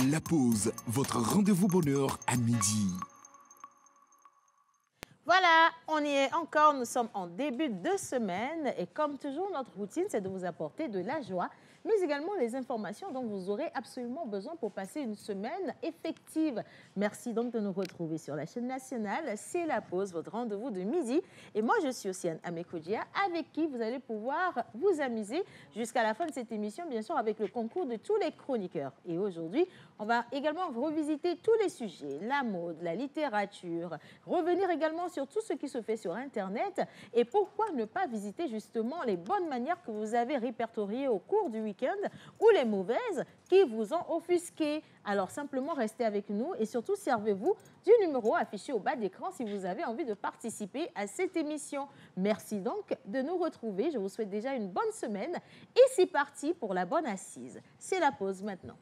La pause, votre rendez-vous bonheur à midi. Voilà, on y est encore, nous sommes en début de semaine et comme toujours, notre routine, c'est de vous apporter de la joie, mais également les informations dont vous aurez absolument besoin pour passer une semaine effective. Merci donc de nous retrouver sur la chaîne nationale. C'est La Pause, votre rendez-vous de midi. Et moi, je suis Océane Amekodia, avec qui vous allez pouvoir vous amuser jusqu'à la fin de cette émission, bien sûr, avec le concours de tous les chroniqueurs. Et aujourd'hui, on va également revisiter tous les sujets, la mode, la littérature, revenir également sur tout ce qui se fait sur Internet et pourquoi ne pas visiter justement les bonnes manières que vous avez répertoriées au cours du week-end ou les mauvaises qui vous ont offusqué. Alors simplement restez avec nous et surtout servez-vous du numéro affiché au bas d'écran si vous avez envie de participer à cette émission. Merci donc de nous retrouver. Je vous souhaite déjà une bonne semaine et c'est parti pour la bonne assise. C'est la pause maintenant.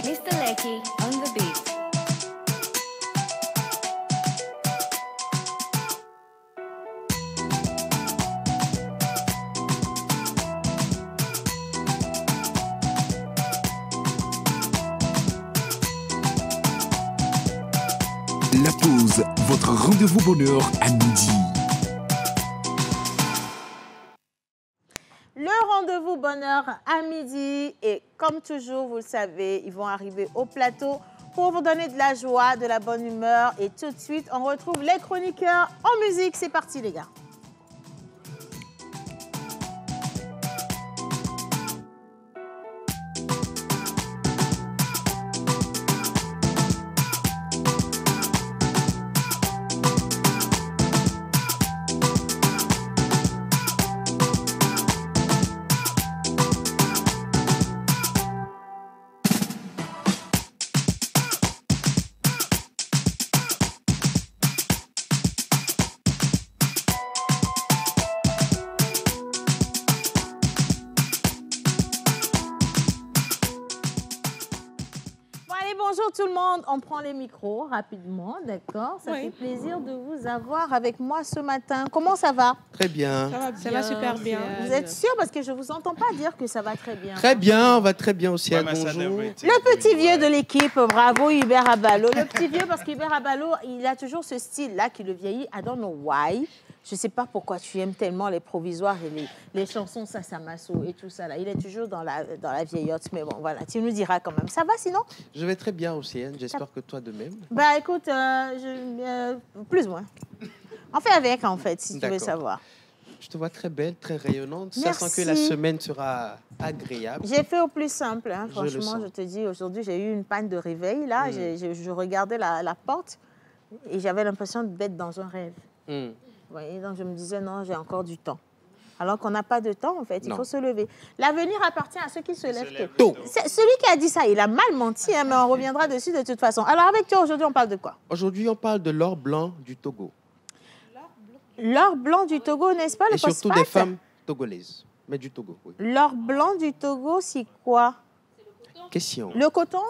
Mr. Lecky on the beat. La pause, votre rendez-vous bonheur à midi. Le rendez-vous bonheur à midi et comme toujours, vous le savez, ils vont arriver au plateau pour vous donner de la joie, de la bonne humeur. Et tout de suite, on retrouve les chroniqueurs en musique. C'est parti les gars. Bonjour tout le monde, on prend les micros rapidement, d'accord? Ça fait plaisir de vous avoir avec moi ce matin. Comment ça va? Très bien. Ça va super bien. Vous êtes sûr? Parce que je ne vous entends pas dire que ça va très bien. Très bien, on va très bien aussi. Ouais, Bonjour. Le petit vieux de l'équipe, bravo Hubert Abalo. Le petit vieux, parce qu'Hubert Abalo, il a toujours ce style-là qui le vieillit. I don't know why. Je ne sais pas pourquoi tu aimes tellement les provisoires et les chansons Sassamasso et tout ça. Là. Il est toujours dans la vieillotte. Mais bon, voilà, tu nous diras quand même. Ça va sinon? Je vais très bien aussi, Anne. J'espère que toi de même. Bah écoute, plus ou moins. On fait avec en fait, si tu veux D'accord. savoir. Je te vois très belle, très rayonnante. Ça Merci. sent que la semaine sera agréable. J'ai fait au plus simple, hein, Je le franchement, sens. je te dis. Aujourd'hui, j'ai eu une panne de réveil. Là, je regardais la porte et j'avais l'impression d'être dans un rêve. Vous voyez, donc je me disais, non, j'ai encore du temps. Alors qu'on n'a pas de temps, en fait, il Non. faut se lever. L'avenir appartient à ceux qui se lèvent tôt. Celui qui a dit ça, il a mal menti, hein, mais on reviendra dessus de toute façon. Alors avec toi, aujourd'hui, on parle de quoi? Aujourd'hui, on parle de l'or blanc du Togo. L'or blanc du Togo, n'est-ce pas, le Et surtout phosphate? des femmes togolaises. Mais du Togo, oui. L'or blanc du Togo, c'est quoi? Question. Le coton?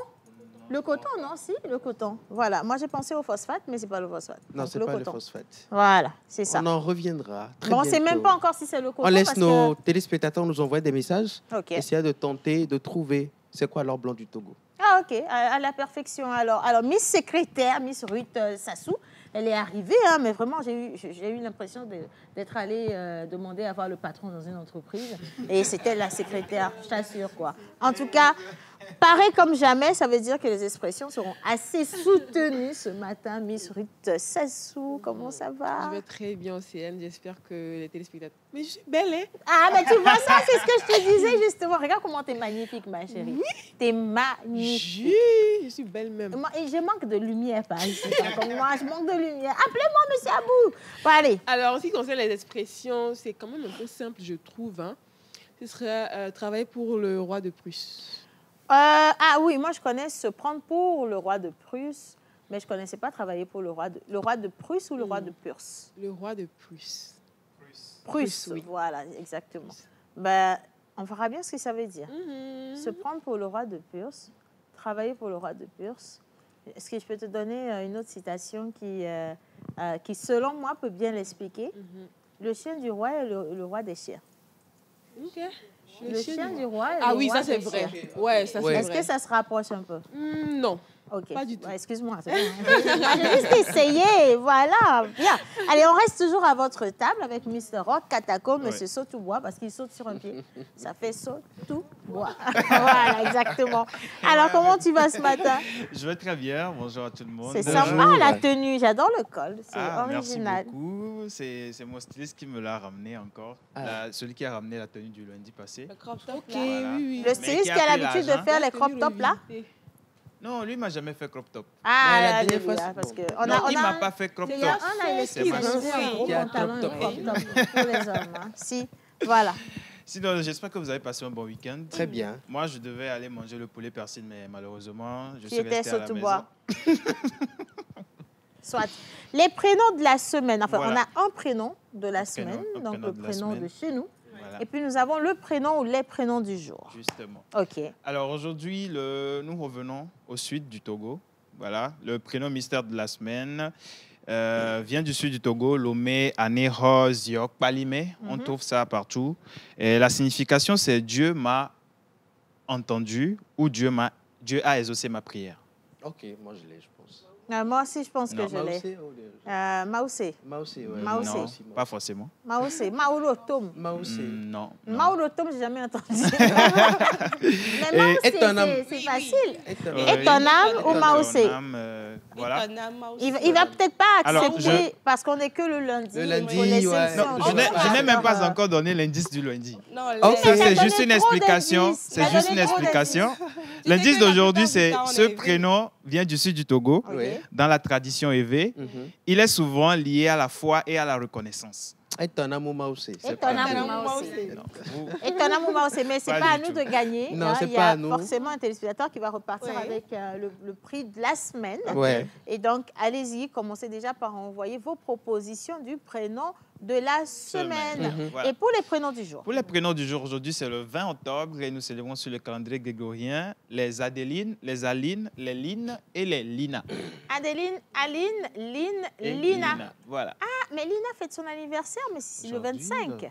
Le coton, non, si, le coton. Voilà, moi j'ai pensé au phosphate, mais c'est pas le phosphate. Non, Donc, c'est pas le coton. phosphate. Voilà, c'est ça. On en reviendra très Bon, on ne sait bientôt. même pas encore si c'est le coton. On laisse parce nos téléspectateurs nous envoyer des messages. Ok. Essayer de tenter de trouver c'est quoi l'or blanc du Togo. Ah, ok, à la perfection. Alors Miss Secrétaire, Miss Ruth Sassou, elle est arrivée, hein, mais vraiment, j'ai eu l'impression d'être allée demander à voir le patron dans une entreprise. Et c'était la secrétaire, je t'assure, quoi. En tout cas, pareil comme jamais, ça veut dire que les expressions seront assez soutenues ce matin. Miss Ruth Sassou, comment ça va? Je vais très bien, Océane. J'espère que les téléspectateurs... Mais je suis belle, hein? Ah, mais tu vois ça, c'est ce que je te disais justement. Regarde comment t'es magnifique, ma chérie. Oui. T'es magnifique. Je suis belle même. Moi, et je manque de lumière par ici. Comme moi, je manque de lumière. Appelez-moi Monsieur Abou. Bon, allez. Alors, en ce qui concerne les expressions, c'est quand même un peu simple, je trouve. Hein. Ce serait travailler pour le roi de Prusse. Ah oui, moi, je connais se prendre pour le roi de Prusse, mais je ne connaissais pas travailler pour le roi de Prusse ou le roi de Prusse. Le roi de Prusse. Prusse, oui. voilà, exactement. Ben, on verra bien ce que ça veut dire. Mhm. Se prendre pour le roi de Prusse, travailler pour le roi de Prusse. Est-ce que je peux te donner une autre citation qui qui, selon moi, peut bien l'expliquer. Le chien du roi est le roi des chiens. Ok. Le chien du roi est Ah le oui, roi ça c'est des vrai. chiens. Ouais, ça c'est Ouais. vrai. Est-ce que ça se rapproche un peu? Non. Ok. Pas du tout. Ouais, excuse-moi. C'est bon. J'ai juste essayé. Voilà. Bien. Allez, on reste toujours à votre table avec Mr. Rock, Katako, Monsieur Saute-tout-bois, parce qu'il saute sur un pied. Ça fait saute-tout-bois. Voilà, exactement. Alors, comment tu vas ce matin? Je vais très bien. Bonjour à tout le monde. C'est Bonjour. sympa la tenue. J'adore le col. C'est Merci original. beaucoup. C'est mon styliste qui me l'a ramené encore. Celui qui a ramené la tenue du lundi passé. Le crop top. Ok, Voilà. oui, oui. Le Mais styliste qui qui a a pris l'habitude de l'argent. faire les crop tops là? Non, lui, il m'a jamais fait crop top. Ah, la là, dernière fois, alléluia, parce bon. que on non, a, il on m'a a, pas fait crop il top. y a un, il est C'est ma spécialisé en gros qui a pantalon et crop crop top pour les hommes. Hein. Si, voilà. Sinon, j'espère que vous avez passé un bon week-end. Très bien. Moi, je devais aller manger le poulet persille, mais malheureusement, je Tu suis étais resté à la Saute-tout-bois. maison. Soit. Les prénoms de la semaine. Enfin, Voilà. on a un prénom de la prénom, semaine, un donc prénom le de la prénom semaine. de chez nous. Voilà, Et puis nous avons le prénom ou les prénoms du jour. justement. Ok. Alors aujourd'hui, nous revenons au sud du Togo. Voilà, le prénom mystère de la semaine vient du sud du Togo, Lomé, Aneho, Ziok, Palimé. On trouve ça partout. Et la signification, c'est Dieu m'a entendu ou Dieu a exaucé ma prière. Ok, moi je l'ai, je pense. Moi aussi, je pense que Non. je l'ai. Maoussé. Maoussé, ouais. Maoussé. Non, aussi, pas forcément. Maoussé. Maoulotom. Maoussé. Non. non. Maoulotom, j'ai jamais entendu. Mais Maoussé, Et ton âme. c'est facile. Ouais. Et ton âme ou Maoussé? Ton âme, voilà. Il va peut-être pas Alors, accepter parce qu'on n'est que le lundi. Le Il lundi, faut laisser ouais. le Non, sang. je n'ai même pas encore donné l'indice du lundi. Non, Ok. Ça, c'est T'as juste donné une trop explication. d'indices. C'est T'as juste donné une trop explication. sais L'indice que la d'aujourd'hui, plupart c'est du temps, on ce est éveillé. prénom vient du sud du Togo. Ok. Oui. Dans la tradition évé, il est souvent lié à la foi et à la reconnaissance. Et ton âme ou Maoussé. Et ton âme ou Maoussé. Non. Vous- Et ton âme ou Maoussé. Mais ce n'est Pas pas à du nous tout. de gagner. Non, hein. c'est Il y pas a à nous. forcément un téléspectateur qui va repartir Ouais. avec le prix de la semaine. Ouais. Et donc, allez-y, commencez déjà par envoyer vos propositions du prénom de la semaine. Voilà. Et pour les prénoms du jour? Pour les prénoms du jour, aujourd'hui, c'est le 20 octobre et nous célébrons sur le calendrier grégorien les Adélines, les Alines, les Lines et les Lina. Adeline, Aline, Lynn, Et Lina. Voilà. Ah, mais Lina fête son anniversaire, mais c'est le Aujourd'hui, 25. là.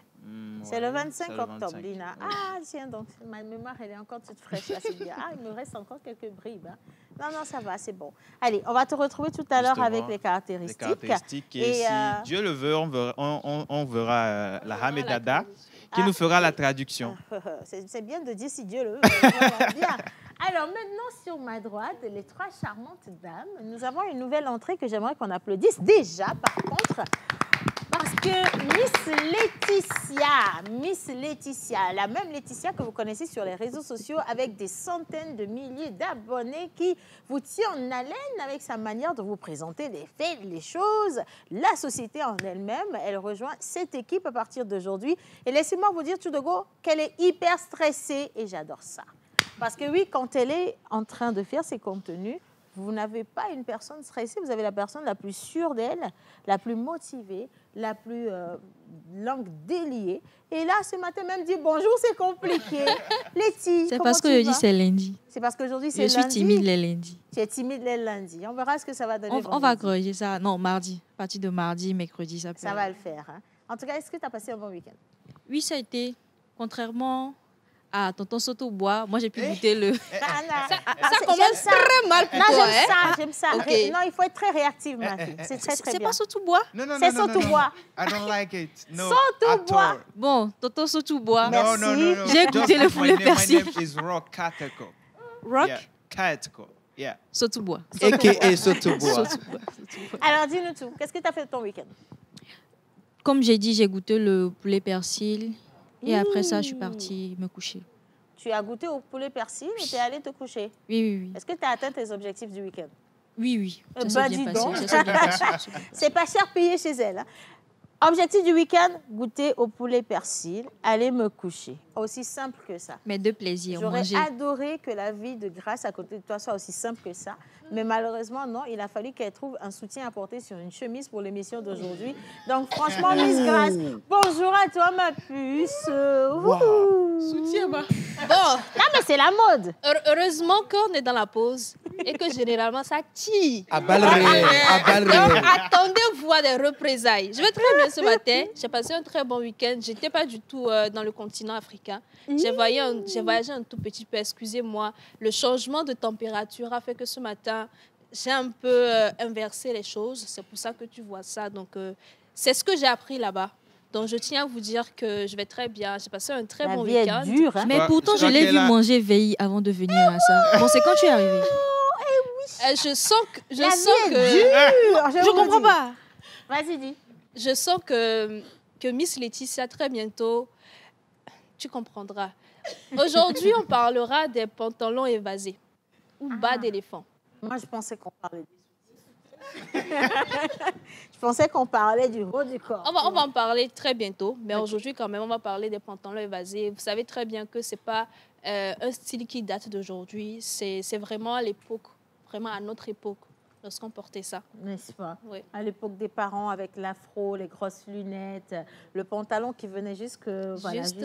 C'est le 25 c'est le octobre, 25. Lina. Ah, tiens, donc ma mémoire, elle est encore toute fraîche. Là, c'est bien. Ah, il me reste encore quelques bribes. Hein. Non, non, ça va, c'est bon. Allez, on va te retrouver tout à l'heure Justement, avec les Les caractéristiques. caractéristiques. Et, Et, si Dieu le veut, on verra la Hamedada qui nous fera la traduction. C'est bien de dire si Dieu le veut. Voilà, bien. Alors maintenant, sur ma droite, les trois charmantes dames, nous avons une nouvelle entrée que j'aimerais qu'on applaudisse déjà, par contre, parce que Miss Laetitia, la même Laetitia que vous connaissez sur les réseaux sociaux avec des centaines de milliers d'abonnés qui vous tient en haleine avec sa manière de vous présenter les faits, les choses, la société en elle-même. Elle rejoint cette équipe à partir d'aujourd'hui. Et laissez-moi vous dire tout de go qu'elle est hyper stressée et j'adore ça. Parce que oui, quand elle est en train de faire ses contenus, vous n'avez pas une personne stressée, vous avez la personne la plus sûre d'elle, la plus motivée, la plus langue déliée. Et là, ce matin, même dit bonjour, c'est compliqué. Letty, C'est comment parce que tu je vas? dis c'est lundi. C'est parce qu'aujourd'hui, c'est Je lundi. suis timide les lundis. Tu es timide les lundis. On verra ce que ça va donner. On va vendredi. corriger ça. Non, mardi. À partir de mardi, mercredi, ça peut. Ça va le faire. Hein. En tout cas, est-ce que tu as passé un bon week-end? Oui, ça a été. Contrairement à Tonton Soto-Bois, moi j'ai pu goûter le. Ça commence très mal pour Non, toi, j'aime ça. Ok. Non, il faut être très réactive, ma fille. C'est très, très C'est bien. pas Soto-Bois. Non, non, C'est non, non, non, Soto-bois. non. I don't like it. No, Soto-bois. at all. Bon, Tonton Soto-Bois. Merci. No, no, no, no. J'ai Just goûté le put my poulet name. persille. My name is Rock Kateko. Rock, Yeah, Kateko. Yeah. Soto-Bois. A.K.A. Sotobois. Soto-Bois. Alors, dis-nous tout. Qu'est-ce que tu as fait de ton week-end? Comme j'ai dit, j'ai goûté le poulet persil. Et après ça, je suis partie me coucher. Tu as goûté au poulet persil et tu es allé te coucher. Oui, oui, oui. Est-ce que tu as atteint tes objectifs du week-end? Oui, oui. Ça Bah, s'est dis bien donc. passé. Ça s'est bien passé. C'est pas cher payé chez elle. Hein. Objectif du week-end, goûter au poulet persil, aller me coucher. Aussi simple que ça. Mais de plaisir, J'aurais manger. adoré que la vie de Grâce à côté de toi soit aussi simple que ça. Mais malheureusement, non. Il a fallu qu'elle trouve un soutien à porter sur une chemise pour l'émission d'aujourd'hui. Donc, franchement, Miss Grâce, bonjour à toi, ma puce. Wouhou. Soutiens-moi. Bon, Ah, mais c'est la mode. heureusement qu'on est dans la pause. et que généralement, ça tire. À balles réelles, à balles Donc, réelles. attendez voir des représailles. Je vais très bien ce matin. J'ai passé un très bon week-end. Je n'étais pas du tout dans le continent africain. J'ai voyagé un tout petit peu, excusez-moi. Le changement de température a fait que ce matin, j'ai un peu inversé les choses. C'est pour ça que tu vois ça. Donc, c'est ce que j'ai appris là-bas. Donc, je tiens à vous dire que je vais très bien. J'ai passé un très bon week-end. Dure, hein? Mais pourtant, je l'ai vu manger veille avant de venir à ça. Bon, c'est quand tu es arrivé. Je sens que... Je comprends pas. Vas-y, dis. Je sens que Miss Laetitia, très bientôt, tu comprendras. Aujourd'hui, on parlera des pantalons évasés ou bas d'éléphant. Moi, je pensais qu'on parlait je pensais qu'on parlait du haut du corps. On va en parler très bientôt, mais aujourd'hui, quand même, on va parler des pantalons évasés. Vous savez très bien que ce n'est pas un style qui date d'aujourd'hui. C'est vraiment à l'époque, vraiment à notre époque, lorsqu'on portait ça. N'est-ce pas? Oui. À l'époque des parents, avec l'afro, les grosses lunettes, le pantalon qui venait jusqu'ici,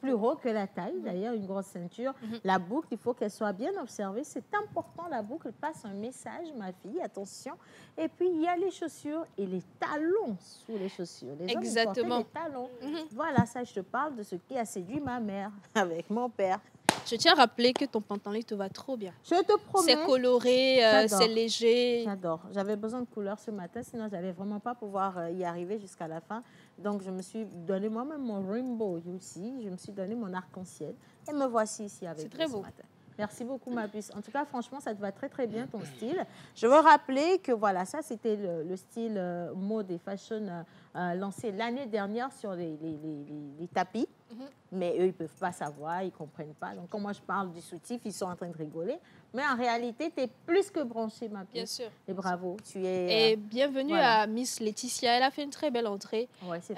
plus haut que la taille, d'ailleurs, une grosse ceinture. La boucle, il faut qu'elle soit bien observée. C'est important, la boucle passe un message, ma fille, attention. Et puis, il y a les chaussures et les talons sous les chaussures. Les hommes, ils portaient des talons. Voilà, ça, je te parle de ce qui a séduit ma mère avec mon père. Je tiens à rappeler que ton pantalon il te va trop bien. Je te promets. C'est coloré, c'est léger. J'adore. J'avais besoin de couleur ce matin, sinon je n'allais vraiment pas pouvoir y arriver jusqu'à la fin. Donc, je me suis donné moi-même mon rainbow aussi. Je me suis donné mon arc-en-ciel. Et me voici ici avec vous ce matin. Merci beaucoup, ma puce. En tout cas, franchement, ça te va très, très bien, ton style. Je veux rappeler que, voilà, ça, c'était le style mode et fashion lancé l'année dernière sur les tapis. Mais eux, ils ne peuvent pas savoir, ils ne comprennent pas. Donc, quand moi, je parle du soutif, ils sont en train de rigoler. Mais en réalité, tu es plus que branchée, ma puce. Bien sûr. Et bravo, tu es... Et bienvenue à Miss Laetitia. Elle a fait une très belle entrée. Ouais, c'est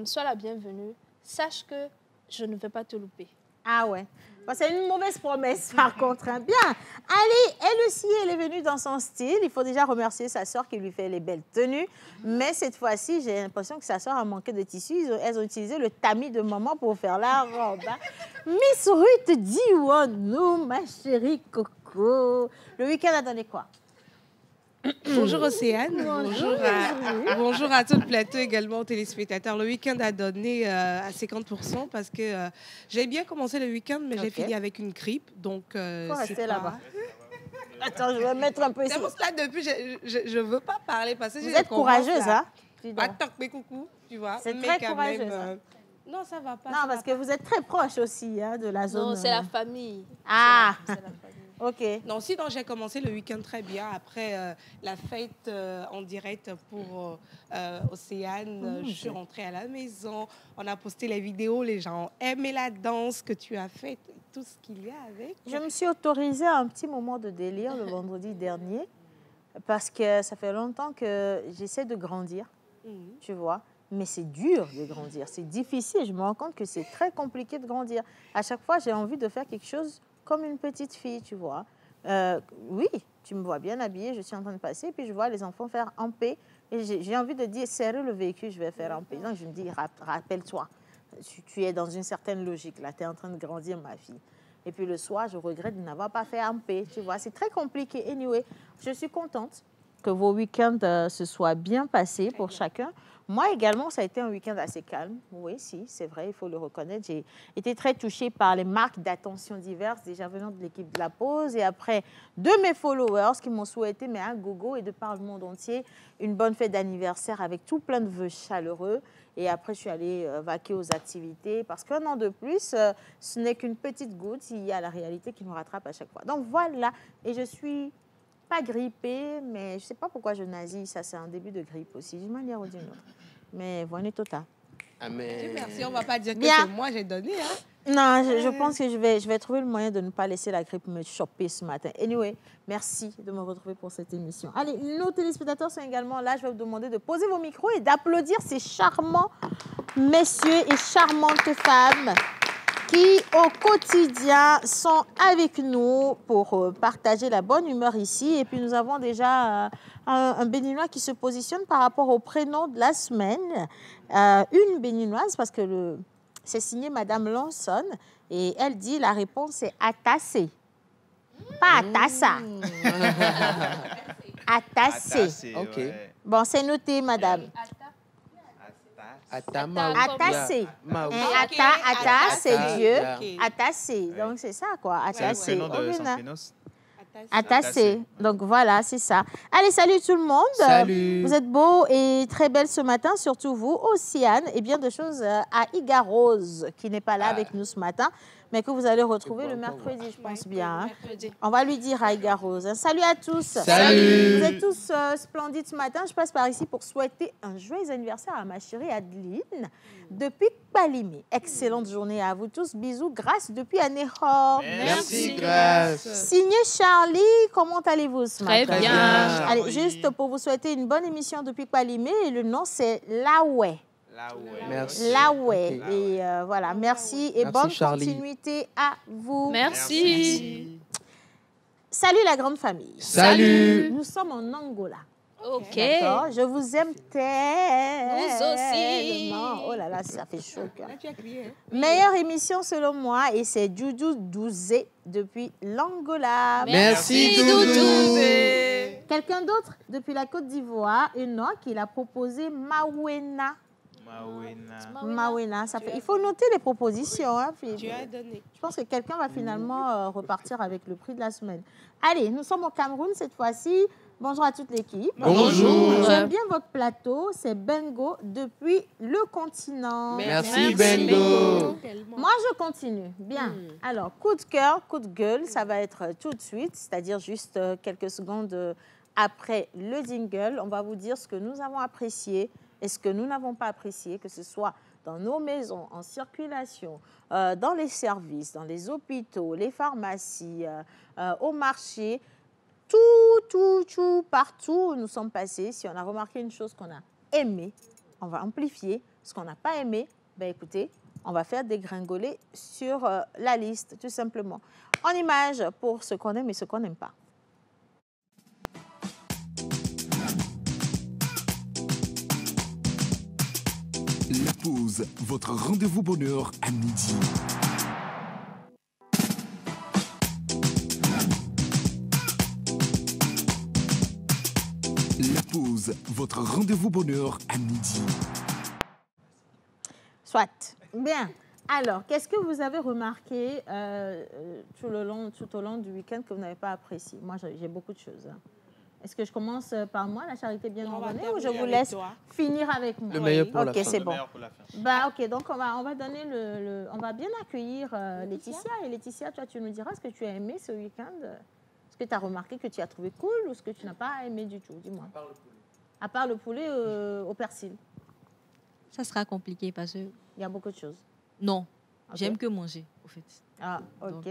sois la bienvenue. Sache que je ne vais pas te louper. Ah ouais. C'est une mauvaise promesse, par contre. Hein. Bien. Allez, elle aussi, elle est venue dans son style. Il faut déjà remercier sa sœur qui lui fait les belles tenues. Mais cette fois-ci, j'ai l'impression que sa sœur a manqué de tissu. Elles ont utilisé le tamis de maman pour faire la robe. Hein. Miss Ruth Diwono, ma chérie Coco. Le week-end a donné quoi? Bonjour Océane, bonjour à tout le plateau, également aux téléspectateurs. Le week-end a donné à 50% parce que j'ai bien commencé le week-end, mais j'ai fini avec une grippe. Donc, faut rester là-bas. Attends, je vais mettre un peu ici. C'est pour cela, depuis, je ne veux pas parler parce que vous êtes courageuse, hein? Attends, mais coucou, tu vois. C'est très courageuse. Non, ça va pas. Non, parce que vous êtes très proche aussi hein, de la zone. Non, c'est la famille. Ah, c'est la famille. OK. Non, sinon, j'ai commencé le week-end très bien. Après la fête en direct pour Océane, je suis rentrée à la maison. On a posté les vidéos. Les gens ont aimé la danse que tu as faite, tout ce qu'il y a avec. Je me suis autorisée à un petit moment de délire le vendredi dernier parce que ça fait longtemps que j'essaie de grandir, tu vois. Mais c'est dur de grandir, c'est difficile. Je me rends compte que c'est très compliqué de grandir. À chaque fois, j'ai envie de faire quelque chose comme une petite fille, tu vois. Oui, tu me vois bien habillée, je suis en train de passer, puis je vois les enfants faire en paix. Et j'ai envie de dire, serrer le véhicule, je vais faire en paix. Donc, je me dis, rappelle-toi, tu es dans une certaine logique, là, tu es en train de grandir, ma fille. Et puis le soir, je regrette de n'avoir pas fait en paix, tu vois. C'est très compliqué. Anyway, je suis contente que vos week-ends se soient bien passés pour chacun. Moi également, ça a été un week-end assez calme. Oui, si, c'est vrai, il faut le reconnaître. J'ai été très touchée par les marques d'attention diverses, déjà venant de l'équipe de la pause et après de mes followers qui m'ont souhaité, mais un gogo et de par le monde entier, une bonne fête d'anniversaire avec tout plein de vœux chaleureux. Et après, je suis allée vaquer aux activités parce qu'un an de plus, ce n'est qu'une petite goutte. Il y a la réalité qui nous rattrape à chaque fois. Donc voilà, et je suis... pas grippée, mais je ne sais pas pourquoi je nasis. Ça, c'est un début de grippe aussi, d'une manière ou d'une autre. Mais voilà, total. Amen. Merci, on ne va pas dire que c'est moi j'ai donné. Hein? Non, je pense que je vais trouver le moyen de ne pas laisser la grippe me choper ce matin. Anyway, merci de me retrouver pour cette émission. Allez, nos téléspectateurs sont également là. Je vais vous demander de poser vos micros et d'applaudir ces charmants messieurs et charmantes femmes qui, au quotidien, sont avec nous pour partager la bonne humeur ici. Et puis, nous avons déjà un Béninois qui se positionne par rapport au prénom de la semaine. Une Béninoise, parce que c'est signé Madame Lanson. Et elle dit, la réponse est Atassé. Pas Atassa. Attassé. Attassé, Ok. ouais. Bon, c'est noté, madame. Atama. Attassé. Ma- Hein, Ok, Atta, c'est Atta, Dieu. yeah. Attassé. Donc, c'est ça, quoi. C'est le Attassé. prénom de son Ovena. prénom. Attassé. Donc, voilà, c'est ça. Allez, salut tout le monde. Salut. Vous êtes beaux et très belles ce matin, surtout vous, Océane, et bien de choses à Iga Rose, qui n'est pas là avec nous ce matin, mais que vous allez retrouver le mercredi, je pense bien. Hein. On va lui dire à Iga Rose. Salut à tous. Salut. Vous êtes tous splendides ce matin. Je passe par ici pour souhaiter un joyeux anniversaire à ma chérie Adeline depuis Palimé. Excellente journée à vous tous. Bisous, grâce depuis Anéhor. Merci, grâce. Signé Charlie, comment allez-vous ce Très matin? bien. Allez, juste pour vous souhaiter une bonne émission depuis Palimé, et le nom c'est Laoué. Là où elle est. Merci. Laoué. Ok. Et voilà, merci et Merci, bonne Charlie. continuité à vous. Merci. Salut la grande famille. Salut. Nous sommes en Angola. Ok. D'accord? Je vous aime tellement. Nous aussi. Oh là là, ça fait chaud. Quoi. Tu as crié, hein? Meilleure émission selon moi et c'est Doudou Douzé depuis l'Angola. Merci, Doudou. Doudou. Quelqu'un d'autre depuis la Côte d'Ivoire, Enoch, il a proposé Mawena. Mawena, ça fait... Il faut noter les propositions. Hein, puis- Tu as donné. Je pense que quelqu'un va finalement repartir avec le prix de la semaine. Allez, nous sommes au Cameroun cette fois-ci. Bonjour à toute l'équipe. Bonjour. J'aime bien votre plateau. C'est Bengo depuis le continent. Merci, Bengo. Moi, je continue. Bien. Alors, coup de cœur, coup de gueule, ça va être tout de suite, c'est-à-dire juste quelques secondes après le jingle. On va vous dire ce que nous avons apprécié et ce que nous n'avons pas apprécié, que ce soit dans nos maisons, en circulation, dans les services, dans les hôpitaux, les pharmacies, au marché. Tout, partout où nous sommes passés, si on a remarqué une chose qu'on a aimée, on va amplifier. Ce qu'on n'a pas aimé, ben écoutez, on va faire dégringoler sur la liste, tout simplement. En image pour ce qu'on aime et ce qu'on n'aime pas. La pause, votre rendez-vous bonheur à midi. La pause, votre rendez-vous bonheur à midi. Soit. Bien. Alors, qu'est-ce que vous avez remarqué tout au long du week-end que vous n'avez pas apprécié? Moi, j'ai beaucoup de choses. Hein. Est-ce que je commence par moi, la charité bien On va ordonnée, ou je terminer vous avec laisse toi. finir avec moi? Le meilleur pour la Ok, fin. c'est Le bon. meilleur pour la fin. Bah, ok, donc on va donner on va bien accueillir Laetitia. Et Laetitia, toi, tu nous diras ce que tu as aimé ce week-end. Ce que tu as remarqué que tu as trouvé cool ou ce que tu n'as pas aimé du tout, dis-moi. À part le poulet au persil. Ça sera compliqué parce que Il y a beaucoup de choses. non, Ok. j'aime que manger, au fait. Ah, ok. Donc,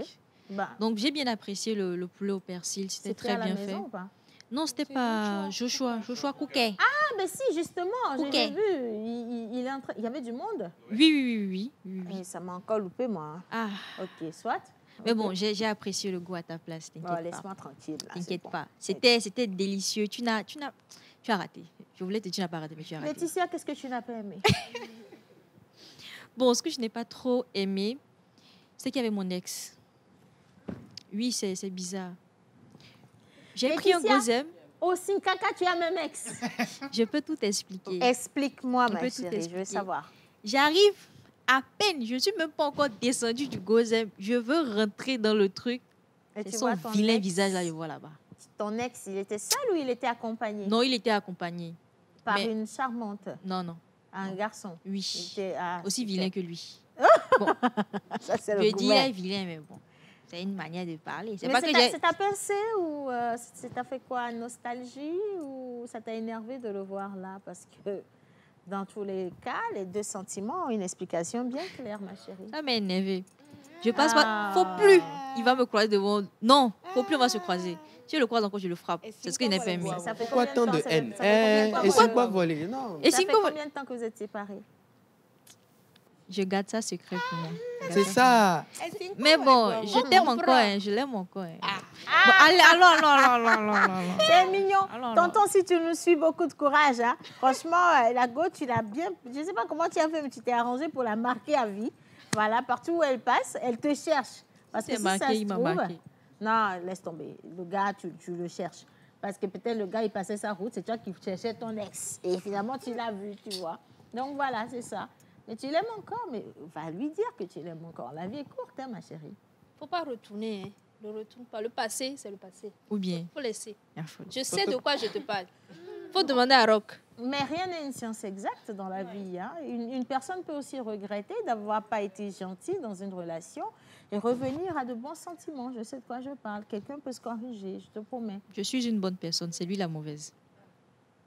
Bah, donc, j'ai bien apprécié le poulet au persil, c'était c'était très à la bien maison fait. ou pas? Non, c'était pas Joshua Kouké. Ah, ben si, justement, Ok. j'ai vu. Il est en train... Il y avait du monde. Oui. Et ça m'a encore loupé, moi. hein. Ah, Ok, soit. mais Ok. bon, j'ai apprécié le goût à ta place, Bon, t'inquiète pas. laisse-moi tranquille. là, c'est T'inquiète bon. pas. C'était délicieux. Tu as raté. Je voulais te dire tu n'as pas raté, mais tu as raté. Laetitia, qu'est-ce que tu n'as pas aimé? Bon, ce que je n'ai pas trop aimé, c'est qu'il y avait mon ex. Oui, c'est bizarre. J'ai pris un Laetitia? gozem. Au Sinkaka, tu as même ex. Je peux tout expliquer. Explique-moi, On ma peut tout chérie, je veux expliquer. savoir. J'arrive à peine. Je ne suis même pas encore descendue du gozem. Je veux rentrer dans le truc. Et C'est tu son vois ton vilain ex, visage là, je vois là-bas. Ton ex, il était seul ou il était accompagné Non, il était accompagné. par mais- une charmante, Non. un garçon? Il Oui. était, Aussi ok. vilain que lui. Ça, c'est le Je dis il gouvernement. est vilain, mais bon. C'est une manière de parler. C'est Mais pas que c'est j'ai. t'a pincé ou ça t'a fait quoi? Nostalgie ou ça t'a énervé de le voir là? Parce que dans tous les cas, les deux sentiments ont une explication bien claire, ma chérie. Ça m'a énervé. Je passe pas. Ah. Faut plus. Il va me croiser devant. Non, faut plus, on va se croiser. Si je le croise encore, je le frappe. Et C'est ce si qu'il n'a quoi, pas aimé. voilà, Ça fait Pourquoi combien tant de temps, haine? ça fait combien de Et temps c'est que- quoi voler? Non. Et Ça si fait vous- combien de temps que vous êtes séparés? Je garde ça secret pour moi. Je garde C'est ça. Mais bon, je t'aime encore, hein, je l'aime encore. Hein. Bon, allez, allons. C'est mignon. Alors, Tonton, si tu nous suis, beaucoup de courage. Hein. Franchement, la go, tu l'as bien... Je ne sais pas comment tu as fait, mais tu t'es arrangé pour la marquer à vie. Voilà, partout où elle passe, elle te cherche. Parce que C'est si marqué, ça se il m'a trouve, marqué. Non, laisse tomber. Le gars, tu le cherches. Parce que peut-être le gars, il passait sa route, c'est toi qui cherchais ton ex. Et finalement, tu l'as vu, tu vois. Donc voilà, c'est ça. Mais tu l'aimes encore, mais va lui dire que tu l'aimes encore. La vie est courte, hein, ma chérie. Faut pas retourner. Hein. Ne retourne pas. Le passé, c'est le passé. Ou bien. Faut laisser. Il faut- Je sais de quoi je te parle. Faut demander à Rock. Mais rien n'est une science exacte dans la vie. Hein. Une personne peut aussi regretter d'avoir pas été gentille dans une relation et revenir à de bons sentiments. Je sais de quoi je parle. Quelqu'un peut se corriger, je te promets. Je suis une bonne personne, c'est lui la mauvaise.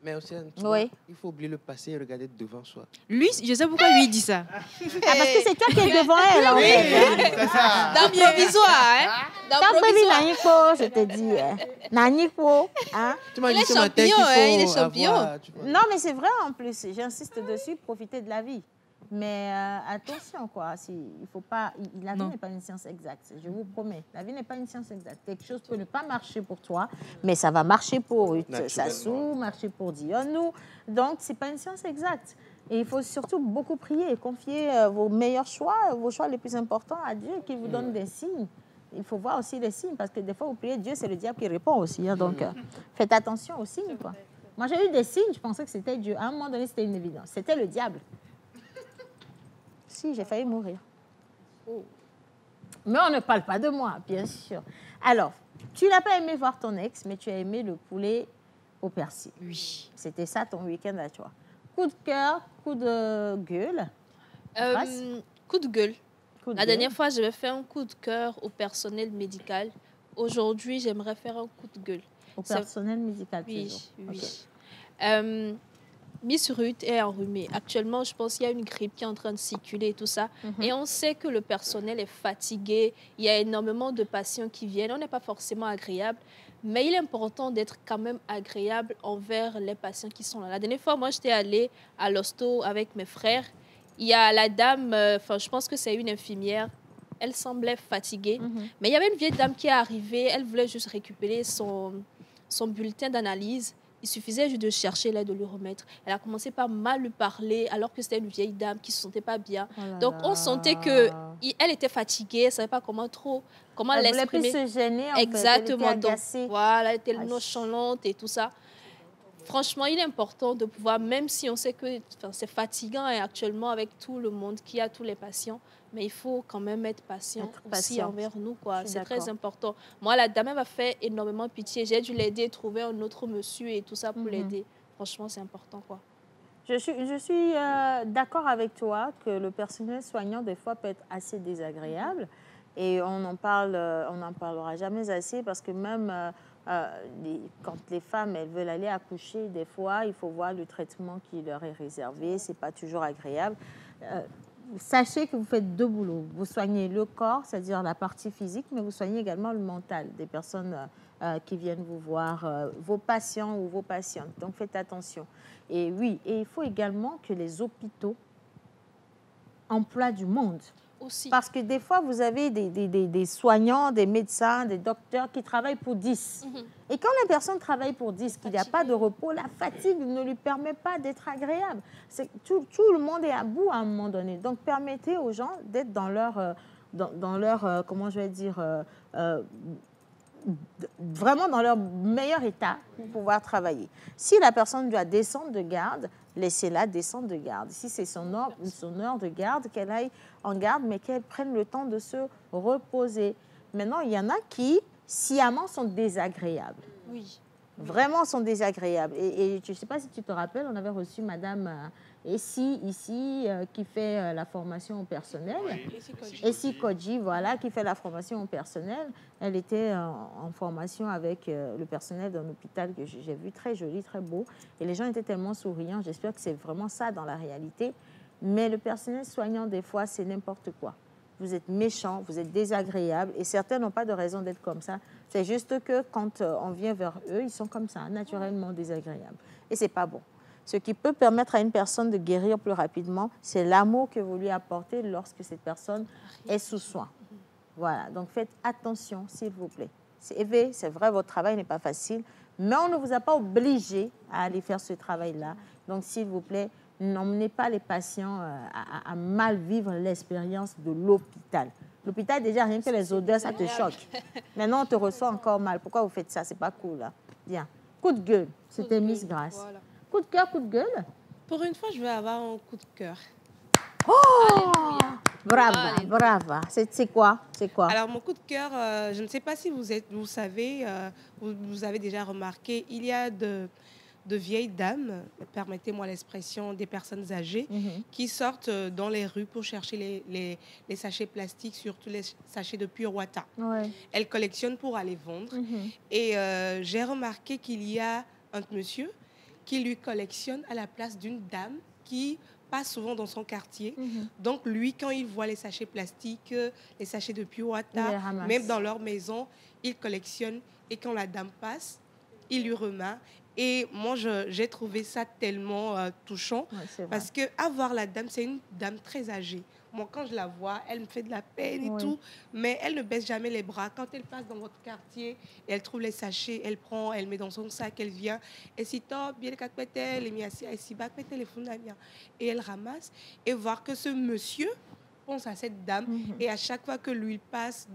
Mais Océane, tu Oui. vois, il faut oublier le passé et regarder devant soi. Lui, je sais pourquoi lui il dit ça. Ah, parce que c'est toi qui es devant elle, en fait. Hein. C'est ça. Dans provisoire, hein. Dans T'as prévu provisoire. Nanico, je te dis. Hein. Nanico, hein. Tu m'as Il dit est ce matin qu'il champion, faut hein, il est champion. avoir, tu vois. Non, mais c'est vrai en plus. J'insiste dessus, profiter de la vie. Mais attention, quoi. Il faut pas, la vie Non. n'est pas une science exacte. Je vous promets. La vie n'est pas une science exacte. Quelque chose peut ne pas marcher pour toi, mais ça va marcher pour Sassou, marcher pour Dionou. Donc, ce n'est pas une science exacte. Et il faut surtout beaucoup prier et confier vos meilleurs choix, vos choix les plus importants à Dieu qui vous donne des signes. Il faut voir aussi les signes parce que des fois, vous priez Dieu, c'est le diable qui répond aussi. Hein, donc, faites attention aux signes, quoi. Moi, j'ai eu des signes, je pensais que c'était Dieu. À un moment donné, c'était une évidence. C'était le diable. Si, j'ai failli mourir. Mais on ne parle pas de moi, bien sûr. Alors, tu n'as pas aimé voir ton ex, mais tu as aimé le poulet au persil. Oui. C'était ça ton week-end à toi. Coup de cœur, coup de gueule. Grâce. Coup de gueule. Coup de La gueule. dernière fois, j'avais fait un coup de cœur au personnel médical. Aujourd'hui, j'aimerais faire un coup de gueule. Au c'est- personnel médical, Oui, toujours. oui. Ok. Miss Ruth est enrhumée. Actuellement, je pense qu'il y a une grippe qui est en train de circuler et tout ça. Et on sait que le personnel est fatigué. Il y a énormément de patients qui viennent. On n'est pas forcément agréable. Mais il est important d'être quand même agréable envers les patients qui sont là. La dernière fois, moi, j'étais allée à l'hosto avec mes frères. Il y a la dame, je pense que c'est une infirmière. Elle semblait fatiguée. Mais il y avait une vieille dame qui est arrivée. Elle voulait juste récupérer son bulletin d'analyse. Il suffisait juste de chercher là, de le remettre. Elle a commencé par mal lui parler alors que c'était une vieille dame qui ne se sentait pas bien. Oh là Donc, là. on sentait qu'elle était fatiguée. Elle ne savait pas comment Elle voulait plus l'exprimer. se gêner, en fait. Exactement. Elle était Donc, agacée. voilà, elle était Ah, nonchalante et tout ça. Franchement, il est important de pouvoir, même si on sait que c'est fatigant et actuellement avec tout le monde qui a tous les patients, mais il faut quand même être patient Être aussi patient. envers nous, Je quoi. suis C'est très d'accord. important. Moi, la dame elle m'a fait énormément pitié. J'ai dû l'aider, trouver un autre monsieur et tout ça pour l'aider. Franchement, c'est important, quoi. Je suis d'accord avec toi que le personnel soignant, des fois, peut être assez désagréable. Et on en parlera jamais assez parce que même quand les femmes elles veulent aller accoucher, des fois, il faut voir le traitement qui leur est réservé. Ce n'est pas toujours agréable. Sachez que vous faites deux boulots. Vous soignez le corps, c'est-à-dire la partie physique, mais vous soignez également le mental des personnes qui viennent vous voir, vos patients ou vos patientes. Donc, faites attention. Et oui, et il faut également que les hôpitaux emploient du monde. Aussi. Parce que des fois, vous avez des soignants, des médecins, des docteurs qui travaillent pour 10. Et quand la personne travaille pour 10, qu'il n'y a pas de repos, la fatigue ne lui permet pas d'être agréable. Tout le monde est à bout à un moment donné. Donc, permettez aux gens d'être dans leur comment je vais dire, vraiment dans leur meilleur état pour pouvoir travailler. Si la personne doit descendre de garde, laissez-la descendre de garde. Si c'est son heure de garde, qu'elle aille en garde, mais qu'elle prenne le temps de se reposer. Maintenant, il y en a qui, sciemment, sont désagréables. Oui. Vraiment sont désagréables. Et je ne sais pas si tu te rappelles, on avait reçu Madame Essie ici, qui fait la formation au personnel. Essie Kodji, voilà, qui fait la formation au personnel. Elle était en formation avec le personnel d'un hôpital que j'ai vu, très joli, très beau. Et les gens étaient tellement souriants. J'espère que c'est vraiment ça dans la réalité. Mais le personnel soignant, des fois, c'est n'importe quoi. Vous êtes méchant, vous êtes désagréable. Et certains n'ont pas de raison d'être comme ça. C'est juste que quand on vient vers eux, ils sont comme ça, naturellement désagréables. Et ce n'est pas bon. Ce qui peut permettre à une personne de guérir plus rapidement, c'est l'amour que vous lui apportez lorsque cette personne est sous soin. Voilà, donc faites attention, s'il vous plaît. C'est vrai, votre travail n'est pas facile, mais on ne vous a pas obligé à aller faire ce travail-là. Donc, s'il vous plaît, n'emmenez pas les patients à mal vivre l'expérience de l'hôpital. L'hôpital, déjà, rien que les odeurs, ça te choque. Maintenant, on te reçoit encore mal. Pourquoi vous faites ça? C'est pas cool, là. Bien. Coup de gueule. C'était Miss Grâce. Voilà. Coup de cœur, coup de gueule. Pour une fois, je vais avoir un coup de cœur. Oh! Brava, brava. C'est quoi? C'est quoi? Alors, mon coup de cœur, je ne sais pas si vous savez, vous avez déjà remarqué, il y a de vieilles dames, permettez-moi l'expression, des personnes âgées, qui sortent dans les rues pour chercher les sachets plastiques, surtout les sachets de pure water. Ouais. Elles collectionnent pour aller vendre. Et j'ai remarqué qu'il y a un monsieur qui lui collectionne à la place d'une dame qui passe souvent dans son quartier. Donc, lui, quand il voit les sachets plastiques, les sachets de pure water, même dans leur maison, il collectionne. Et quand la dame passe, il lui remet. Et moi, j'ai trouvé ça tellement touchant. Ouais, parce que avoir la dame, c'est une dame très âgée. Moi, quand je la vois, elle me fait de la peine et tout. Mais elle ne baisse jamais les bras. Quand elle passe dans votre quartier, et elle trouve les sachets, elle prend, elle met dans son sac, elle vient. Et si top, bien elle met assis, téléphone et elle ramasse. Et voir que ce monsieur pense à cette dame. Et à chaque fois que lui passe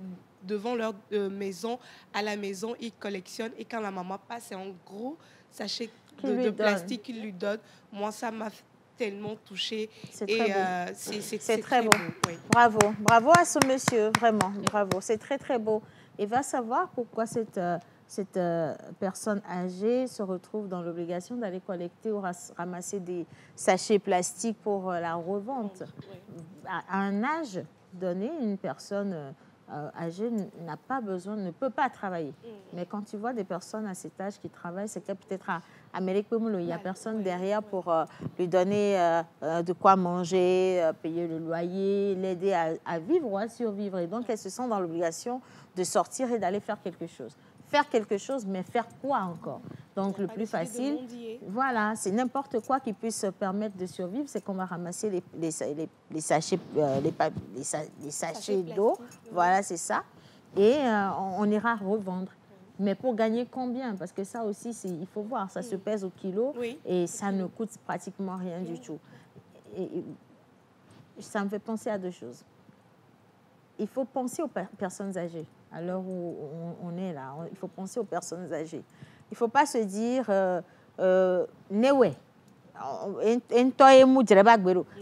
devant leur maison, à la maison, il collectionne. Et quand la maman passe, c'est en gros sachet de plastique qu'il lui donne. Moi, ça m'a tellement touchée. C'est très beau. C'est très beau. Oui. Bravo. Bravo à ce monsieur, vraiment. Bravo. C'est très, très beau. Et va savoir pourquoi cette personne âgée se retrouve dans l'obligation d'aller collecter ou ramasser des sachets plastiques pour la revente. À un âge donné, une personne âgée n'a pas besoin, ne peut pas travailler. Mais quand tu vois des personnes à cet âge qui travaillent, c'est que peut-être à Amérique, il n'y a personne derrière pour lui donner de quoi manger, payer le loyer, l'aider à vivre ou à survivre. Et donc, elle se sent dans l'obligation de sortir et d'aller faire quelque chose. Faire quelque chose, mais faire quoi encore? Donc, le plus facile, voilà, c'est n'importe quoi qui puisse se permettre de survivre. C'est qu'on va ramasser les sachets, les sachets d'eau. Voilà, c'est ça. Et on ira revendre. Mais pour gagner combien? Parce que ça aussi, il faut voir. Ça se pèse au kilo et ça ne coûte pratiquement rien du tout. Et ça me fait penser à deux choses. Il faut penser aux personnes âgées. À l'heure où on est là, il faut penser aux personnes âgées. Il ne faut pas se dire Newe.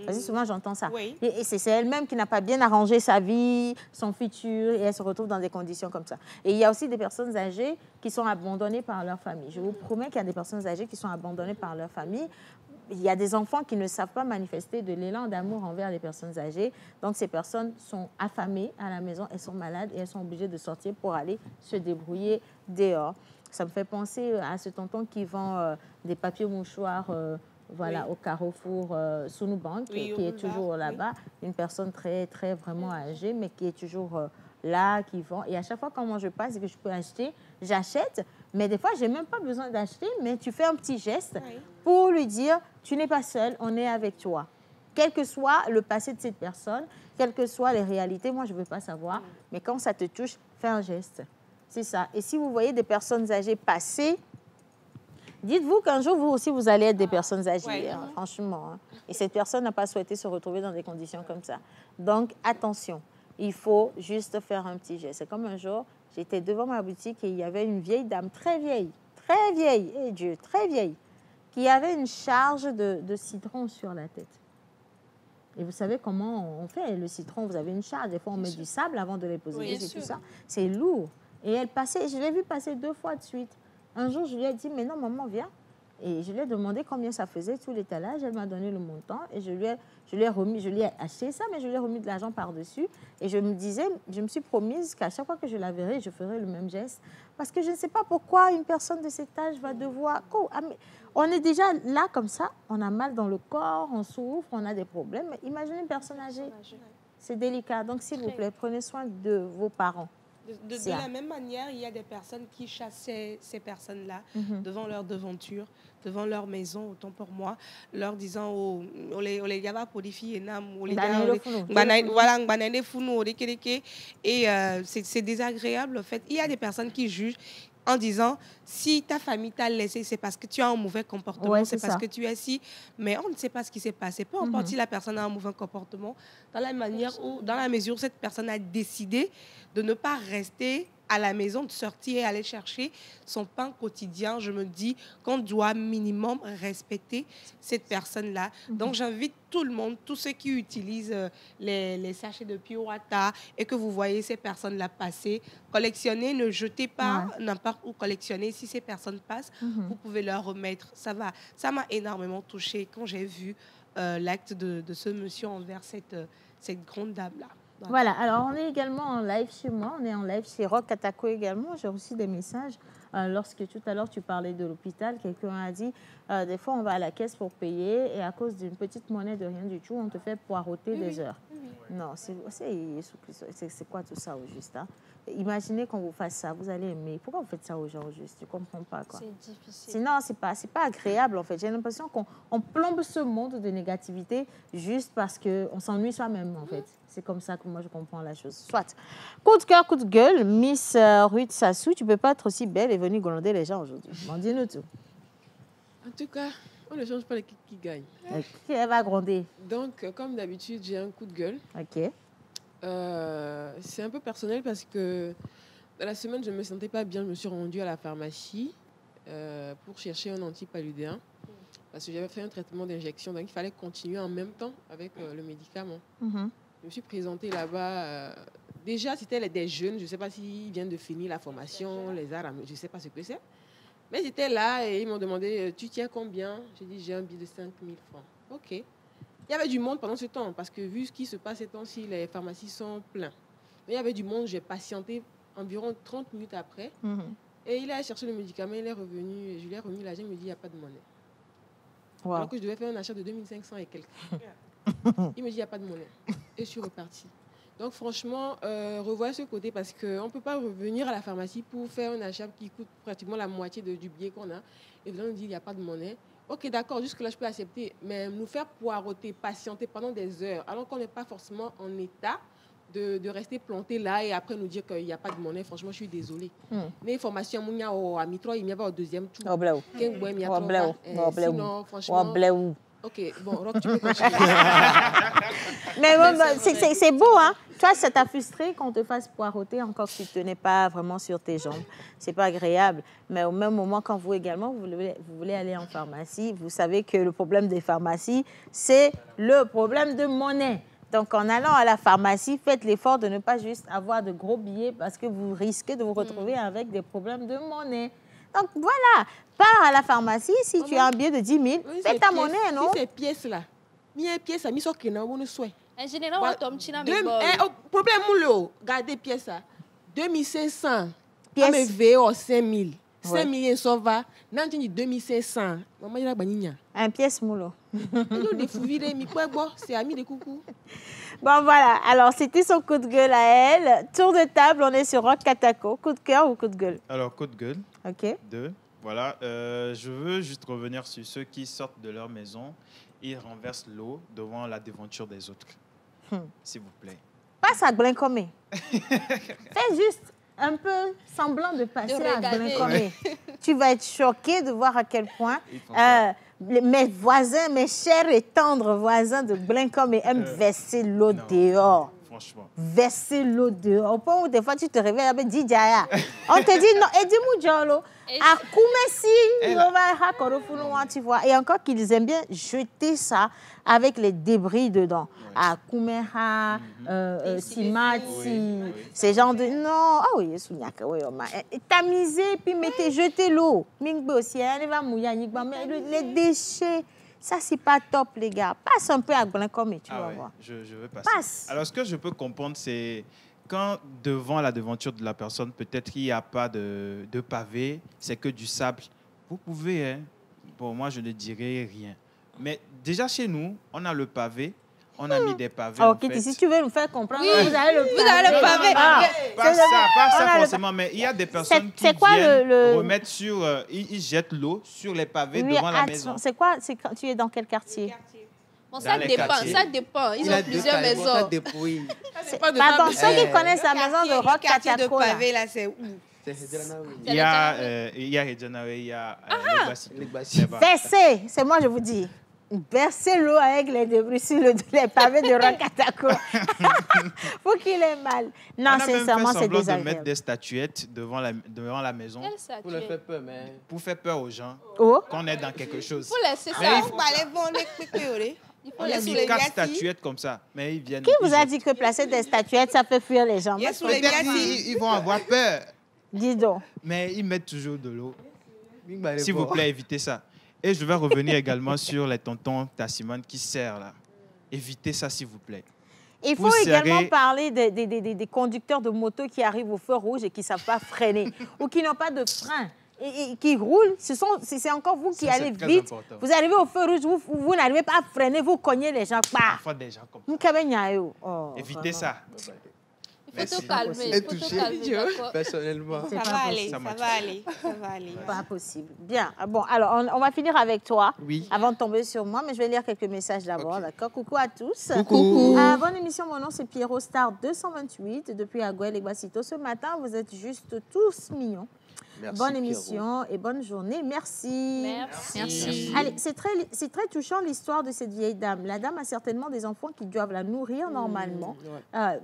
Parce que souvent j'entends ça. Et c'est elle-même qui n'a pas bien arrangé sa vie, son futur, et elle se retrouve dans des conditions comme ça. Et il y a aussi des personnes âgées qui sont abandonnées par leur famille. Je vous promets qu'il y a des personnes âgées qui sont abandonnées par leur famille. Il y a des enfants qui ne savent pas manifester de l'élan d'amour envers les personnes âgées. Donc, ces personnes sont affamées à la maison, elles sont malades et elles sont obligées de sortir pour aller se débrouiller dehors. Ça me fait penser à ce tonton qui vend des papiers mouchoirs au Carrefour Sunubank, qui est toujours là-bas. Une personne très, très vraiment âgée, mais qui est toujours là, qui vend. Et à chaque fois, quand moi je passe et que je peux acheter, j'achète. Mais des fois, je n'ai même pas besoin d'acheter, mais tu fais un petit geste pour lui dire, tu n'es pas seul, on est avec toi. Quel que soit le passé de cette personne, quelles que soient les réalités, moi, je ne veux pas savoir. Mais quand ça te touche, fais un geste. C'est ça. Et si vous voyez des personnes âgées passer, dites-vous qu'un jour, vous aussi, vous allez être des personnes âgées, franchement. Et cette personne n'a pas souhaité se retrouver dans des conditions comme ça. Donc, attention, il faut juste faire un petit geste. C'est comme un jour, j'étais devant ma boutique et il y avait une vieille dame, très vieille, et Dieu, très vieille, qui avait une charge de citron sur la tête. Et vous savez comment on fait le citron? Vous avez une charge, des fois on met du sable avant de les poser, c'est tout ça. C'est lourd. Et elle passait, je l'ai vue passer 2 fois de suite. Un jour, je lui ai dit, mais non, maman, viens. Et je lui ai demandé combien ça faisait tout l'étalage. Elle m'a donné le montant et je lui ai acheté ça, mais je lui ai remis de l'argent par-dessus. Et je me suis promise qu'à chaque fois que je la verrai, je ferai le même geste. Parce que je ne sais pas pourquoi une personne de cet âge va devoir... On est déjà là comme ça, on a mal dans le corps, on souffre, on a des problèmes. Mais imaginez une personne âgée. C'est délicat. Donc, s'il vous plaît, prenez soin de vos parents. De la même manière, il y a des personnes qui chassaient ces personnes-là devant leur devanture. devant leur maison, autant pour moi, leur disant les gars pour des filles et c'est désagréable en fait. Il y a des personnes qui jugent en disant si ta famille t'a laissé, c'est parce que tu as un mauvais comportement, c'est parce que tu es si. Mais on ne sait pas ce qui s'est passé. Peu importe si la personne a un mauvais comportement, dans la mesure où cette personne a décidé de ne pas rester à la maison, de sortir et aller chercher son pain quotidien, je me dis qu'on doit minimum respecter cette personne-là. Donc, j'invite tout le monde, tous ceux qui utilisent les sachets de Pure Water et que vous voyez ces personnes-là passer, collectionnez, ne jetez pas n'importe où collectionner. Si ces personnes passent, vous pouvez leur remettre. Ça va. Ça m'a énormément touchée quand j'ai vu l'acte de ce monsieur envers cette grande dame-là. Voilà, alors on est également en live chez moi, on est en live chez Rock Katako également. J'ai reçu des messages lorsque tout à l'heure tu parlais de l'hôpital. Quelqu'un a dit, des fois on va à la caisse pour payer et à cause d'une petite monnaie de rien du tout, on te fait poireauter des heures. Non, c'est quoi tout ça au juste hein? Imaginez qu'on vous fasse ça, vous allez aimer. Pourquoi vous faites ça aux gens au juste? Je ne comprends pas. C'est difficile. Sinon, ce n'est pas agréable en fait. J'ai l'impression qu'on plombe ce monde de négativité juste parce qu'on s'ennuie soi-même en fait. C'est comme ça que moi je comprends la chose. Soit. Coup de cœur, coup de gueule, Miss Ruth Sassou, tu ne peux pas être aussi belle et venir gronder les gens aujourd'hui. Bon, dis-nous tout. En tout cas, on ne change pas l'équipe qui gagne. Qui elle va gronder? Donc, comme d'habitude, j'ai un coup de gueule. Ok. C'est un peu personnel parce que dans la semaine, je ne me sentais pas bien. Je me suis rendue à la pharmacie pour chercher un antipaludéen parce que j'avais fait un traitement d'injection. Donc, il fallait continuer en même temps avec le médicament. Je me suis présentée là-bas. Déjà, c'était des jeunes. Je ne sais pas s'ils viennent de finir la formation, les arts, je ne sais pas ce que c'est. Mais j'étais là et ils m'ont demandé, tu tiens combien? J'ai dit, j'ai un billet de 5 000 francs. OK. Il y avait du monde pendant ce temps parce que vu ce qui se passe ces temps-ci, les pharmacies sont pleines. Il y avait du monde, j'ai patienté environ 30 minutes après. Et il a cherché le médicament, il est revenu, je lui ai remis l'argent, il me dit, il n'y a pas de monnaie. Wow. Alors que je devais faire un achat de 2500 et quelques. Il me dit, il n'y a pas de monnaie. Et je suis repartie. Donc, franchement, revois ce côté parce qu'on ne peut pas revenir à la pharmacie pour faire un achat qui coûte pratiquement la moitié du billet qu'on a. Et là, on dit, il n'y a pas de monnaie. Ok, d'accord, jusque-là, je peux accepter. Mais nous faire poireauter, patienter pendant des heures, alors qu'on n'est pas forcément en état de rester planté là et après nous dire qu'il n'y a pas de monnaie, franchement, je suis désolée. Les formations, il y a au mitro, il y a au deuxième tour. Sinon, franchement... Ok, bon, Rock, tu peux continuer. Mais bon, c'est beau, hein? Toi, ça t'a frustré qu'on te fasse poireauter encore que tu ne tenais pas vraiment sur tes jambes. C'est pas agréable. Mais au même moment, quand vous également, vous voulez aller en pharmacie, vous savez que le problème des pharmacies, c'est le problème de monnaie. Donc, en allant à la pharmacie, faites l'effort de ne pas juste avoir de gros billets parce que vous risquez de vous retrouver avec des problèmes de monnaie. Donc, voilà, pars à la pharmacie. Si tu as un billet de 10 000, fais ta monnaie, non? Si ces pièces-là, il y a des pièces à mise au Kenya, on ne souhaite. En général, on tombe china, mais bon. Problème, regardez pièces là. 2500. Pièces. Mais VO 5000. 5000 ça va. Nan dit 2500. Maman il a banigna. Un pièce moulot. C'est ami de coucou. Bon, voilà. Alors, c'était son coup de gueule à elle. Tour de table, on est sur Rock Katako. Coup de cœur ou coup de gueule? Alors, coup de gueule. OK. 2. Voilà. Je veux juste revenir sur ceux qui sortent de leur maison et renversent l'eau devant la devanture des autres. S'il vous plaît. Passe à Glencommé. Fais juste un peu semblant de passer à Glencommé. Tu vas être choqué de voir à quel point mes voisins, mes chers et tendres voisins de Glencommé aiment verser l'eau dehors. Franchement. Verser l'eau dehors. Au point où des fois tu te réveilles avec Didjaya. On te dit non, et dis-moi Jolo. À Koumessi, tu vois. Et encore qu'ils aiment bien jeter ça avec les débris dedans. À Koumeha, Simati, ces gens de... Non, ah oui, tamiser, puis mettez, jetez l'eau. Mingbe aussi, elle va mouiller, mais les déchets... Ça, c'est pas top, les gars. Passe un peu à Glencommé, tu vas voir. Je veux passer. Passe. Alors, ce que je peux comprendre, c'est quand devant la devanture de la personne, peut-être qu'il n'y a pas de pavé, c'est que du sable. Vous pouvez, hein. Bon, moi, je ne dirais rien. Mais déjà, chez nous, on a le pavé. On a mis des pavés. Oh, en Kitty, fait. si tu veux nous faire comprendre, Oui, vous avez le pavé. vous avez le pavé. Ah, Pas ça, on a le- forcément, mais il y a des personnes qui c'est quoi viennent le- remettre sur... ils jettent l'eau sur les pavés Oui, devant la attends, maison. c'est quoi? Tu es dans quel quartier? Bon, Dans ça les dépend, quartiers. ça dépend. Ils Il a ont plusieurs carrément ça maisons. dépouille. Pardon, ceux qui connaissent la maison de Rock Le quartier de Katako, là. pavé, là, c'est où? C'est Hedjana, oui. Il y a Hedjanawe, il y a Les Bassi. Versez, c'est moi je vous dis. Versez l'eau avec les débris sur les pavés de Rock Katako. Faut qu'il ait mal. Non, On a même fait sincèrement, c'est semblant de mettre désagréable. des statuettes devant la maison Quelle statue? Pour le faire peur, mais... pour faire peur aux gens Oh, qu'on est dans quelque chose. Il faut laisser Mais ça. il faut- Il faut On a laisser mis les 4 miassis. statuettes comme ça, mais ils viennent. qui vous ils a jettent. dit que placer des statuettes, ça fait fuir les gens? Il y a sous les Peut-être miassis. ils vont avoir peur, Dis donc. mais ils mettent toujours de l'eau. Bing, S'il vous plaît, évitez ça. Et je vais revenir également sur les tontons Tassiman qui serrent là. Évitez ça, s'il vous plaît. Il faut Vous également serrez- parler des conducteurs de moto qui arrivent au feu rouge et qui ne savent pas freiner ou qui n'ont pas de frein et qui roulent. C'est encore vous qui Ça, c'est allez très vite. important. Vous arrivez au feu rouge, vous n'arrivez pas à freiner, vous cognez les gens. Bah. Parfois des gens comme Vous avez gagné, oh, Évitez vraiment. ça. Il faut Merci. te calmer. Et Il faut te touché. calmer, d'accord. Personnellement. C'est Ça pas va possible. aller, Ça ça marche. va aller, ça va aller. Pas possible. Bien. Ah bon, alors, on va finir avec toi. Oui. Avant de tomber sur moi, mais je vais lire quelques messages d'abord, Ok. d'accord? Coucou à tous. Coucou. Bonne émission, mon nom c'est Pierrot Star 228 depuis Aguel et Guacito. Ce matin, vous êtes juste tous mignons. Merci, Bonne Pierrot. émission et bonne journée. Merci. Merci. Allez, c'est très touchant l'histoire de cette vieille dame. La dame a certainement des enfants qui doivent la nourrir normalement,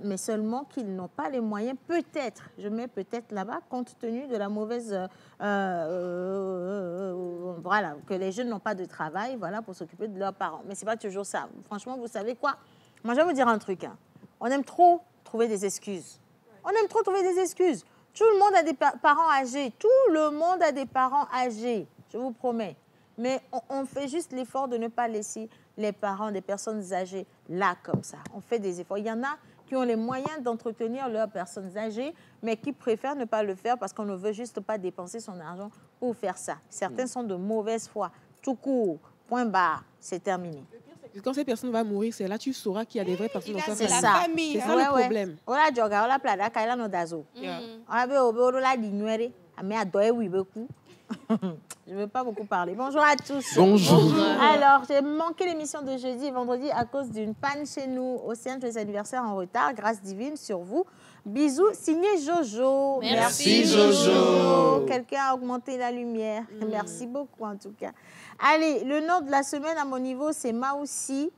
mais seulement qu'ils n'ont pas les moyens, peut-être, je mets peut-être là-bas, compte tenu de la mauvaise... voilà, que les jeunes n'ont pas de travail, voilà, pour s'occuper de leurs parents. Mais c'est pas toujours ça. Franchement, vous savez quoi? Moi, je vais vous dire un truc. Hein. On aime trop trouver des excuses. On aime trop trouver des excuses. Tout le monde a des parents âgés. Tout le monde a des parents âgés, je vous promets. Mais on fait juste l'effort de ne pas laisser les parents des personnes âgées là comme ça. On fait des efforts. Il y en a qui ont les moyens d'entretenir leurs personnes âgées, mais qui préfèrent ne pas le faire parce qu'on ne veut juste pas dépenser son argent pour faire ça. Certains sont de mauvaise foi. Tout court, point barre, c'est terminé. Quand cette personne va mourir, c'est là que tu sauras qu'il y a des vraies personnes dans sa C'est famille. ça. famille. C'est ça le problème. Ola joga, ola plada, kaila no dazo. On avait obe la dignere, mais à doye oui beaucoup. Je ne veux pas beaucoup parler. Bonjour à tous. Bonjour. Alors, j'ai manqué l'émission de jeudi et vendredi à cause d'une panne chez nous. Océane, joyeux anniversaire en retard. Grâce divine sur vous. Bisous, signé Jojo. Merci, Jojo. Quelqu'un a augmenté la lumière. Merci beaucoup en tout cas. Allez, le nom de la semaine à mon niveau, c'est Maoussi.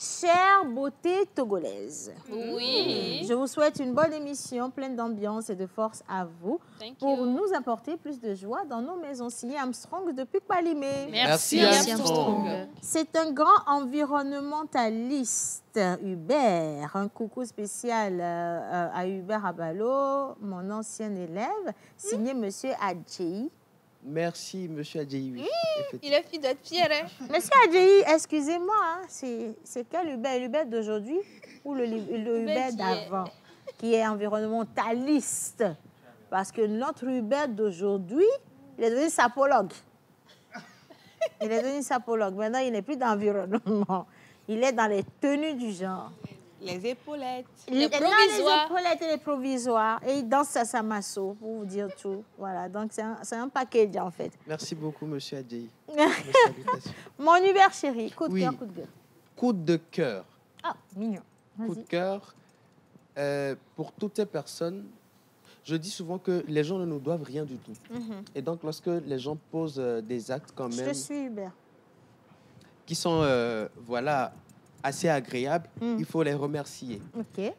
Chère beauté togolaise. Oui. Je vous souhaite une bonne émission, pleine d'ambiance et de force à vous, Thank pour you. nous apporter plus de joie dans nos maisons. Signé Armstrong depuis Kwalimé. Merci, Merci, Armstrong. C'est un grand environnementaliste, Hubert. Un coucou spécial à Hubert Abalo, mon ancien élève, signé Monsieur Adjei. Merci, monsieur Adjei. Oui. Il est fille d'être fier, hein? Monsieur Adjei, excusez-moi, hein, c'est quel Hubert? L'Hubert d'aujourd'hui ou le Hubert d'avant qui est environnementaliste? Parce que notre Hubert d'aujourd'hui, il est devenu sapologue. Il est devenu sapologue. Maintenant, il n'est plus d'environnement. Il est dans les tenues du genre. Les épaulettes. Les Non, provisoires. les épaulettes et les provisoires. Et il danse à Samasso, pour vous dire tout. Voilà, donc c'est un package, en fait. Merci beaucoup, monsieur Adjei. Mes salutations. Mon Hubert chéri, coup de Oui. cœur, coup de gueule. Coup de cœur. Ah, mignon. Coup de Vas-y. cœur. Pour toutes ces personnes, je dis souvent que les gens ne nous doivent rien du tout. Mhm. Et donc, lorsque les gens posent des actes quand Je même te suis, Hubert. qui sont voilà, assez agréables, il faut les remercier. OK.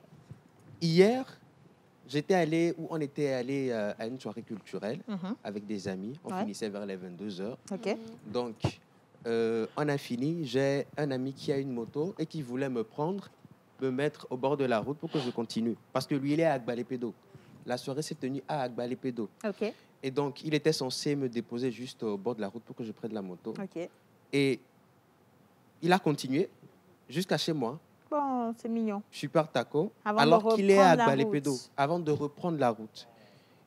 Hier, on était allé à une soirée culturelle Mhm. avec des amis. On Ouais. finissait vers les 22h. OK. Donc, on a fini. J'ai un ami qui a une moto et qui voulait me prendre, me mettre au bord de la route pour que je continue. Parce que lui, il est à Agbalépedo. La soirée s'est tenue à Agbalépedo. OK. Et donc, il était censé me déposer juste au bord de la route pour que je prenne la moto. OK. Et il a continué jusqu'à chez moi, Bon, c'est mignon. Super Taco, Avant de alors qu'il est à reprendre la Agbalépedo, route. avant de reprendre la route.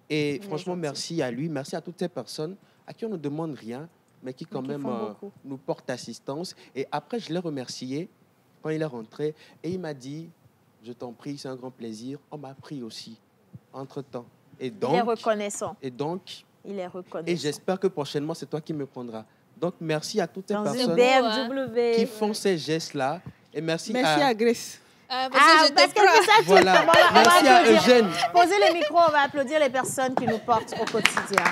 Et Il est franchement, gentil. merci à lui, merci à toutes ces personnes à qui on ne demande rien, mais qui quand qui même font beaucoup. nous portent assistance. Et après, je l'ai remercié quand il est rentré, et il m'a dit, je t'en prie, c'est un grand plaisir. On m'a pris aussi, entre-temps. Et donc, il est reconnaissant. Et donc, il est reconnaissant. Et j'espère que prochainement, c'est toi qui me prendras. Donc, merci à toutes ces Dans personnes BMW. qui font ces gestes-là. Et merci à Grace. Parce qu'elle fait ça tout Voilà. le temps. On va Merci à applaudir. Eugène. Posez les micros, on va applaudir les personnes qui nous portent au quotidien.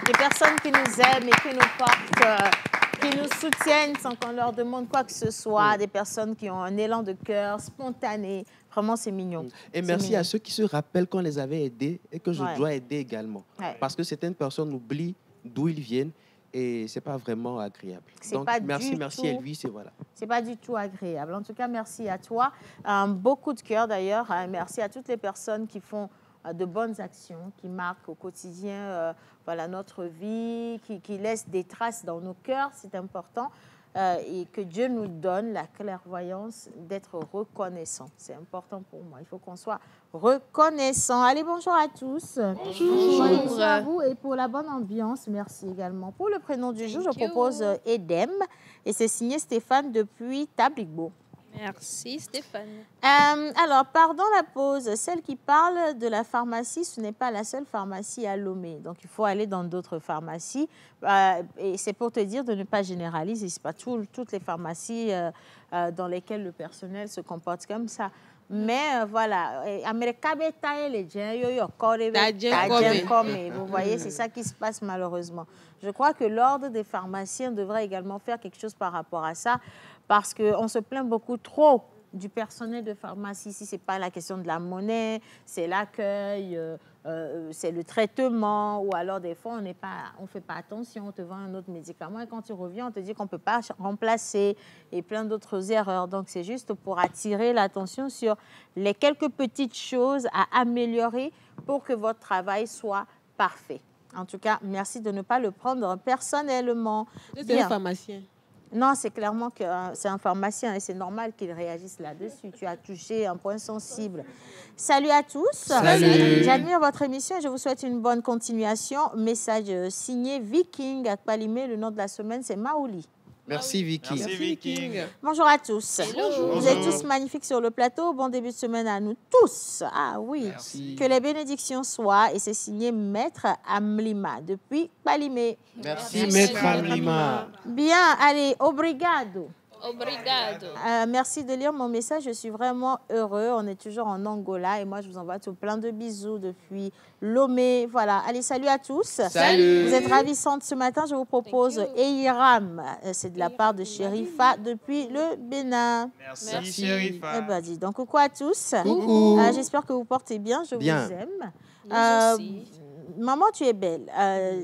Les personnes qui nous aiment et qui nous portent, qui nous soutiennent sans qu'on leur demande quoi que ce soit. Des personnes qui ont un élan de cœur spontané. Vraiment, c'est mignon. Et merci à ceux qui se rappellent qu'on les avait aidés et que je Ouais. dois aider également. Ouais. Parce que certaines personnes oublient d'où ils viennent et ce n'est pas vraiment agréable. C'est Donc, pas merci du à tout- lui, c'est voilà. C'est pas du tout agréable. En tout cas, merci à toi. Beaucoup de cœur d'ailleurs. Merci à toutes les personnes qui font de bonnes actions, qui marquent au quotidien voilà, notre vie, qui laissent des traces dans nos cœurs. C'est important. Et que Dieu nous donne la clairvoyance d'être reconnaissant. C'est important pour moi. Il faut qu'on soit reconnaissant. Allez, bonjour à tous. Bonjour. Bonjour à vous et pour la bonne ambiance, merci également. Pour le prénom du jour, je propose Edem et c'est signé Stéphane depuis Tabligbo. Merci Stéphane. Alors, pardon la pause. Celle qui parle de la pharmacie, ce n'est pas la seule pharmacie à Lomé. Donc, il faut aller dans d'autres pharmacies. Et c'est pour te dire de ne pas généraliser. Ce n'est pas toutes les pharmacies dans lesquelles le personnel se comporte comme ça. Mais voilà, vous voyez, c'est ça qui se passe malheureusement. Je crois que l'ordre des pharmaciens devrait également faire quelque chose par rapport à ça, parce qu'on se plaint beaucoup trop du personnel de pharmacie. Si ce n'est pas la question de la monnaie, c'est l'accueil, c'est le traitement, ou alors des fois, on ne fait pas attention, on te vend un autre médicament et quand tu reviens, on te dit qu'on ne peut pas remplacer et plein d'autres erreurs. Donc, c'est juste pour attirer l'attention sur les quelques petites choses à améliorer pour que votre travail soit parfait. En tout cas, merci de ne pas le prendre personnellement. C'est un pharmacien. Non, c'est clairement que c'est un pharmacien et c'est normal qu'il réagisse là-dessus. Tu as touché un point sensible. Salut à tous. Salut. J'admire votre émission et je vous souhaite une bonne continuation. Message signé Viking à Kpalimé. Le nom de la semaine, c'est Maouli. Merci Vicky. Merci Viking. Bonjour à tous. Bonjour. Vous êtes tous magnifiques sur le plateau. Bon début de semaine à nous tous. Ah oui. Merci. Que les bénédictions soient. Et c'est signé Maître Amlima depuis Kpalimé. Merci Maître Amlima. Bien, allez, obrigado. Obrigado. Merci de lire mon message. Je suis vraiment heureux. On est toujours en Angola et moi, je vous envoie tout plein de bisous depuis Lomé. Voilà. Allez, salut à tous. Salut. Vous êtes ravissantes ce matin. Je vous propose Eiram. C'est de la part de Sherifa depuis le Bénin. Merci Sherifa. Eh ben, dis donc, coucou à tous. Coucou. J'espère que vous portez bien. Je Bien. vous aime. Nous aussi. Maman, tu es belle.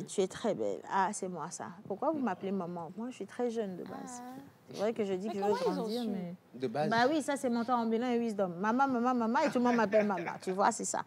Tu es très belle. Ah, c'est moi ça. Pourquoi vous m'appelez maman? Moi, je suis très jeune de base. C'est vrai que je dis que je veux grandir, mais... De base. Bah oui, ça c'est mon temps ambulant et wisdom. Maman, maman, maman, et tout le monde m'appelle maman. Tu vois, c'est ça.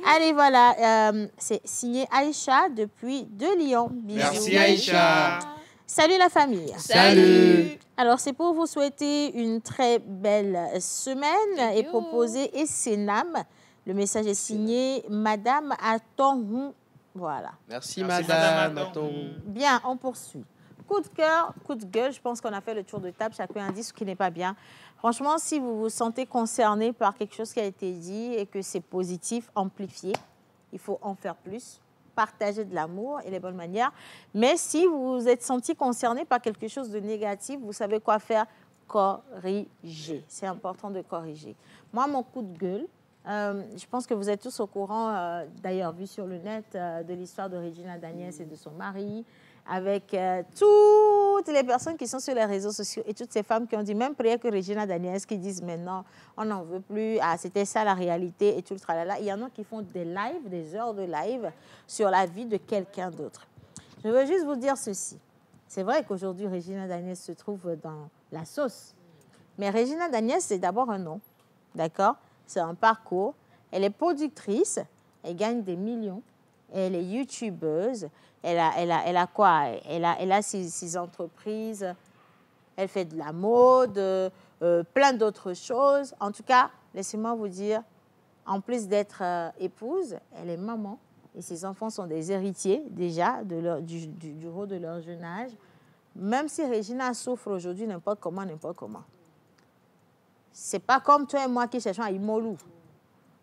Allez, voilà. C'est signé Aïcha depuis de Lyon. Bisous. Merci Aïcha. Salut la famille. Salut. Alors, c'est pour vous souhaiter une très belle semaine et proposer Essenam. Le message est signé Madame Atonhou. Voilà. Merci Merci, Madame. Madame. Aton. Bien, on poursuit. Coup de cœur, coup de gueule. Je pense qu'on a fait le tour de table. Chacun a dit ce qui n'est pas bien. Franchement, si vous vous sentez concerné par quelque chose qui a été dit et que c'est positif, amplifié, il faut en faire plus. Partager de l'amour et les bonnes manières. Mais si vous vous êtes senti concerné par quelque chose de négatif, vous savez quoi faire? Corriger. C'est important de corriger. Moi, mon coup de gueule, je pense que vous êtes tous au courant, d'ailleurs, vu sur le net, de l'histoire de Regina Daniels et de son mari, avec toutes les personnes qui sont sur les réseaux sociaux et toutes ces femmes qui ont dit, même prière que Regina Daniels, qui disent maintenant, on n'en veut plus, ah, c'était ça la réalité et tout le tralala. Il y en a qui font des lives, des heures de live sur la vie de quelqu'un d'autre. Je veux juste vous dire ceci. C'est vrai qu'aujourd'hui, Regina Daniels se trouve dans la sauce. Mais Regina Daniels, c'est d'abord un nom, d'accord? C'est un parcours. Elle est productrice, elle gagne des millions, elle est youtubeuse, elle a quoi? Elle a ses entreprises, elle fait de la mode, plein d'autres choses. En tout cas, laissez-moi vous dire, en plus d'être épouse, elle est maman et ses enfants sont des héritiers déjà du haut de leur jeune âge. Même si Regina souffre aujourd'hui n'importe comment, c'est pas comme toi et moi qui cherchons à Imolou.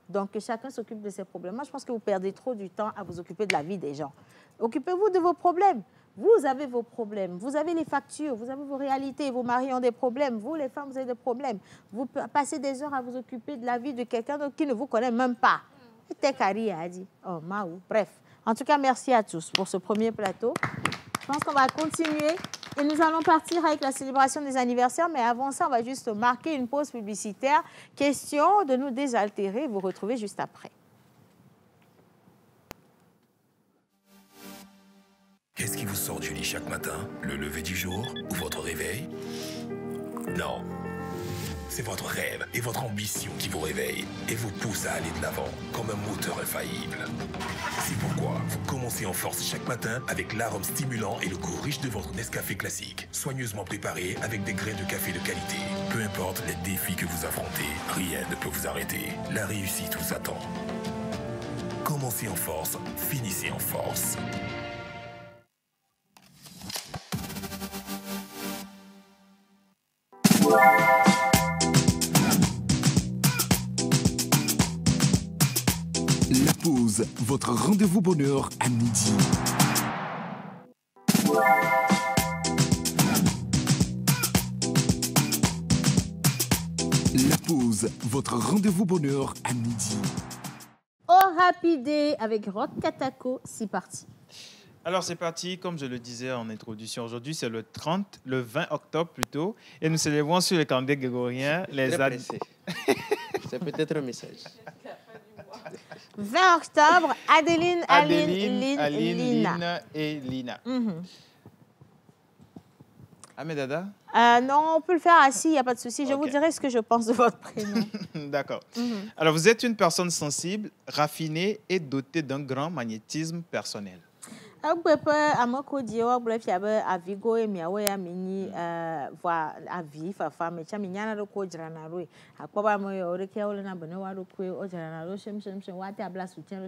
Donc, que chacun s'occupe de ses problèmes. Moi, je pense que vous perdez trop du temps à vous occuper de la vie des gens. Occupez-vous de vos problèmes. Vous avez vos problèmes. Vous avez les factures. Vous avez vos réalités. Vos maris ont des problèmes. Vous, les femmes, vous avez des problèmes. Vous passez des heures à vous occuper de la vie de quelqu'un qui ne vous connaît même pas. Tekari a dit. Oh, Maou. Bref. En tout cas, merci à tous pour ce premier plateau. Je pense qu'on va continuer et nous allons partir avec la célébration des anniversaires. Mais avant ça, on va juste marquer une pause publicitaire. Question de nous désaltérer. Vous retrouvez juste après. Qu'est-ce qui vous sort du lit chaque matin? Le lever du jour ou votre réveil? Non. C'est votre rêve et votre ambition qui vous réveillent et vous poussent à aller de l'avant comme un moteur infaillible. C'est pourquoi vous commencez en force chaque matin avec l'arôme stimulant et le goût riche de votre Nescafé classique, soigneusement préparé avec des grains de café de qualité. Peu importe les défis que vous affrontez, rien ne peut vous arrêter. La réussite vous attend. Commencez en force, finissez en force. La pause, votre rendez-vous bonheur à midi. La pause, votre rendez-vous bonheur à midi. Au rapidé avec Rock Katako, c'est parti. Alors c'est parti, comme je le disais en introduction, aujourd'hui c'est le 20 octobre plutôt, et nous célébrons sur le calendrier grégorien les C'est peut-être un message. 20 octobre, Adeline, Aline, Lina. Lina et Lina. Ahmedada? Non, on peut le faire assis, il n'y a pas de souci. Je vous dirai ce que je pense de votre prénom. D'accord. Alors vous êtes une personne sensible, raffinée et dotée d'un grand magnétisme personnel. Amoko Dio, bref, il y avait Avigo et Miawe Mini, voix Avi, Fafa, mais Chamiana de Kodranarui. À quoi moi, Orekia, Olena Benoa, Odranaro, Shem, what a blast with Channel,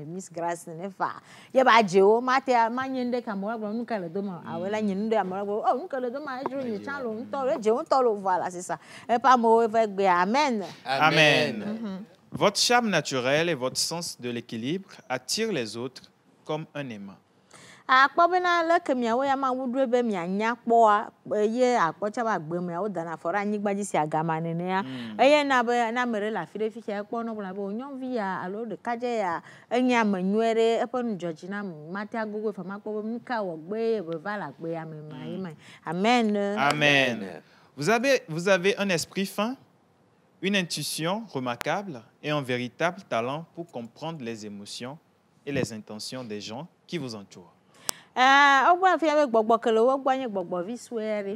Miss Grass, and Nefa. Yabajo, Matea, Maniende Camora, Nuka Doma, Awela, Yende Amoro, oh, Nuka Doma, Chalo, Torre, John Tolo, voilà, c'est ça. Et pas moi, Amen. Amen. Votre charme naturel et votre sens de l'équilibre attirent les autres comme un aimant. Akpobena le kemiawo ya ma wudre be mianya kpo a ye akpocha ba gbe me o dana fora anyigbaji si agama nene ya eye na be na mere la fire fi ke kpo no bla be onyon vi ya alo de kaje ya enya manuere e ponu George na mate agogo fa ma kpo be nka wo gbe be vala gbe ya me mai. Amen. Amen. Vous avez un esprit fin, une intuition remarquable et un véritable talent pour comprendre les émotions et les intentions des gens qui vous entourent. Au bout de gbogbo kele wo gbanye gbogbo visuere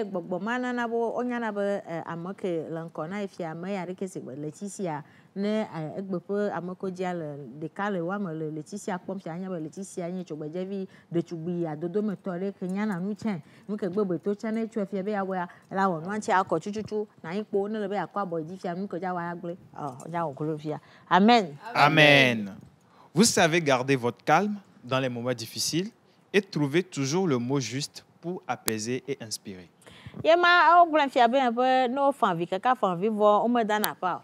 gbogbo mana na bo onya na be amoke lanko na ifia me ya reke se Laetitia ne egbepo amoko dia le de kale wa me le Laetitia pom sia anya be Laetitia nyi chogbeje vi de tugbi adodo me tore ke nya na nu chen mu ke gbegbe to chen na chu fia be ya wa la wo nu anchi akọ chuchuchu na ipo ne le be akọ abo di fia mu ko ja wa agble ja o kolo fia. Amen. Amen. Vous savez garder votre calme dans les moments difficiles et trouver toujours le mot juste pour apaiser et inspirer. Yema au blan fia ben peu no fan vi kaka fan vi vo o me dana pa.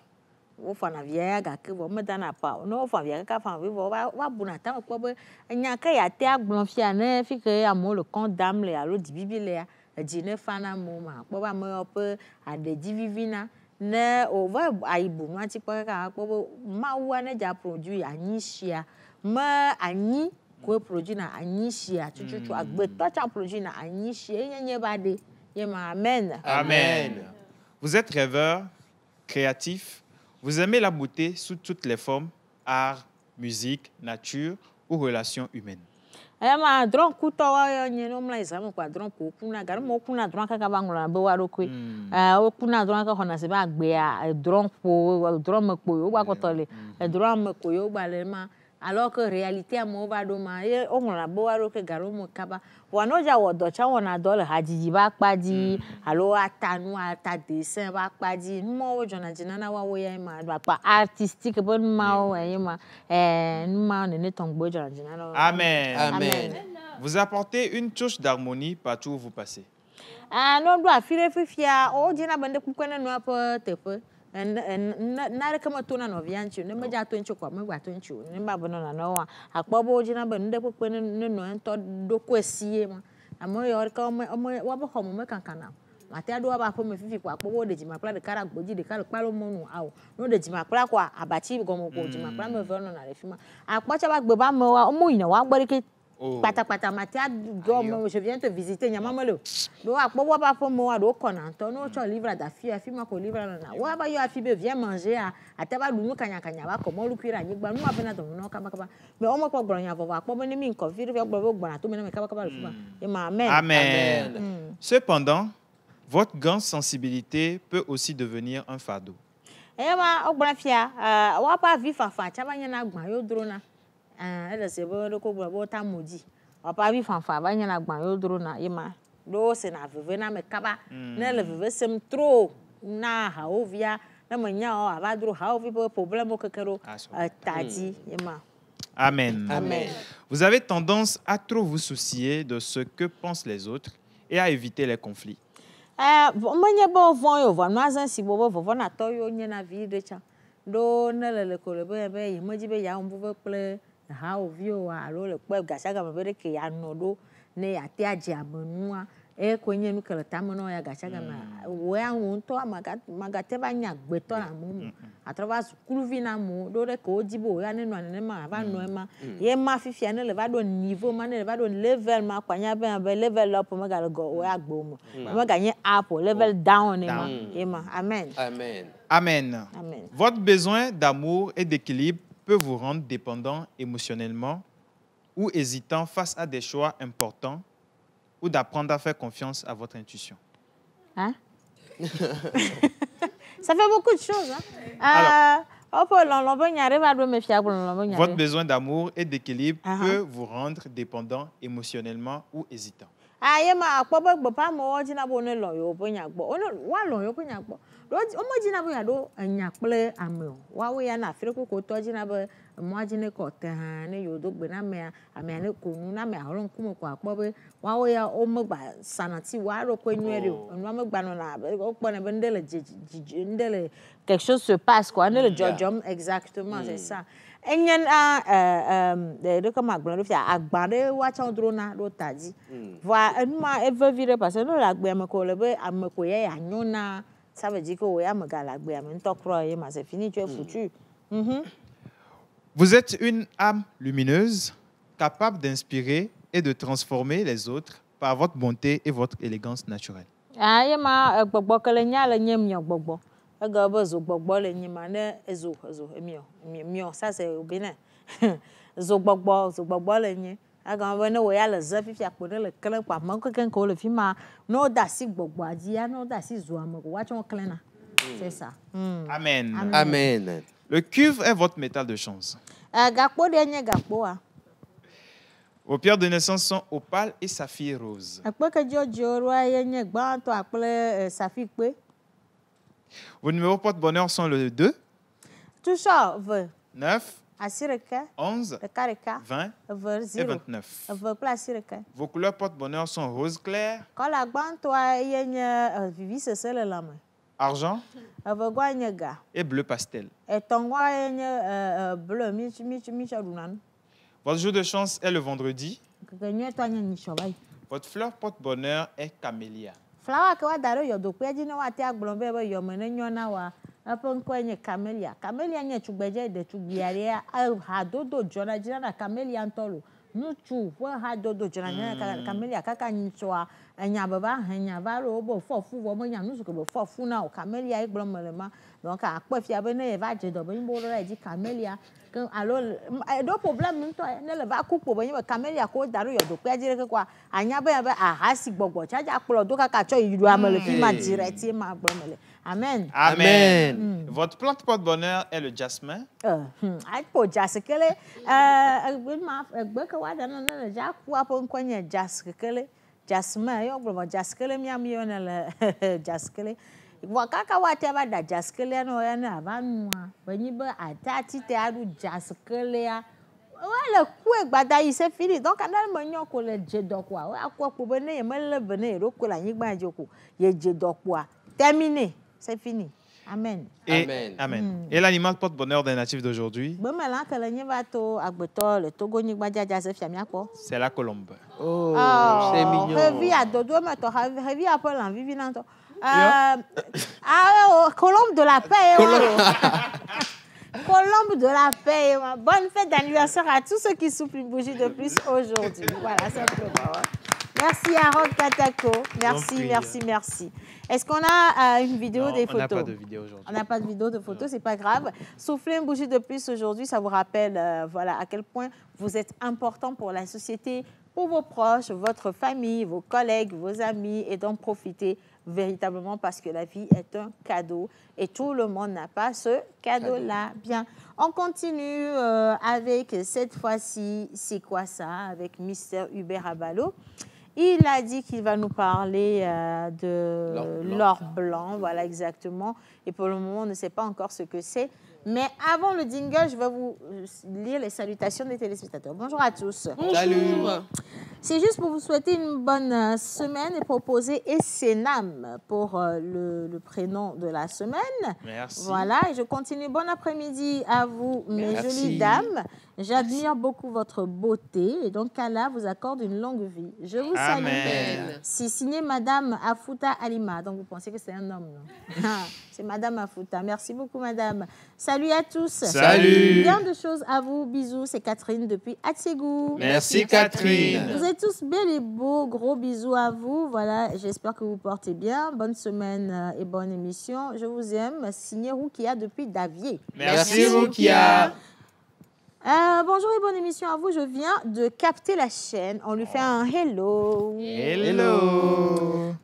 O fan na via ga ke vo me dana pa. No fan vi kaka fan vi vo wa buna ta ko be nya ka ya te agbon fia na fi ke amo le compte d'âme le alo di bibile ya. Di ne fana mo ma po ba me ope ade di vivina. Ne o va aibu no ati pa ka po ma wa ne ja produit anishia ma ani ko produit na anishia chuchu agbeto cha produit na anishia yenye bade yema. Amen. Amen. Vous êtes rêveur, créatif, vous aimez la beauté sous toutes les formes, art, musique, nature ou relations humaines. Ma dron kuto wa nyeno mla isamu kwa dron ko kuna gar mo kuna dron ka bangula be wa rokwe o kuna dron ka hona se ba gbe a dron ko dron me ko yo wa ko tole dron me ko yo ba le ma alors que réalité a mo va do ma e o ngla be wa rokwe gar mo kaba wa no ja wo do cha wona do le hajiji ba padi alo atanu ata dessin ba padi mo wo jona jina na wa wo ya ma ba pa artistique bon ma o e ma ma ne tongbo jona jina. Amen. Amen. Vous apportez une touche d'harmonie partout où vous passez. Ah, no do afire fifia o jina bande kukwana no apa tepe. Na reka matuna no vianchi ne maja to nchi kwa megwa to nchi ne babo no na no akpobo o jina bande kukwana no ento do kwesie ma. Amo yo ka wa bo homo me kankana. Ate ado ba fo me fifi kwa akpobo de jima kla de kara gboji de kala palo monu awo. No de jima kla kwa abachi gomo ko jima kla me ve no na refima. Akpocha ba gbe ba mo wa omo yin wa gbori ke pata matia do je viens te visiter nya mama le do akpobo ba fo mo wa do kona to no cho livre da fi ma ko livre na wa ba yo afi be viens manger a te ba lu kanya ba ko mo lu kwira nyi gba no ma na to no kaba me o mo ko gboro nya fo akpobo ni mi ko fi re gboro gboro to me na me kaba le fi ma amen amen. Cependant, votre grande sensibilité peut aussi devenir un fardeau. Ma ogbona fia wa pa vi fanfa cha ba nya na gban yo dro na ele se bo do ko bo ta moji wa pa vi fanfa ba nya na gban yo dro na yema do se na veve na me kaba na le veve sem tro na ha ovia na me nya o aba dro ha ovi bo problème o kekero tadi yema. Amen. Amen. Vous avez tendance à trop vous soucier de ce que pensent les autres et à éviter les conflits. Mwenye bo von yo von mazan si bo von na to yo nye na vi de cha do na le ko le be moji be ya mbu be ple ha ovio wa alo le pe gasa ga be ke ya no do ne ya ti aje amanua ko nye nu kele tam no ya gasa ga na wo ya won to maga te ba nya gbe to na mu atrava skulu vi na mu do re ko jibo ya ne no ne ma ba no ma ye ma fifia ne le va do niveau ma ne le va do level ma kwanya be level up ma ga go wo ya gbo mu ma ga nye up level down ne ma ye ma amen. Amen. Amen. Amen. Votre besoin d'amour et d'équilibre peut vous rendre dépendant émotionnellement ou hésitant face à des choix importants ou d'apprendre à faire confiance à votre intuition. Hein? Ça fait beaucoup de choses. Hein? Votre besoin d'amour et d'équilibre peut vous rendre dépendant émotionnellement ou hésitant. Imagine ko te ha ne yodo gbe na me ame ne ko nu na me ahoro nkumo ko akpobe wa wo ya o megba sanati wa ro ko nwere o nu megba no na o po na be ndele ndele quelque chose se passe quoi ndele jojom exactement c'est ça enyen de comme agbon do fi agbare wa cha ndro na do taji va enuma eve vire parce que no la gbe ame ko le be ame ko ye ya nyona ça veut dire que o ya megala gbe ame ntokro ye ma c'est fini tu es foutu. Vous êtes une âme lumineuse, capable d'inspirer et de transformer les autres par votre bonté et votre élégance naturelle. Ça c'est au Bénin. C'est ça. Amen. Amen. Le cuivre est votre métal de chance. Vos pierres de naissance sont opale et saphir rose. Vos numéros porte-bonheur sont le 2, 9, 11, 20 et 29. Vos couleurs porte-bonheur sont rose clair, argent et bleu pastel. Votre jour de chance est le vendredi. Votre fleur porte-bonheur est camélia. Nuchu wa ha dodo jana camelia kaka nchwa enya baba enya varo bo fofu wo mo nya nusu ko bo fofu na o camelia e gboro melema donc akpo fia be ne va je do be mbo ro di camelia kan alo do problem nto ne le va kupo be nya camelia ko daru yo do pe ajire ke kwa anya be a ha si gbogbo chaja apolo do kaka cho yiru amele fi ma direct ma gboro mele amen. Amen. Votre plante porte-bonheur est le jasmin. Ai po jaskele egbe ke wa dana na ja ku apo nkonye jaskele jasmin yo gboro jaskele miam yo na le jaskele wakaka wa te ba da jaskele no ya na abanua banyi ba atati te adu jaskele ya Ouais, le coup est badaï, c'est fini. Donc, on a le mignon qu'on le jet d'or quoi. Ouais, à quoi pour venir, il me le venir, l'autre la nique ba djoko. Il est jet d'or quoi. Terminé, c'est fini. Amen. Amen. Et l'animal porte-bonheur des natifs d'aujourd'hui? Bon, mais là, que le nique va to agbeto, le togo nique ba dja c'est fiamia quoi. C'est la colombe. Oh, c'est mignon. Revi à dodo, mais to revi à Paul en vivant. Colombe de la paix. Colombe de la paix. Bonne fête d'anniversaire à tous ceux qui soufflent une bougie de plus aujourd'hui. Voilà, simplement. Merci Harold Katako. Merci. Est-ce qu'on a une vidéo des photos? On n'a pas de vidéo aujourd'hui. On n'a pas de vidéo de photos, c'est pas grave. Souffler une bougie de plus aujourd'hui, ça vous rappelle voilà, à quel point vous êtes important pour la société, pour vos proches, votre famille, vos collègues, vos amis, et donc profitez véritablement parce que la vie est un cadeau et tout le monde n'a pas ce cadeau-là. Bien, on continue avec cette fois-ci, c'est quoi ça, avec Mr. Hubert Abalo. Il a dit qu'il va nous parler de l'or blanc, voilà exactement. Et pour le moment, on ne sait pas encore ce que c'est. Mais avant le jingle, je vais vous lire les salutations des téléspectateurs. Bonjour à tous. Bonjour. Salut. C'est juste pour vous souhaiter une bonne semaine et proposer Essenam pour le prénom de la semaine. Merci. Voilà, et je continue. Bon après-midi à vous, mes jolies dames. J'admire beaucoup votre beauté et donc qu'Allah vous accorde une longue vie. Je vous salue. C'est signé Madame Afouta Alima. Donc vous pensez que c'est un homme, non? C'est Madame Afouta. Merci beaucoup, Madame. Salut à tous. Salut. Plein de choses à vous. Bisous. C'est Catherine depuis Atsiégou. Merci, Catherine. Vous êtes tous belles et beaux. Gros bisous à vous. Voilà, j'espère que vous portez bien. Bonne semaine et bonne émission. Je vous aime. Signé Roukia depuis Davier. Merci Roukia. Bonjour et bonne émission à vous. Je viens de capter la chaîne. On lui fait un hello. Hello.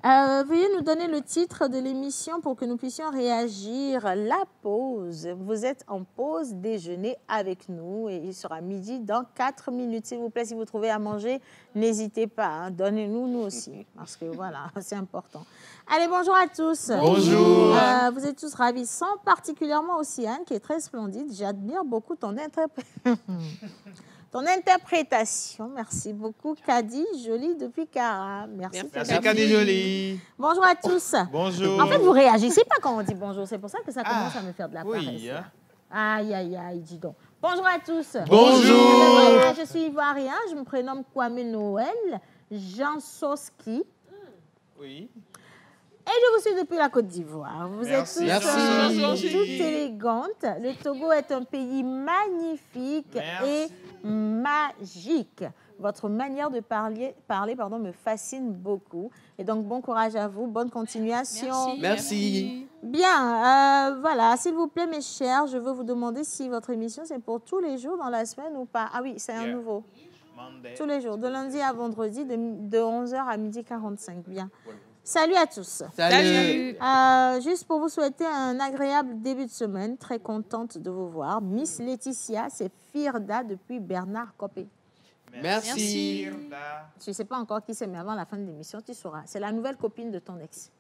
Veuillez nous donner le titre de l'émission pour que nous puissions réagir. La pause. Vous êtes en pause déjeuner avec nous et il sera midi dans 4 minutes. S'il vous plaît, si vous trouvez à manger, n'hésitez pas. Hein. Donnez-nous, nous aussi. Parce que voilà, c'est important. Allez, bonjour à tous. Bonjour. Vous êtes tous ravissants, particulièrement aussi Anne, qui est très splendide. J'admire beaucoup ton interprétation. Merci beaucoup, Kadi, jolie depuis Cara. Merci Kadi, jolie. Bonjour à tous. Bonjour. En fait, vous réagissez pas quand on dit bonjour. C'est pour ça que ça commence à me faire de la paresse. Oui. Hein. Aïe, aïe, aïe, dis donc. Bonjour à tous. Bonjour. Voilà, je suis ivoirien. Je me prénomme Kwame Noël Jansoski. Oui. Et je vous suis depuis la Côte d'Ivoire. Vous êtes tous toutes élégantes. Le Togo est un pays magnifique et magique. Votre manière de parler me fascine beaucoup. Et donc, bon courage à vous. Bonne continuation. Merci. Bien, voilà. S'il vous plaît, mes chers, je veux vous demander si votre émission, c'est pour tous les jours dans la semaine ou pas. Ah oui, c'est un nouveau. Monday. Tous les jours, de lundi à vendredi, de 11h à 12h45. Bien. Salut à tous. Salut. Juste pour vous souhaiter un agréable début de semaine. Très contente de vous voir. Miss Laetitia, c'est Firda depuis Bernard Copé. Merci. Je ne sais pas encore qui c'est, mais avant la fin de l'émission, tu sauras. C'est la nouvelle copine de ton ex.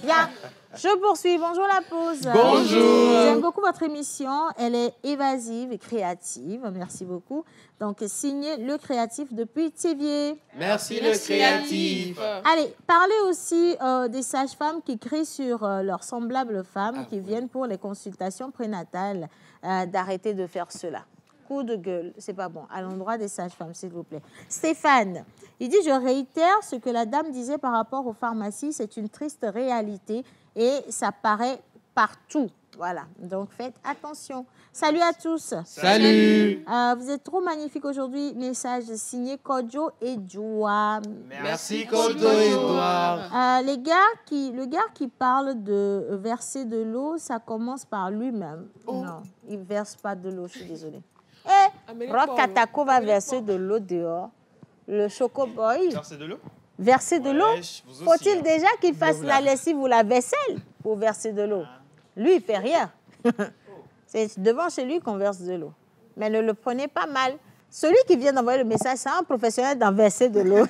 Bien, je poursuis. Bonjour la pause. Bonjour. J'aime beaucoup votre émission. Elle est évasive et créative. Merci beaucoup. Donc, signé Le Créatif depuis Thiévier. Merci Le Créatif. Allez, parlez aussi des sages-femmes qui crient sur leurs semblables femmes qui viennent pour les consultations prénatales d'arrêter de faire cela. Coup de gueule, c'est pas bon. À l'endroit des sages-femmes, s'il vous plaît. Stéphane, il dit, je réitère ce que la dame disait par rapport aux pharmacies. C'est une triste réalité et ça paraît partout. Voilà, donc faites attention. Salut à tous. Salut. Vous êtes trop magnifiques aujourd'hui. Message signé Kodjo et Joua. Merci Kodjo et Edouard. Le gars qui parle de verser de l'eau, ça commence par lui-même. Oh. Non, il ne verse pas de l'eau, je suis désolée. Rock Katako va verser de l'eau dehors. Le Chocoboy. Verser de l'eau? Verser de l'eau? Faut-il déjà qu'il fasse la lessive ou la vaisselle pour verser de l'eau? Lui, il ne fait rien. C'est devant chez lui qu'on verse de l'eau. Mais ne le prenez pas mal. Celui qui vient d'envoyer le message, c'est un professionnel d'en verser de l'eau.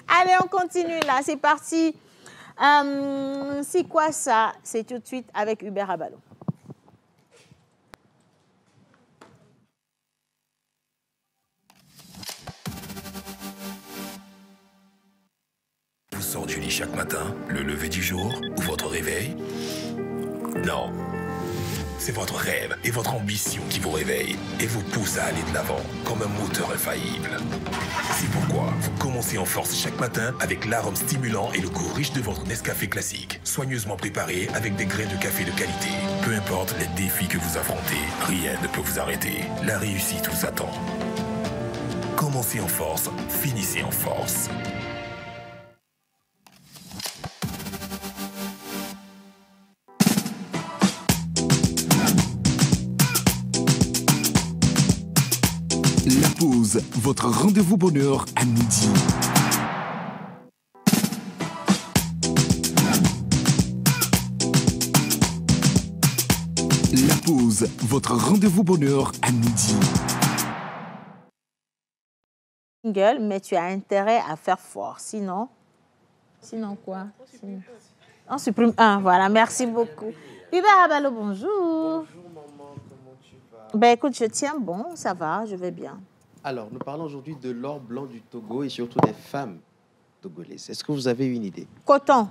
Allez, on continue là. C'est parti. C'est quoi ça? C'est tout de suite avec Hubert Abalo. du lit chaque matin, le lever du jour ou votre réveil? Non. C'est votre rêve et votre ambition qui vous réveillent et vous pousse à aller de l'avant comme un moteur infaillible. C'est pourquoi vous commencez en force chaque matin avec l'arôme stimulant et le goût riche de votre Nescafé classique, soigneusement préparé avec des grains de café de qualité. Peu importe les défis que vous affrontez, rien ne peut vous arrêter. La réussite vous attend. Commencez en force, finissez en force. La pause, votre rendez-vous bonheur à midi. La pause, votre rendez-vous bonheur à midi. Mais tu as intérêt à faire fort. Sinon quoi? On supprime un. Voilà, merci beaucoup. Biba Abalo, bonjour. Bonjour maman, comment tu vas? Ben écoute, je tiens bon, ça va, je vais bien. Alors, nous parlons aujourd'hui de l'or blanc du Togo et surtout des femmes togolaises. Est-ce que vous avez une idée? Coton.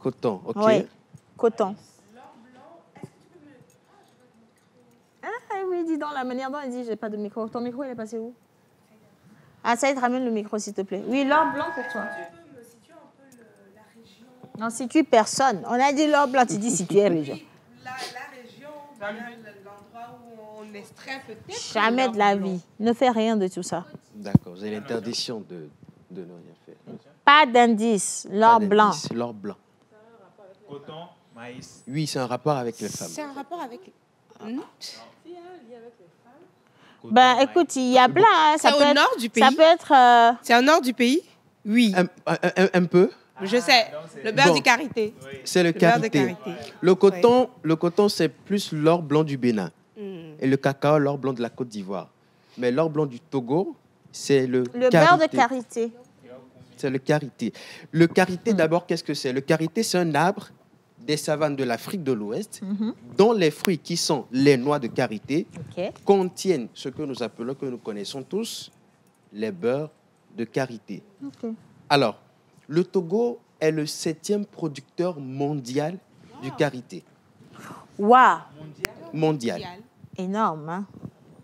Coton, ok. Oui, coton. Ah oui, dis donc, la manière dont il dit, j'ai pas de micro. Ton micro, il est passé où? Ah, ça, il te ramène le micro, s'il te plaît. Oui, l'or blanc pour toi. Non, situe personne. On a dit l'or blanc, tu dis situer région. La région, l'endroit où on extrait peut-être. Jamais de la vie. Ne fais rien de tout ça. D'accord, j'ai l'interdiction de ne rien faire. Pas d'indice. L'or blanc. L'or blanc. Coton, maïs. Oui, c'est un rapport avec les femmes. C'est un rapport avec... Ben, écoute, il y a plein. Hein. C'est au nord du pays. Ça peut être... C'est au nord du pays? Oui. Un peu. Je sais. Le beurre de karité. C'est le beurre de karité. karité. Le coton, c'est plus l'or blanc du Bénin. Et le cacao, l'or blanc de la Côte d'Ivoire. Mais l'or blanc du Togo, c'est le beurre de karité. C'est le karité. Le karité, d'abord, qu'est-ce que c'est? Le karité, c'est un arbre des savanes de l'Afrique de l'Ouest, dont les fruits, qui sont les noix de karité, contiennent ce que nous appelons, que nous connaissons tous, les beurres de karité. Alors, le Togo est le 7e producteur mondial du karité. Waouh! Mondial. Énorme, hein?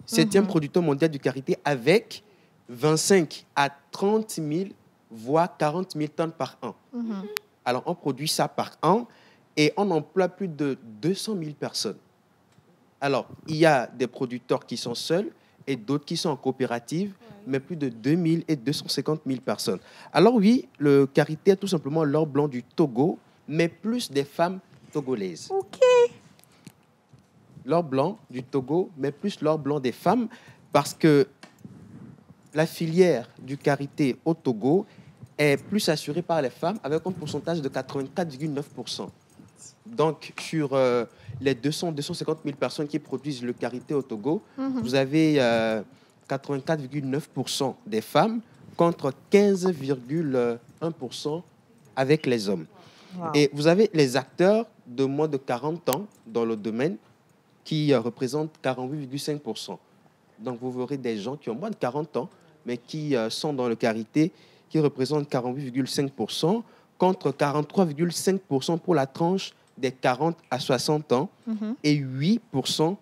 7e producteur mondial du karité avec 25 à 30 000, voire 40 000 tonnes par an. Alors, on produit ça par an et on emploie plus de 200 000 personnes. Alors, il y a des producteurs qui sont seuls et d'autres qui sont en coopérative, mais plus de 2 000 et 250 000 personnes. Alors oui, le karité est tout simplement l'or blanc du Togo, mais plus des femmes togolaises. Ok. L'or blanc du Togo, mais plus l'or blanc des femmes, parce que la filière du karité au Togo est plus assurée par les femmes, avec un pourcentage de 84,9%. Donc, sur les 250 000 personnes qui produisent le karité au Togo, vous avez 84,9% des femmes contre 15,1% avec les hommes. Wow. Et vous avez les acteurs de moins de 40 ans dans le domaine qui représentent 48,5%. Donc, vous verrez des gens qui ont moins de 40 ans, mais qui sont dans le karité, qui représentent 48,5% contre 43,5% pour la tranche des 40 à 60 ans et 8%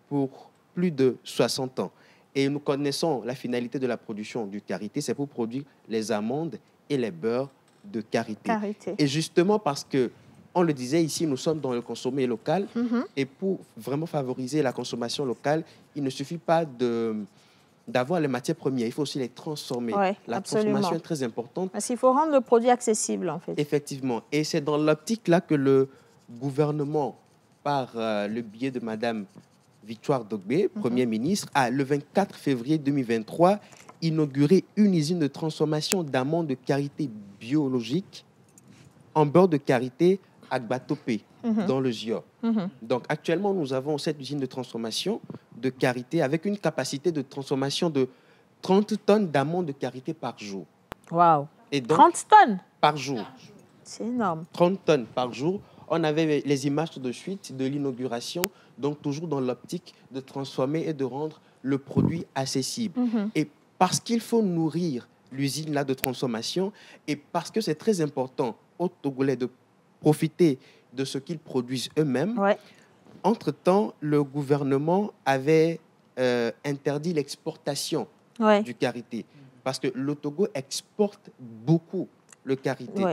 pour plus de 60 ans. Et nous connaissons la finalité de la production du karité, c'est pour produire les amandes et les beurres de karité. Et justement parce que, on le disait ici, nous sommes dans le consommé local et pour vraiment favoriser la consommation locale, il ne suffit pas d'avoir les matières premières, il faut aussi les transformer. Ouais, la absolument. transformation est très importante. Parce qu'il faut rendre le produit accessible, en fait. Effectivement. Et c'est dans l'optique-là que le gouvernement, par le biais de Madame Victoire Dogbe, Premier ministre, a, le 24 février 2023, inauguré une usine de transformation d'amandes de karité biologique en beurre de karité à Gbatopé, dans le Zior. Donc, actuellement, nous avons cette usine de transformation de karité avec une capacité de transformation de 30 tonnes d'amandes de karité par jour. Waouh! Et donc, 30 tonnes? Par jour. C'est énorme. 30 tonnes par jour. On avait les images tout de suite de l'inauguration, donc toujours dans l'optique de transformer et de rendre le produit accessible. Et parce qu'il faut nourrir l'usine là de transformation. Et parce que c'est très important aux Togolais de profiter de ce qu'ils produisent eux-mêmes, entre-temps, le gouvernement avait interdit l'exportation du karité. Parce que le Togo exporte beaucoup le karité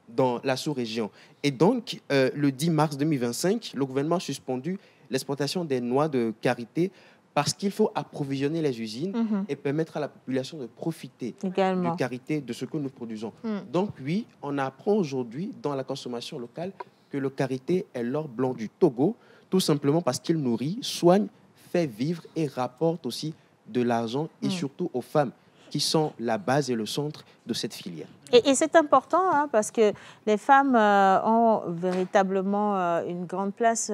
dans la sous-région. Et donc, le 10 mars 2025, le gouvernement a suspendu l'exportation des noix de karité parce qu'il faut approvisionner les usines et permettre à la population de profiter du karité, de ce que nous produisons. Donc oui, on apprend aujourd'hui dans la consommation locale que le karité est l'or blanc du Togo, tout simplement parce qu'il nourrit, soigne, fait vivre et rapporte aussi de l'argent et surtout aux femmes qui sont la base et le centre de cette filière. Et c'est important parce que les femmes ont véritablement une grande place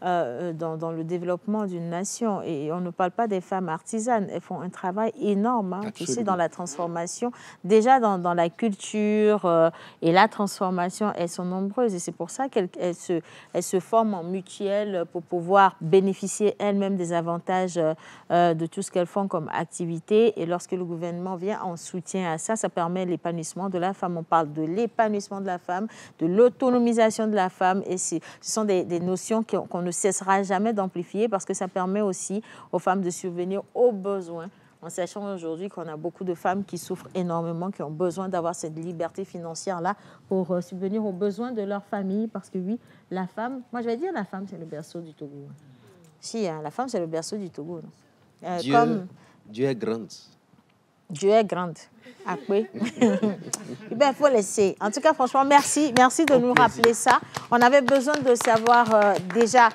dans le développement d'une nation. Et on ne parle pas des femmes artisanes. Elles font un travail énorme, tu sais, dans la transformation. Déjà dans la culture et la transformation, elles sont nombreuses. Et c'est pour ça qu'elles se forment en mutuelle pour pouvoir bénéficier elles-mêmes des avantages de tout ce qu'elles font comme activité. Et lorsque le gouvernement vient en soutien à ça, ça permet l'épanouissement de la femme. On parle de l'épanouissement de la femme, de l'autonomisation de la femme. Et ce sont des notions qu'on ne cessera jamais d'amplifier parce que ça permet aussi aux femmes de subvenir aux besoins. En sachant aujourd'hui qu'on a beaucoup de femmes qui souffrent énormément, qui ont besoin d'avoir cette liberté financière-là pour subvenir aux besoins de leur famille. Parce que oui, la femme, moi je vais dire la femme, c'est le berceau du Togo. Si, la femme, c'est le berceau du Togo. Dieu est grande. Dieu est grande. Après, il faut laisser. En tout cas, franchement, merci de nous rappeler ça. On avait besoin de savoir déjà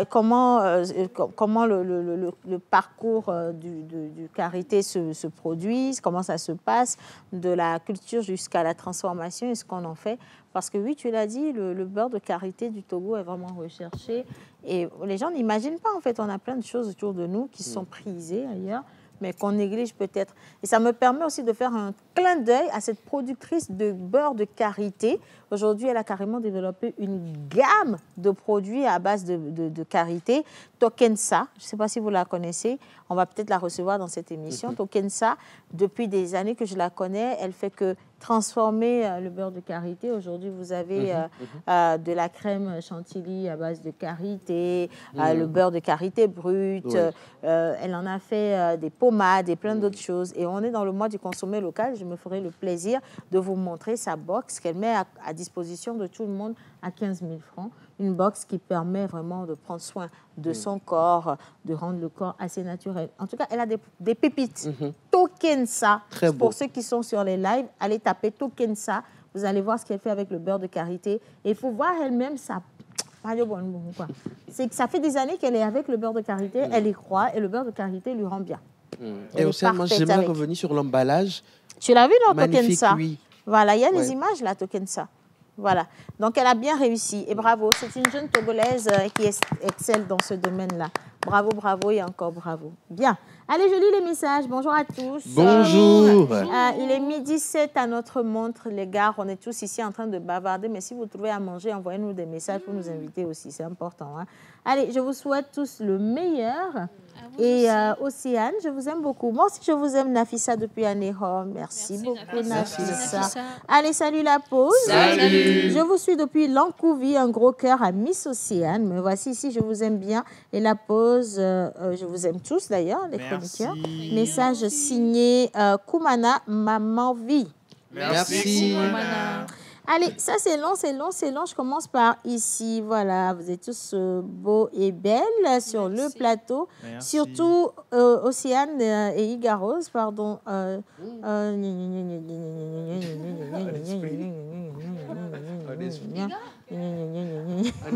comment le parcours du karité se produit, comment ça se passe, de la culture jusqu'à la transformation et ce qu'on en fait. Parce que oui, tu l'as dit, le beurre de karité du Togo est vraiment recherché. Et les gens n'imaginent pas, en fait, on a plein de choses autour de nous qui sont prisées ailleurs, mais qu'on néglige peut-être. Et ça me permet aussi de faire un clin d'œil à cette productrice de beurre de karité. Aujourd'hui, elle a carrément développé une gamme de produits à base de karité. Tokensa, je ne sais pas si vous la connaissez, on va peut-être la recevoir dans cette émission. Tokensa, depuis des années que je la connais, elle fait que transformer le beurre de karité. Aujourd'hui, vous avez de la crème chantilly à base de karité, le beurre de karité brut. Elle en a fait des pommades et plein d'autres choses. Et on est dans le mois du consommé local. Je me ferai le plaisir de vous montrer sa box qu'elle met à disposition de tout le monde à 15 000 francs. Une box qui permet vraiment de prendre soin de son corps, de rendre le corps assez naturel. En tout cas, elle a des pépites. Tokensa, pour ceux qui sont sur les lives, allez taper Tokensa. Vous allez voir ce qu'elle fait avec le beurre de karité. Et il faut voir elle-même ça. C'est que ça fait des années qu'elle est avec le beurre de karité, elle y croit et le beurre de karité lui rend bien. Et aussi, moi, j'aimerais revenir sur l'emballage. Tu l'as vu dans Magnifique, Tokensa? oui. Voilà, il y a les images là, Tokensa. Voilà, donc elle a bien réussi et bravo. C'est une jeune Togolaise qui excelle dans ce domaine-là. Bravo, bravo et encore bravo. Bien. Allez, je lis les messages. Bonjour à tous. Bonjour. Il est 12h07 à notre montre, les gars. On est tous ici en train de bavarder. Mais si vous trouvez à manger, envoyez-nous des messages pour nous inviter aussi. C'est important. Hein. Allez, je vous souhaite tous le meilleur. Et Océane, je vous aime beaucoup. Moi aussi, je vous aime, Nafissa, depuis Aného. Merci beaucoup, Nafissa. Allez, salut la pause. Salut. Je vous suis depuis Lancouvi, un gros cœur à Miss Océane. Me voici ici, je vous aime bien. Et la pause, je vous aime tous d'ailleurs, les chroniqueurs. Message signé Koumana, Maman Vie. Merci. Koumana. Allez, ça c'est long, c'est long, c'est long. Je commence par ici. Voilà, vous êtes tous beaux et belles sur le plateau. Merci. Surtout Océane et Igarose, pardon. Un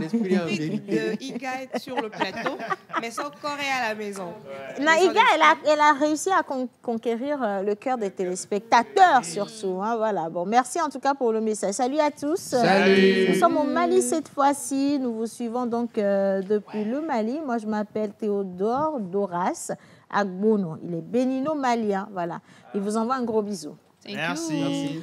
esprit en vérité. Iga est sur le plateau, mais son corps est à la maison. Iga, elle a réussi à conquérir le cœur des téléspectateurs, surtout. Hein, voilà. Bon, merci en tout cas pour le message. Salut à tous. Salut. Nous sommes au Mali cette fois-ci. Nous vous suivons donc depuis le Mali. Moi, je m'appelle Théodore Doras Agbono. Il est bénino-malien. Voilà. Il vous envoie un gros bisou. Merci.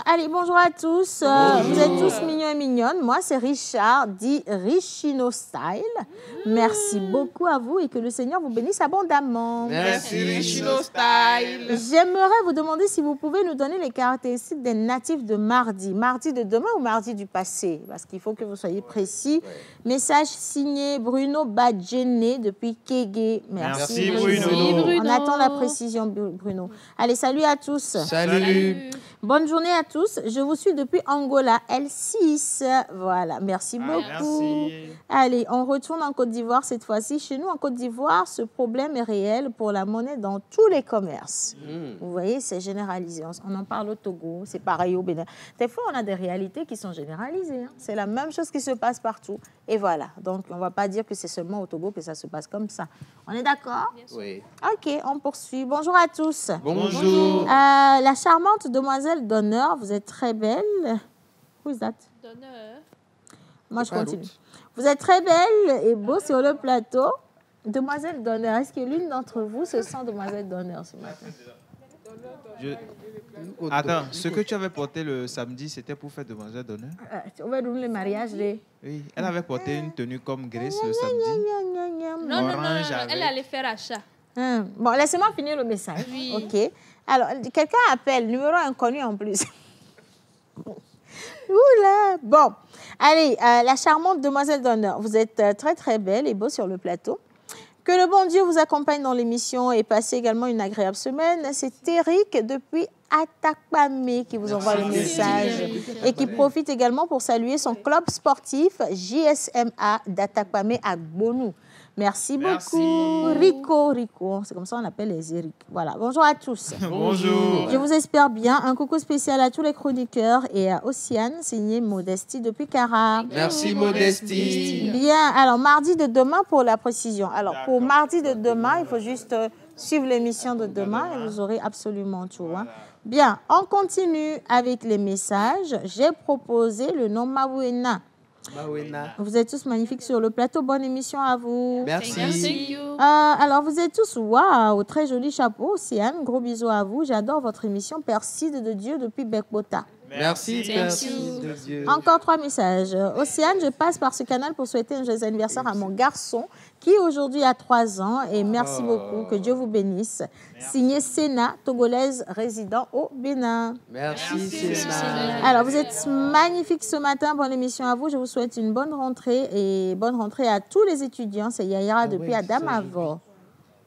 Allez, bonjour à tous. Vous êtes tous mignons et mignonnes. Moi, c'est Richard, dit Richino Style. Merci beaucoup à vous et que le Seigneur vous bénisse abondamment. Merci, Richino Style. J'aimerais vous demander si vous pouvez nous donner les caractéristiques des natifs de mardi. Mardi de demain ou mardi du passé? Parce qu'il faut que vous soyez précis. Message signé Bruno Badjené depuis Kégué. Merci, Bruno. On attend la précision, Bruno. Allez, salut à tous. Salut. Bonne journée à tous. Je vous suis depuis Angola, L6. Voilà, merci beaucoup. Merci. Allez, on retourne en Côte d'Ivoire cette fois-ci. Chez nous, en Côte d'Ivoire, ce problème est réel pour la monnaie dans tous les commerces. Vous voyez, c'est généralisé. On en parle au Togo, c'est pareil au Bénin. Des fois, on a des réalités qui sont généralisées. Hein. C'est la même chose qui se passe partout. Et voilà. Donc, on ne va pas dire que c'est seulement au Togo que ça se passe comme ça. On est d'accord? Oui. OK, on poursuit. Bonjour à tous. Bonjour. La charmante demoiselle d'honneur, vous êtes très belle. Who's that? D'honneur. Moi, je continue. Vous êtes très belle et beau sur le plateau. Demoiselle d'honneur, est-ce que l'une d'entre vous se sent demoiselle d'honneur ce matin? Attends, ce que tu avais porté le samedi, c'était pour faire demoiselle d'honneur? On va donner le mariage. Oui, elle avait porté une tenue comme Grace le samedi. Non, Orange avec- elle allait faire achat. Bon, laissez-moi finir le message. Oui. OK. Alors, quelqu'un appelle, numéro inconnu en plus. Oula. Bon, allez, la charmante demoiselle d'honneur. Vous êtes très, très belle et beau sur le plateau. Que le bon Dieu vous accompagne dans l'émission et passez également une agréable semaine. C'est Eric depuis Atakpamé qui vous envoie le message et qui profite également pour saluer son club sportif JSMA d'Atakpamé à Gbonou. Merci beaucoup. Rico. C'est comme ça qu'on appelle les Eric. Voilà. Bonjour à tous. Bonjour. Je vous espère bien. Un coucou spécial à tous les chroniqueurs et à Océane, signé Modestie depuis Cara. Merci, Modestie. Bien. Alors, mardi de demain pour la précision. Alors, pour mardi de demain, il faut juste suivre l'émission de demain et vous aurez absolument tout. Hein. Bien. On continue avec les messages. J'ai proposé le nom Mawena. Vous êtes tous magnifiques sur le plateau. Bonne émission à vous. Merci. Alors, vous êtes tous, waouh, très joli chapeau. Océane, gros bisous à vous. J'adore votre émission Perside de Dieu depuis Bekbota. Merci, merci de Dieu. Encore 3 messages. Océane, je passe par ce canal pour souhaiter un joyeux anniversaire à mon garçon qui aujourd'hui a 3 ans. Et merci beaucoup. Que Dieu vous bénisse. Signé Sénat, togolaise résident au Bénin. Merci, Sénat. Alors, vous êtes magnifiques ce matin. Bonne émission à vous. Je vous souhaite une bonne rentrée et bonne rentrée à tous les étudiants. C'est Yaira depuis Adamavo.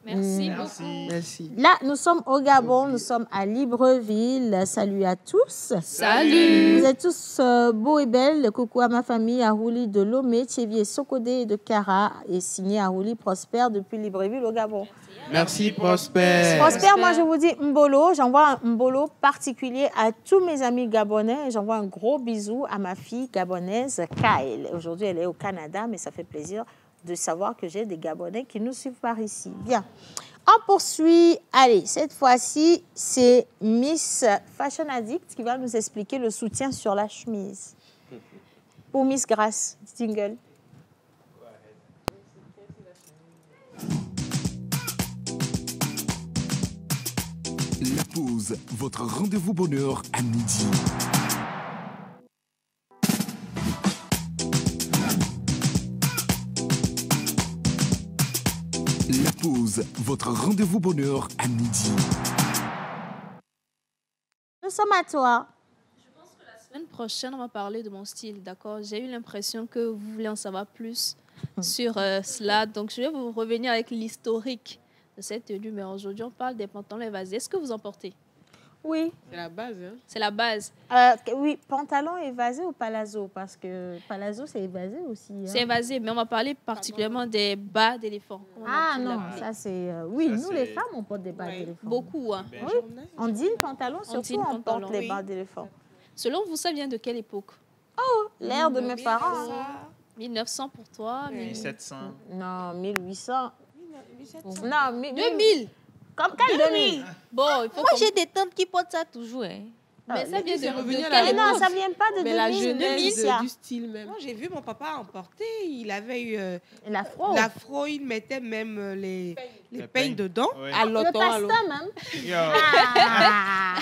Merci beaucoup. Merci. Là, nous sommes au Gabon, nous sommes à Libreville. Salut à tous. Salut. Vous êtes tous beaux et belles. Coucou à ma famille, Arouli de Lomé, Tchévier, Sokodé et de Kara. Et signé Arouli Prosper depuis Libreville au Gabon. Merci, Prosper. Prosper, moi je vous dis Mbolo. J'envoie un Mbolo particulier à tous mes amis gabonais. Et j'envoie un gros bisou à ma fille gabonaise, Kyle. Aujourd'hui, elle est au Canada, mais ça fait plaisir de savoir que j'ai des Gabonais qui nous suivent par ici. Bien. On poursuit. Allez, cette fois-ci, c'est Miss Fashion Addict qui va nous expliquer le soutien sur la chemise. Pour Miss Grace, jingle. La pause, votre rendez-vous bonheur à midi. La pause, votre rendez-vous bonheur à midi. Nous sommes à toi. La semaine prochaine, on va parler de mon style, d'accord? J'ai eu l'impression que vous voulez en savoir plus sur cela. Donc, je vais vous revenir avec l'historique de cette tenue. Mais aujourd'hui, on parle des pantalons évasés. Est-ce que vous en portez? Oui. C'est la base. Hein? C'est la base. Oui, pantalon évasé ou palazzo? Parce que palazzo, c'est évasé aussi. Hein. C'est évasé, mais on va parler particulièrement des bas d'éléphant. Ah non, ça c'est... oui, Ça, nous les c'est- femmes, on porte des bas d'éléphant. Beaucoup, hein. Oui, en jean, pantalon, surtout jean, on porte pantalon, les oui. bas d'éléphant. Selon vous, ça vient de quelle époque? L'air de mes parents. hein. 1900 pour toi? 1700. Non, 1800. Non, 2000. Comme quel 2000? Bon, il faut Moi, j'ai des tantes qui portent ça toujours. Hein. Mais ça vient c'est de revenu à quelle la Non, époque? ça vient pas de 2000. Mais la 2000, jeunesse ça. du style même. Moi, j'ai vu mon papa en porter. Il avait eu L'afro. l'afro, il mettait même les Les peignes peignes. dedans. Oui. À Le l'automne. pasteur même. Yo. Ah.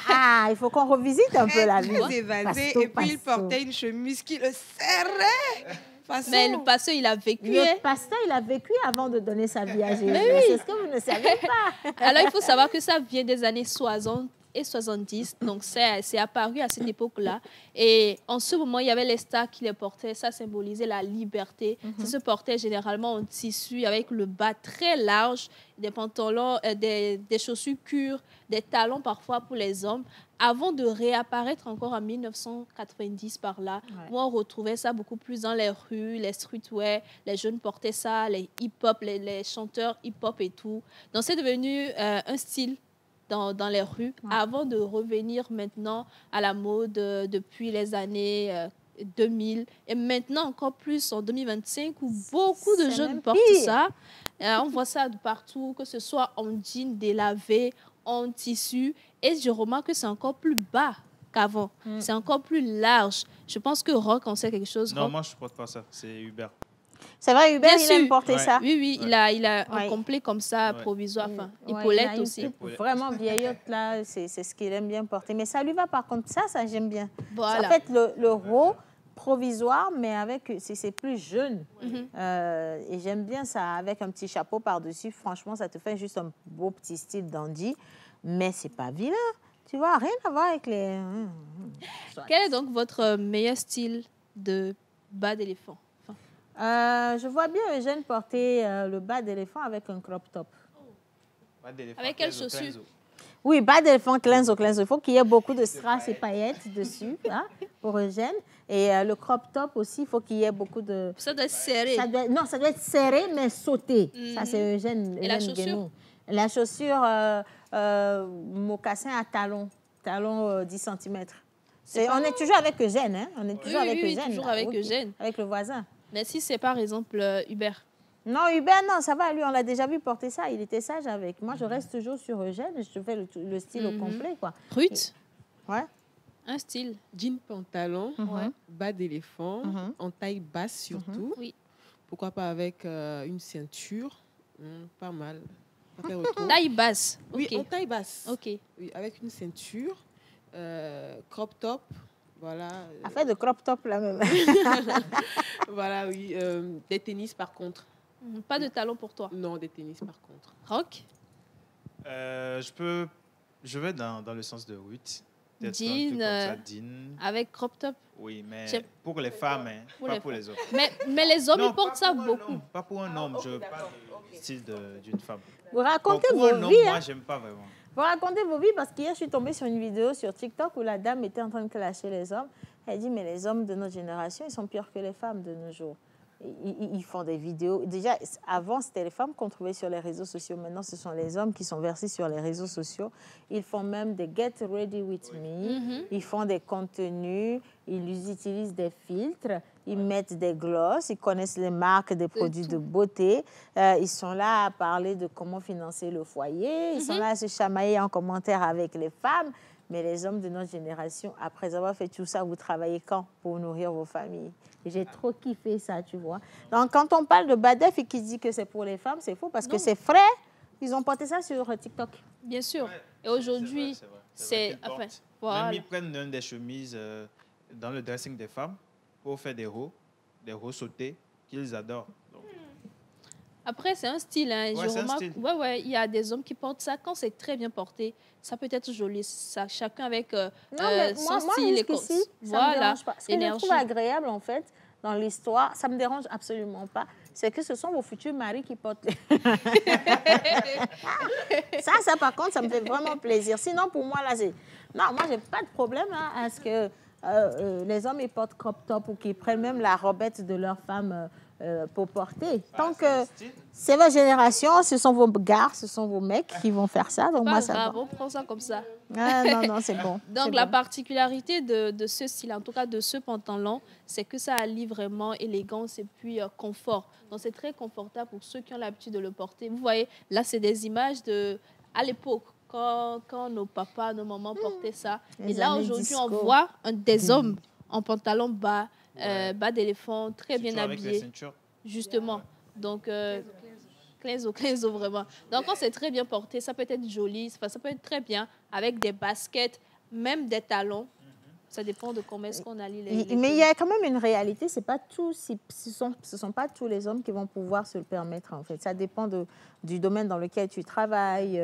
il faut qu'on revisite un peu la vie. Très évasé. Pasto, Et puis, il pasto. portait une chemise qui le serrait. Façon. Mais le pasteur, il a vécu. hein. Le pasteur, il a vécu avant de donner sa vie à Jésus. Mais oui. C'est ce que vous ne savez pas. Alors, il faut savoir que ça vient des années 60 et 70. Donc, c'est apparu à cette époque-là. Et en ce moment, il y avait les stars qui les portaient. Ça symbolisait la liberté. Ça se portait généralement en tissu avec le bas très large, des pantalons, des chaussures cuir, des talons parfois pour les hommes, avant de réapparaître encore en 1990 par là, où on retrouvait ça beaucoup plus dans les rues, les streetwear, les jeunes portaient ça, les hip-hop, les chanteurs hip-hop et tout. Donc, c'est devenu un style dans les rues, avant de revenir maintenant à la mode depuis les années 2000, et maintenant encore plus en 2025, où beaucoup de C'est jeunes même portent pire. ça. On voit ça de partout, que ce soit en jean délavé, en tissu, et je remarque que c'est encore plus bas qu'avant. C'est encore plus large. Je pense que Rock en sait quelque chose. Non, Rock. moi, je ne porte pas ça. C'est Hubert. C'est vrai, Hubert, Bien il aime sûr. porter Ouais. ça. Oui, oui, il a un Ouais. complet comme ça, Ouais. provisoire, enfin, Ouais, il épaulette a une aussi. coupe vraiment vieillotte, là, c'est ce qu'il aime bien porter. Mais ça lui va, par contre, ça j'aime bien. Voilà. En fait, le haut provisoire, mais avec, c'est plus jeune. Et j'aime bien ça, avec un petit chapeau par-dessus. Franchement, ça te fait juste un beau petit style dandy. Mais c'est pas vilain. Tu vois, rien à voir avec les... Quel est donc votre meilleur style de bas d'éléphant? Je vois bien Eugène porter le bas d'éléphant avec un crop top. Avec quelles chaussures? Oui, bas d'éléphant, cleanse. Il faut qu'il y ait beaucoup de strass et paillettes dessus, hein, pour Eugène. Et le crop top aussi, il faut qu'il y ait beaucoup de... Ça doit être serré. Ça doit être serré, mais sauté. Ça, c'est Eugène. Et la Eugène chaussure? Guénaud. La chaussure, mocassin à talon 10 cm. On est toujours avec Eugène, hein? On est toujours avec oui, Eugène. toujours là. avec Ok. Eugène. Avec le voisin. Mais si c'est par exemple Hubert. Non, Hubert, non, ça va. Lui, on l'a déjà vu porter ça. Il était sage avec. Moi, je reste toujours sur Eugène. Je fais le style au complet, quoi. Ruth, Ouais. un style. Jean pantalon, Ouais. bas d'éléphant, en taille basse surtout. Oui. Pourquoi pas avec une ceinture. Pas mal. Pas faire trop. Taille basse. Oui, Ok. en taille basse. Ok. Oui, avec une ceinture, crop top, voilà. Affaire de crop top, là, même. Voilà, oui. Des tennis par contre. Pas de talon pour toi. Non, des tennis par contre. Rock, Je vais dans le sens de Ruth. Peut-être un Jean, truc comme ça, jean. avec crop top. Oui, mais J'aime- pour les femmes, hein, Pour pas les pour les hommes. Mais les hommes, Non, ils portent pas ça pour un beaucoup. homme, pas pour un homme, je parle du style d'une femme. Vous racontez Pour vos un homme, vies, moi, hein. j'aime pas vraiment. Vous racontez vos vies parce qu'hier, je suis tombée sur une vidéo sur TikTok où la dame était en train de clasher les hommes. Elle dit, mais les hommes de notre génération, ils sont pires que les femmes de nos jours. Ils font des vidéos. Déjà, avant, c'était les femmes qu'on trouvait sur les réseaux sociaux. Maintenant, ce sont les hommes qui sont versés sur les réseaux sociaux. Ils font même des Get Ready With Me. Ils font des contenus. Ils utilisent des filtres. Ils mettent des glosses. Ils connaissent les marques des produits de beauté. Ils sont là à parler de comment financer le foyer. Ils sont là à se chamailler en commentaire avec les femmes. Mais les hommes de notre génération, après avoir fait tout ça, vous travaillez quand pour nourrir vos familles? Et j'ai trop kiffé ça, tu vois. Donc, quand on parle de Badef et qu'il dit que c'est pour les femmes, c'est faux parce que ses frères, ils ont porté ça sur TikTok. Bien sûr. Et aujourd'hui, c'est... vrai Enfin, qu'ils voilà. Même ils prennent même des chemises dans le dressing des femmes pour faire des hauts sautés qu'ils adorent. Donc, Après, c'est un style. Hein. Ouais, Je c'est un remarque, style. ouais, il y a des hommes qui portent ça quand c'est très bien porté. Ça peut être joli. Ça, chacun avec Non, mais son moi style. jusqu'ici, ça me Voilà, dérange pas. Ce que je l'énergie. trouve agréable, en fait, dans l'histoire, ça me dérange absolument pas, c'est que ce sont vos futurs maris qui portent les... ça, par contre, ça me fait vraiment plaisir. Sinon, pour moi, là, c'est... Non, moi, j'ai pas de problème hein, à ce que les hommes, ils portent crop top ou qu'ils prennent même la robette de leur femme pour porter. Tant que c'est votre génération, ce sont vos gars, ce sont vos mecs qui vont faire ça. Donc, Pas moi, ça grave, va. on prend ça comme ça. Ah, non, c'est bon. Donc, c'est la bon. particularité de ce style, en tout cas de ce pantalon, c'est que ça allie vraiment élégance et puis confort. Donc, c'est très confortable pour ceux qui ont l'habitude de le porter. Vous voyez, là, c'est des images à l'époque, quand nos papas, nos mamans portaient ça. Les Et là, années aujourd'hui, on disco. voit des hommes en pantalon bas, bas d'éléphant, très bien surtout avec les habillés. ceintures. Justement. Donc, cleanso, vraiment. Donc, quand c'est très bien porté, ça peut être joli, ça peut être très bien avec des baskets, même des talons. Ça dépend de comment est-ce qu'on allie les Mais il y a quand même une réalité, ce ne sont pas tous les hommes qui vont pouvoir se le permettre, en fait. Ça dépend du domaine dans lequel tu travailles,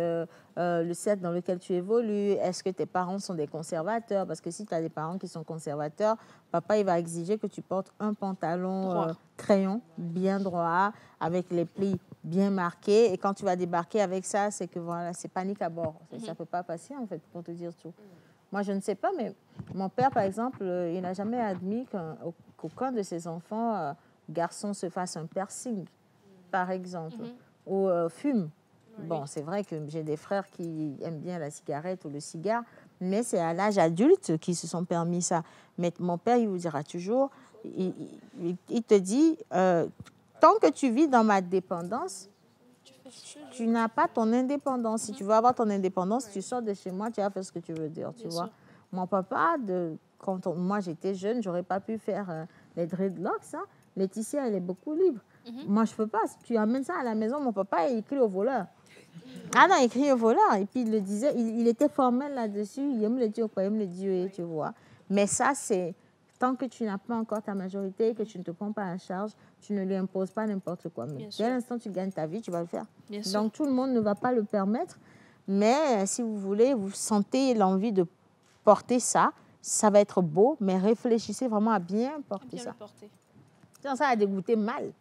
le cercle dans lequel tu évolues. Est-ce que tes parents sont des conservateurs? Parce que si tu as des parents qui sont conservateurs, papa, il va exiger que tu portes un pantalon crayon bien droit, avec les plis bien marqués. Et quand tu vas débarquer avec ça, c'est que voilà, c'est panique à bord. Ça ne peut pas passer, en fait, pour te dire tout. Moi, je ne sais pas, mais mon père, par exemple, il n'a jamais admis qu'aucun de ses enfants garçons se fasse un piercing, par exemple, ou fume. Bon, c'est vrai que j'ai des frères qui aiment bien la cigarette ou le cigare, mais c'est à l'âge adulte qu'ils se sont permis ça. Mais mon père, il vous dira toujours, il te dit, tant que tu vis dans ma dépendance, tu n'as pas ton indépendance. Si tu veux avoir ton indépendance, tu sors de chez moi, tu vas faire ce que tu veux dire, tu vois. Mon papa, quand moi j'étais jeune, j'aurais pas pu faire les dreadlocks. Hein. Laetitia, elle est beaucoup libre. Moi, je peux pas. Si tu amènes ça à la maison, mon papa, il crie au voleur. Ah non, il crie au voleur. Et puis, il le disait, il était formel là-dessus. Il aime le Dieu, il aime le Dieu, tu vois. Mais ça, c'est... Tant que tu n'as pas encore ta majorité, que tu ne te prends pas en charge, tu ne lui imposes pas n'importe quoi. Mais dès l'instant où tu gagnes ta vie, tu vas le faire. Donc, tout le monde ne va pas le permettre. Mais si vous voulez, vous sentez l'envie de porter ça, ça va être beau, mais réfléchissez vraiment à bien porter ça. Sinon, ça va dégoûter mal.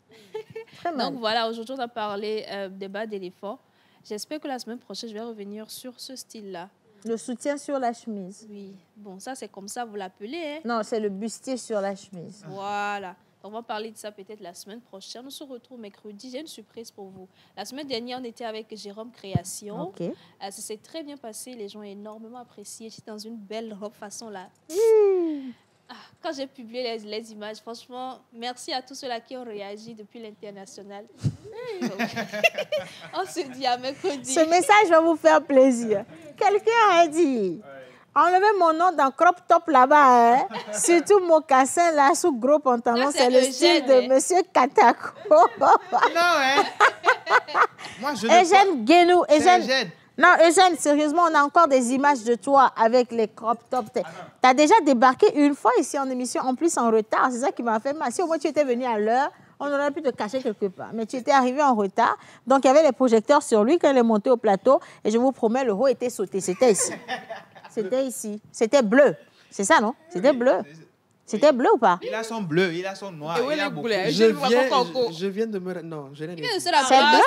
Très mal. Donc, voilà, aujourd'hui, on a parlé des bas d'éléphant. J'espère que la semaine prochaine, je vais revenir sur ce style-là. Le soutien sur la chemise. Oui. Bon, ça, c'est comme ça, vous l'appelez. Hein? Non, c'est le bustier sur la chemise. Voilà. On va parler de ça peut-être la semaine prochaine. On se retrouve mercredi. J'ai une surprise pour vous. La semaine dernière, on était avec Jérôme Création. Ça s'est très bien passé. Les gens ont énormément apprécié. J'étais dans une belle robe façon là. Quand j'ai publié les images, franchement, merci à tous ceux-là qui ont réagi depuis l'international. On se dit à mercredi. Ce message va vous faire plaisir. Quelqu'un a dit, enlevez mon nom dans crop top là-bas, hein? Surtout mocassin là, sous gros pantalon, c'est le style de Monsieur Katako. Non, Moi, je Eugène Guénou. Non, Eugène, sérieusement, on a encore des images de toi avec les crop tops. Tu as déjà débarqué une fois ici en émission, en plus en retard. C'est ça qui m'a fait mal. Si au moins tu étais venu à l'heure, on aurait pu te cacher quelque part. Mais tu étais arrivé en retard. Donc, il y avait les projecteurs sur lui quand il est monté au plateau. Et je vous promets, le haut était sauté. C'était ici. C'était ici. C'était bleu. C'est ça, non? C'était bleu. C'était bleu ou pas? Il a son bleu, il a son noir. Et il a beaucoup. Je viens de me... Non, je l'ai dit. C'est bleu.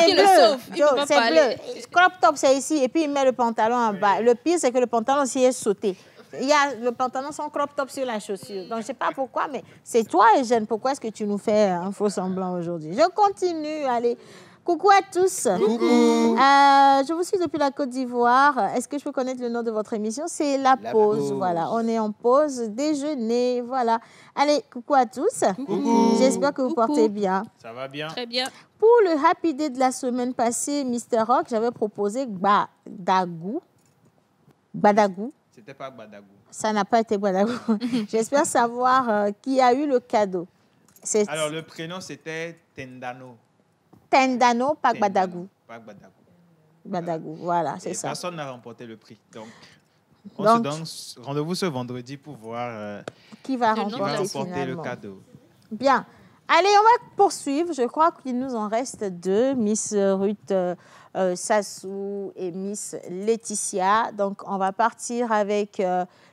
Qui le sauve. C'est bleu. Crop top, c'est ici. Et puis, il met le pantalon en bas. Le pire, c'est que le pantalon aussi est sauté. Il y a le pantalon sans crop top sur la chaussure. Donc, je ne sais pas pourquoi, mais c'est toi, Eugène. Pourquoi est-ce que tu nous fais un faux semblant aujourd'hui? Je continue. Allez. Coucou à tous. Coucou. Je vous suis depuis la Côte d'Ivoire. Est-ce que je peux connaître le nom de votre émission? C'est La Pause. Voilà, on est en pause déjeuner. Voilà. Allez, coucou à tous. Coucou. J'espère que vous portez bien. Ça va bien. Très bien. Pour le Happy Day de la semaine passée, Mr. Rock, j'avais proposé Gbadagou. Gbadagou. C'était pas Gbadagou. Ça n'a pas été Gbadagou. J'espère savoir qui a eu le cadeau. Alors, le prénom, c'était Tendano. Tendano, pas Gbadagou. Pas Gbadagou. Gbadagou, voilà, c'est ça. Personne n'a remporté le prix. Donc, on se donne rendez-vous ce vendredi pour voir qui va remporter le cadeau. Bien. Allez, on va poursuivre. Je crois qu'il nous en reste deux, Miss Ruth Sassou et Miss Laetitia. Donc, on va partir avec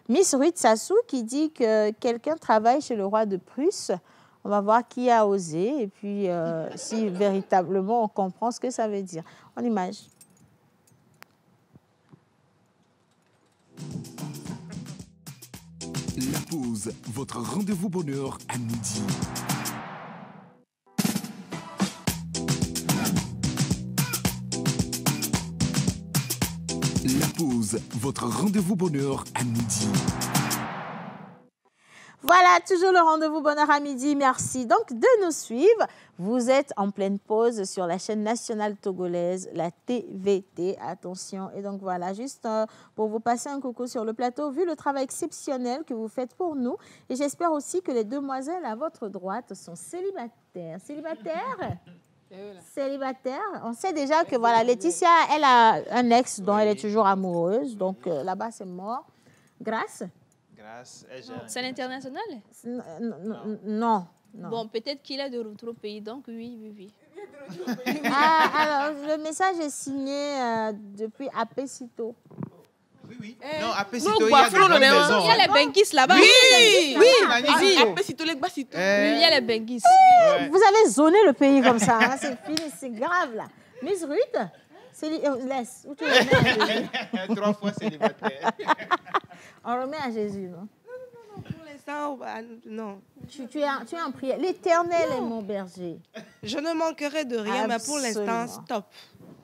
Miss Ruth Sassou qui dit que quelqu'un travaille chez le roi de Prusse. On va voir qui a osé et puis si véritablement on comprend ce que ça veut dire. On image. La pause, votre rendez-vous bonheur à midi. La pause, votre rendez-vous bonheur à midi. Voilà, toujours le rendez-vous bonheur à midi. Merci donc de nous suivre. Vous êtes en pleine pause sur la chaîne nationale togolaise, la TVT. Attention. Et donc voilà, juste pour vous passer un coucou sur le plateau, vu le travail exceptionnel que vous faites pour nous. Et j'espère aussi que les demoiselles à votre droite sont célibataires. Célibataires? Célibataire. On sait déjà que voilà, Laetitia, elle a un ex dont elle est toujours amoureuse. Donc là-bas, c'est mort. Grâce? Grâce. C'est l'international? Non. Bon, peut-être qu'il est de retour au pays, donc oui. Alors, le message est signé depuis Apesito. Oui. Non, Apesito, Non, il y a de bonnes maisons. Il y a les benguis là-bas. Oui. Apesito, les Bassito. Il y a les benguis. Vous avez zoné le pays comme ça. Hein, c'est fini, c'est grave là. Miss Ruth, laisse. Où tu remets à Jésus? 3 fois célibataire. On remet à Jésus, non? Non, pour l'instant, non. Tu es en prière. L'Éternel est mon berger. Je ne manquerai de rien, mais pour l'instant, stop.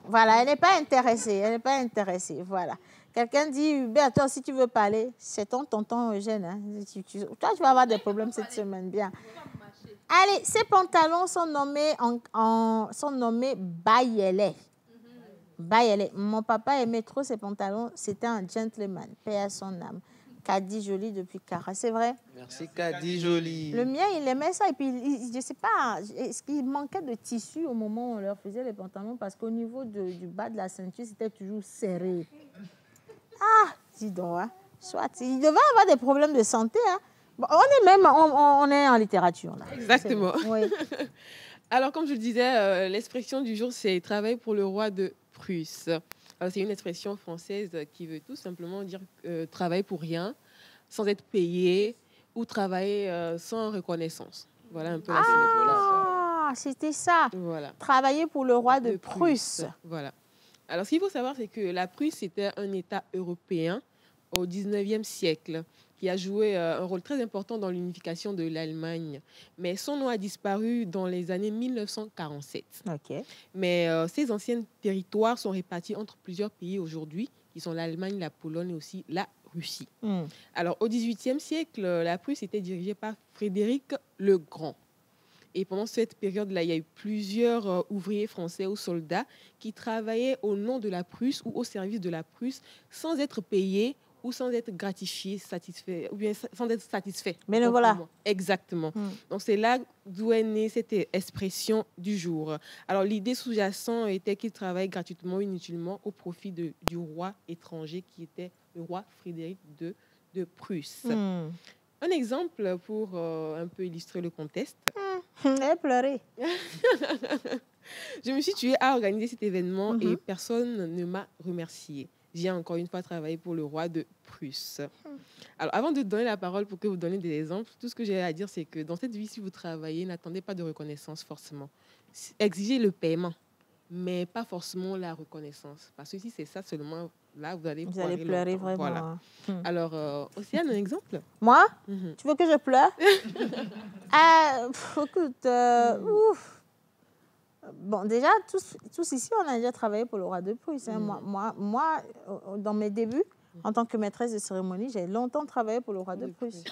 Voilà, elle n'est pas intéressée. Voilà. Quelqu'un dit, toi, si tu veux parler, c'est ton tonton Eugène. Hein. Toi, tu vas avoir des problèmes cette semaine, bien. Allez, ces pantalons sont nommés Bayele. Bayele. Mon papa aimait trop ces pantalons. C'était un gentleman, paix à son âme. Kadi Jolie depuis Cara, c'est vrai? Merci Kadi Jolie. Le mien, il aimait ça. Et puis, je ne sais pas, est-ce qu'il manquait de tissu au moment où on leur faisait les pantalons? Parce qu'au niveau du bas de la ceinture, c'était toujours serré. Ah, dis donc, hein. Soit, il devait avoir des problèmes de santé. Hein. Bon, on est en littérature. Là. Exactement. Oui. Alors, comme je le disais, l'expression du jour, c'est « travail pour le roi de Prusse ». C'est une expression française qui veut tout simplement dire travailler pour rien, sans être payé, ou travailler sans reconnaissance. Voilà un peu la Ah, c'était ça. Voilà. Travailler pour le roi de Prusse. Voilà. Alors, ce qu'il faut savoir, c'est que la Prusse était un État européen au 19e siècle qui a joué un rôle très important dans l'unification de l'Allemagne. Mais son nom a disparu dans les années 1947. Okay. Mais ces anciens territoires sont répartis entre plusieurs pays aujourd'hui, qui sont l'Allemagne, la Pologne et aussi la Russie. Alors, au XVIIIe siècle, la Prusse était dirigée par Frédéric le Grand. Et pendant cette période-là, il y a eu plusieurs ouvriers français ou soldats qui travaillaient au nom de la Prusse ou au service de la Prusse sans être payés ou sans être gratifiés, satisfaits, ou bien sans être satisfaits. Mais voilà. Exactement. Donc, c'est là d'où est née cette expression du jour. Alors, l'idée sous-jacente était qu'ils travaillent gratuitement, inutilement, au profit du roi étranger qui était le roi Frédéric II de Prusse. Un exemple pour un peu illustrer le contexte. Elle a pleuré. Je me suis tuée à organiser cet événement et personne ne m'a remerciée. J'ai encore une fois travaillé pour le roi de Prusse. Alors, avant de donner la parole pour que vous donniez des exemples, tout ce que j'ai à dire, c'est que dans cette vie, si vous travaillez, n'attendez pas de reconnaissance forcément. Exigez le paiement, mais pas forcément la reconnaissance. Parce que si c'est ça seulement, là, vous allez pleurer vraiment. Voilà. Alors, Océane, un exemple? Moi? Tu veux que je pleure? Écoute, ouf. Bon, déjà, tous ici, on a déjà travaillé pour le roi de Prusse. Hein. Moi, dans mes débuts, en tant que maîtresse de cérémonie, j'ai longtemps travaillé pour le roi de Prusse.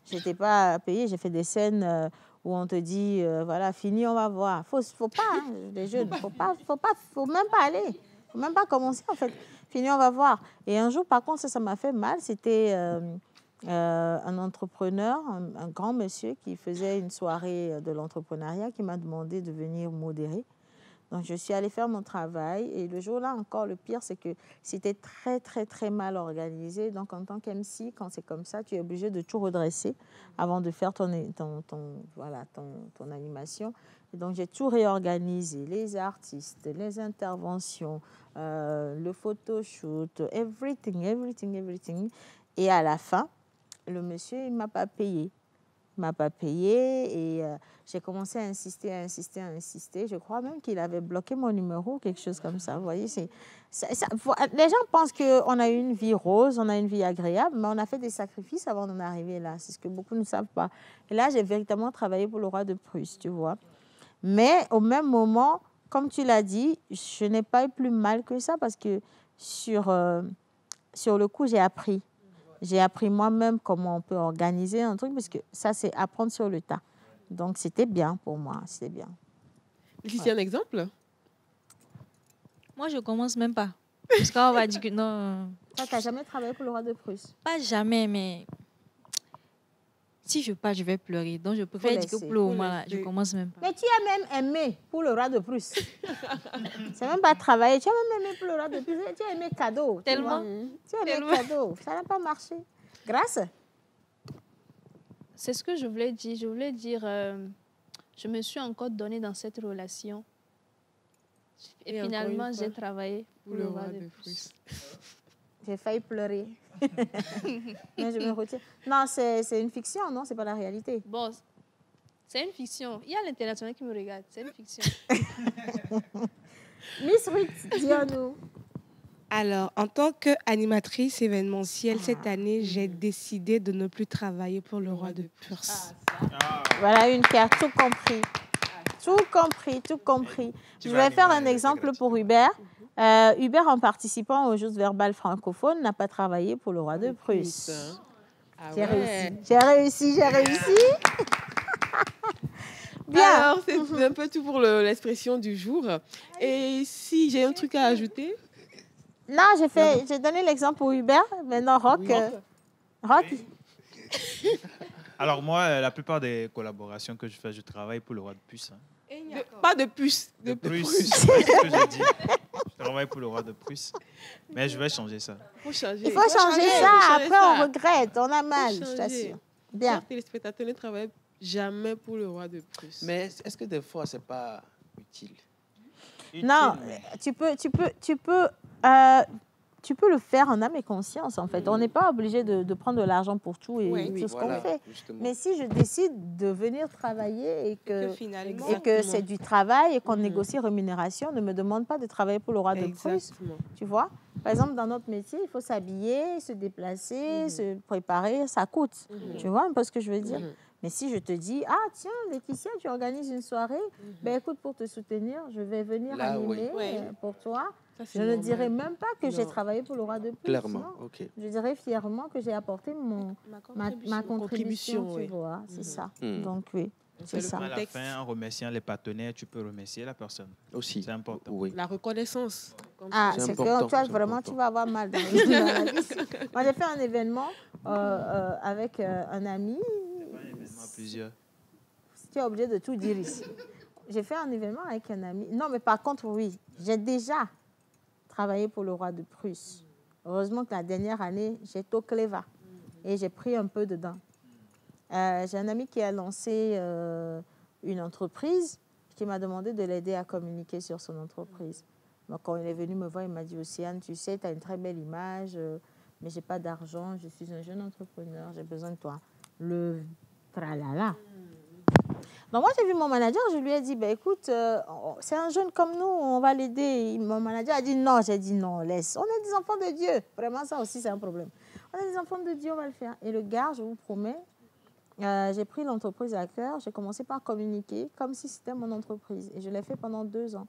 Je n'étais pas payée. J'ai fait des scènes où on te dit, voilà, fini, on va voir. Faut pas, hein, les jeunes, faut même pas aller. Faut même pas commencer, en fait. Fini, on va voir. Et un jour, par contre, ça m'a fait mal. C'était un entrepreneur, un grand monsieur qui faisait une soirée de l'entrepreneuriat qui m'a demandé de venir modérer. Donc, je suis allée faire mon travail. Et le jour-là, encore, le pire, c'est que c'était très, très, très mal organisé. Donc, en tant qu'MC, quand c'est comme ça, tu es obligé de tout redresser avant de faire ton animation. Et donc, j'ai tout réorganisé, les artistes, les interventions, le photoshoot, everything. Et à la fin, le monsieur, il ne m'a pas payé. Il ne m'a pas payé et j'ai commencé à insister. Je crois même qu'il avait bloqué mon numéro ou quelque chose comme ça. Vous voyez, les gens pensent qu'on a une vie rose, on a une vie agréable, mais on a fait des sacrifices avant d'en arriver là. C'est ce que beaucoup ne savent pas. Et là, j'ai véritablement travaillé pour le roi de Prusse, tu vois. Mais au même moment, comme tu l'as dit, je n'ai pas eu plus mal que ça parce que sur le coup, j'ai appris. J'ai appris moi-même comment on peut organiser un truc, parce que ça, c'est apprendre sur le tas. Donc, c'était bien pour moi, c'était bien. Ici, un exemple? Moi, je ne commence même pas. Parce qu'on va dire que non. Toi, tu n'as jamais travaillé pour le roi de Prusse? Pas jamais, mais si je pars, je vais pleurer. Donc, je préfère dire que laisser, pour le faut moment, là, je laisser. commence même pas. Mais tu as même aimé pour le roi de Prusse. C'est même pas travailler. Tu as même aimé pour le roi de Prusse. Tu as aimé cadeau. tu Tellement. vois. Tu as aimé cadeau. Ça n'a pas marché. Grâce. C'est ce que je voulais dire. Je voulais dire, je me suis encore donnée dans cette relation. Et, Et encore finalement, une fois, j'ai travaillé pour le roi de Prusse. J'ai failli pleurer. Mais je me retire. Non, c'est une fiction, non? C'est pas la réalité. Bon, c'est une fiction. Il y a l'international qui me regarde. C'est une fiction. Miss Ruth, dis-nous. Alors, en tant qu'animatrice événementielle, cette année, j'ai décidé de ne plus travailler pour le roi de Prusse. Voilà une qui a tout compris. Tout compris, tout compris. Je vais faire un exemple pour Hubert. Hubert, en participant au Juste verbal francophone, n'a pas travaillé pour le roi de Prusse. Ah J'ai ouais. réussi. J'ai réussi, j'ai réussi. Bien. Alors, c'est un peu tout pour l'expression du jour. Et si j'ai un truc à ajouter, Non, j'ai donné l'exemple pour Hubert. Maintenant, Rock. Rock. Alors moi, la plupart des collaborations que je fais, je travaille pour le roi de Prusse. Hein. pas de puce. De Prusse, c'est ce que j'ai dit. Je travaille pour le roi de Prusse. Mais je vais changer ça. Faut changer. Il faut changer ça. Après, on regrette. On a mal, je t'assure. Bien. Chers téléspectateurs, ne travaillez jamais pour le roi de Prusse. Mais est-ce que des fois, c'est pas utile? Non, tu peux le faire en âme et conscience, en fait. On n'est pas obligé de prendre de l'argent pour tout et Oui, tout ce voilà, qu'on fait. justement. Mais si je décide de venir travailler et que finalement, c'est du travail et qu'on négocie rémunération, ne me demande pas de travailler pour le roi de Prusse. Exactement. Tu vois? Par exemple, dans notre métier, il faut s'habiller, se déplacer, se préparer, ça coûte. Tu vois un peu ce que je veux dire? Mais si je te dis, ah tiens, Laetitia, tu organises une soirée, ben écoute, pour te soutenir, je vais venir Là, animer oui. pour toi. Ça, c'est Je ne normal. dirai même pas que j'ai Non. travaillé pour le roi de Prusse. Clairement, non. ok. Je dirais fièrement que j'ai apporté ma contribution, tu oui. vois. C'est ça. Mhm. Donc oui, c'est ça. À la fin, en remerciant les partenaires, tu peux remercier la personne. Aussi. C'est important. Oui. La reconnaissance. Comme Ah, C'est c'est important, que toi, c'est vraiment, important. tu vas avoir mal dans la vie. Moi, j'ai fait un événement avec un ami. Plusieurs. Tu es obligé de tout dire ici. J'ai fait un événement avec un ami. Non, mais par contre, oui, j'ai déjà travaillé pour le roi de Prusse. Heureusement que la dernière année, j'étais au Cléva et j'ai pris un peu dedans. J'ai un ami qui a lancé une entreprise qui m'a demandé de l'aider à communiquer sur son entreprise. Donc, quand il est venu me voir, il m'a dit, Océane, tu sais, tu as une très belle image, mais je n'ai pas d'argent, je suis un jeune entrepreneur, j'ai besoin de toi. Le tralala. Donc, moi, j'ai vu mon manager, je lui ai dit, ben, écoute, c'est un jeune comme nous, on va l'aider. Mon manager a dit non. J'ai dit non, laisse. On est des enfants de Dieu. Vraiment, ça aussi, c'est un problème. On est des enfants de Dieu, on va le faire. Et le gars, je vous promets, j'ai pris l'entreprise à cœur. J'ai commencé par communiquer comme si c'était mon entreprise. Et je l'ai fait pendant 2 ans.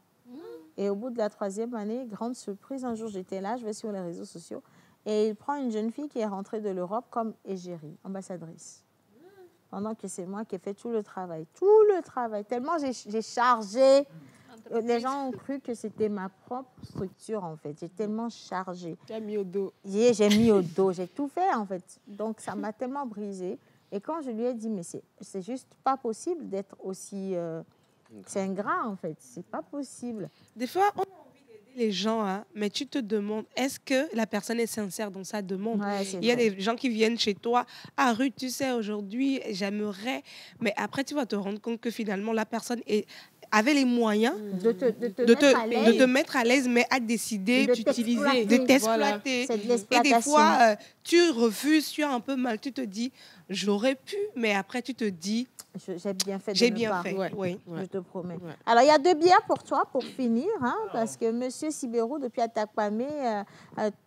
Et au bout de la 3e année, grande surprise, un jour, j'étais là, je vais sur les réseaux sociaux. Et il prend une jeune fille qui est rentrée de l'Europe comme égérie, ambassadrice. Pendant que c'est moi qui ai fait tout le travail. Tout le travail. Tellement j'ai chargé. Les gens ont cru que c'était ma propre structure, en fait. J'ai tellement chargé. Tu as mis au dos. J'ai mis au dos. J'ai tout fait, en fait. Donc, ça m'a tellement brisé. Et quand je lui ai dit, mais c'est juste pas possible d'être aussi... c'est ingrat, en fait. C'est pas possible. Des fois, on a envie d'aider les gens, hein, mais tu te demandes, est-ce que la personne est sincère dans sa demande? Ouais, c'est Il y a vrai. des gens qui viennent chez toi, ah Ruth, tu sais, aujourd'hui, j'aimerais, mais après, tu vas te rendre compte que finalement, la personne avait les moyens De te mettre à l'aise, mais a décidé De d'utiliser, t'exploiter. de t'exploiter. C'est de Et l'exploitation. des fois, tu refuses, tu as un peu mal, tu te dis, j'aurais pu, mais après, tu te dis, J'ai bien fait de j'ai ne bien pas. fait. Ouais. Oui. Je te promets. Ouais. Alors, il y a 2 bières pour toi, pour finir, hein, parce que M. Sibérou, depuis Atakpamé,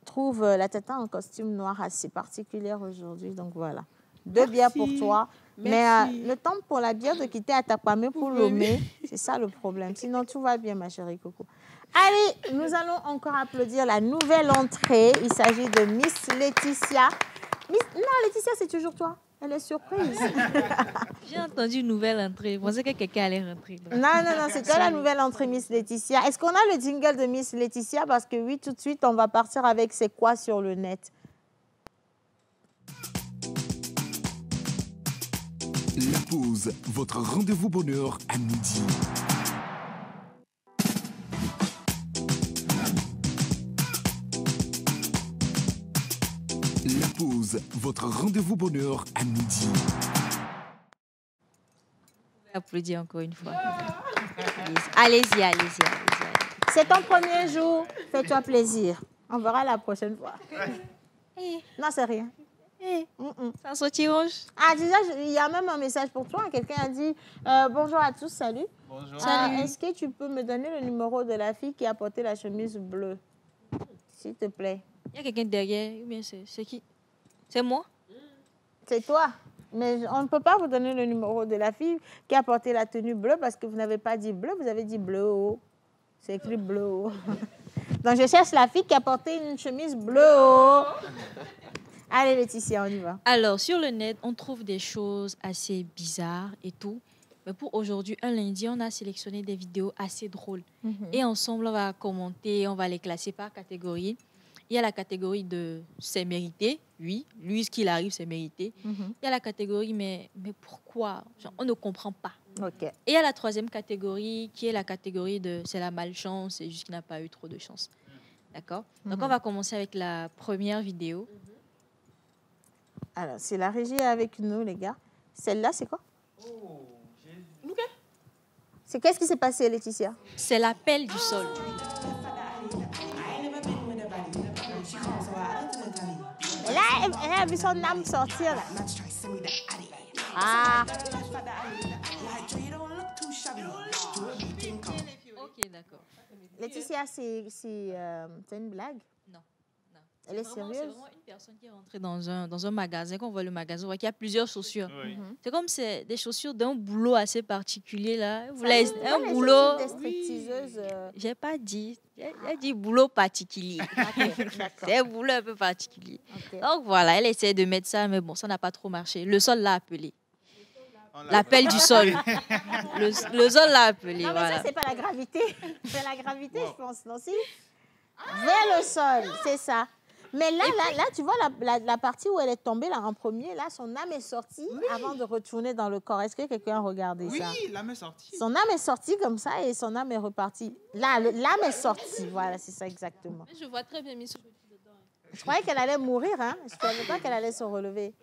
trouve la tata en costume noir assez particulière aujourd'hui. Donc, voilà. 2 bières pour toi. Merci. Mais le temps pour la bière de quitter Atakpamé pour Lomé, c'est ça le problème. Sinon, tout va bien, ma chérie Coco. Allez, nous allons encore applaudir la nouvelle entrée. Il s'agit de Miss Laetitia. Non, Laetitia, c'est toujours toi. Elle est surprise. J'ai entendu une nouvelle entrée. Je pensais que quelqu'un allait rentrer. Donc. Non, c'est toi la nouvelle entrée, Miss Laetitia. Est-ce qu'on a le jingle de Miss Laetitia? Parce que oui, tout de suite, on va partir avec C'est quoi sur le net? La pause, votre rendez-vous bonheur à midi. La pause, votre rendez-vous bonheur à midi. Applaudis encore une fois. Allez-y, allez-y. C'est ton premier jour, fais-toi plaisir. On verra la prochaine fois. Non, c'est rien. C'est un sorti rouge. Ah, déjà, il y a même un message pour toi. Quelqu'un a dit bonjour à tous, salut. Bonjour. Salut. Est-ce que tu peux me donner le numéro de la fille qui a porté la chemise bleue? S'il te plaît. Il y a quelqu'un derrière. Ou bien c'est qui? C'est moi? C'est toi. Mais on ne peut pas vous donner le numéro de la fille qui a porté la tenue bleue parce que vous n'avez pas dit bleu, vous avez dit bleu haut. C'est écrit bleu haut. Donc, je cherche la fille qui a porté une chemise bleue haut. Allez, Laetitia, on y va. Alors, sur le net, on trouve des choses assez bizarres et tout. Mais pour aujourd'hui, un lundi, on a sélectionné des vidéos assez drôles. Et ensemble, on va commenter, on va les classer par catégorie. Il y a la catégorie de c'est mérité. Oui, lui, ce qu'il arrive, c'est mérité. Il y a la catégorie mais pourquoi? Genre, on ne comprend pas. OK. Et il y a la troisième catégorie qui est la catégorie de c'est la malchance, c'est juste qu'il n'a pas eu trop de chance. D'accord? Donc, on va commencer avec la première vidéo. Alors, si la régie est avec nous, les gars. Celle-là, c'est quoi? C'est qu'est-ce qui s'est passé, Laetitia? C'est l'appel du sol. Et là, elle a vu son âme sortir, là. Ah. Ok, d'accord. Laetitia, c'est une blague? Non. Elle est C'est sérieuse? vraiment une personne qui est rentrée dans un magasin. Quand on voit le magasin, on voit qu'il y a plusieurs chaussures. Oui. C'est comme c'est des chaussures d'un boulot assez particulier là. Vous Ça voulez vous un les boulot? chaussures des stripteaseuses, J'ai pas dit. J'ai dit boulot particulier. C'est un boulot un peu particulier. Ok. Donc voilà, elle essaie de mettre ça, mais bon, ça n'a pas trop marché. Le sol l'a appelé. L'appel du sol. Le sol l'a appelé. Non, mais Voilà. ça, c'est pas la gravité. C'est la gravité, je pense. Non, si? Vers le sol, c'est ça. Mais là, tu vois la partie où elle est tombée là, en premier, là, son âme est sortie avant de retourner dans le corps. Est-ce que quelqu'un a regardé ça? Oui, la main sortie. Son âme est sortie comme ça et son âme est repartie. Là, l'âme est sortie. Voilà, c'est ça exactement. Je vois très bien Miss. Je croyais qu'elle allait mourir, hein. Je ne savais pas qu'elle allait se relever.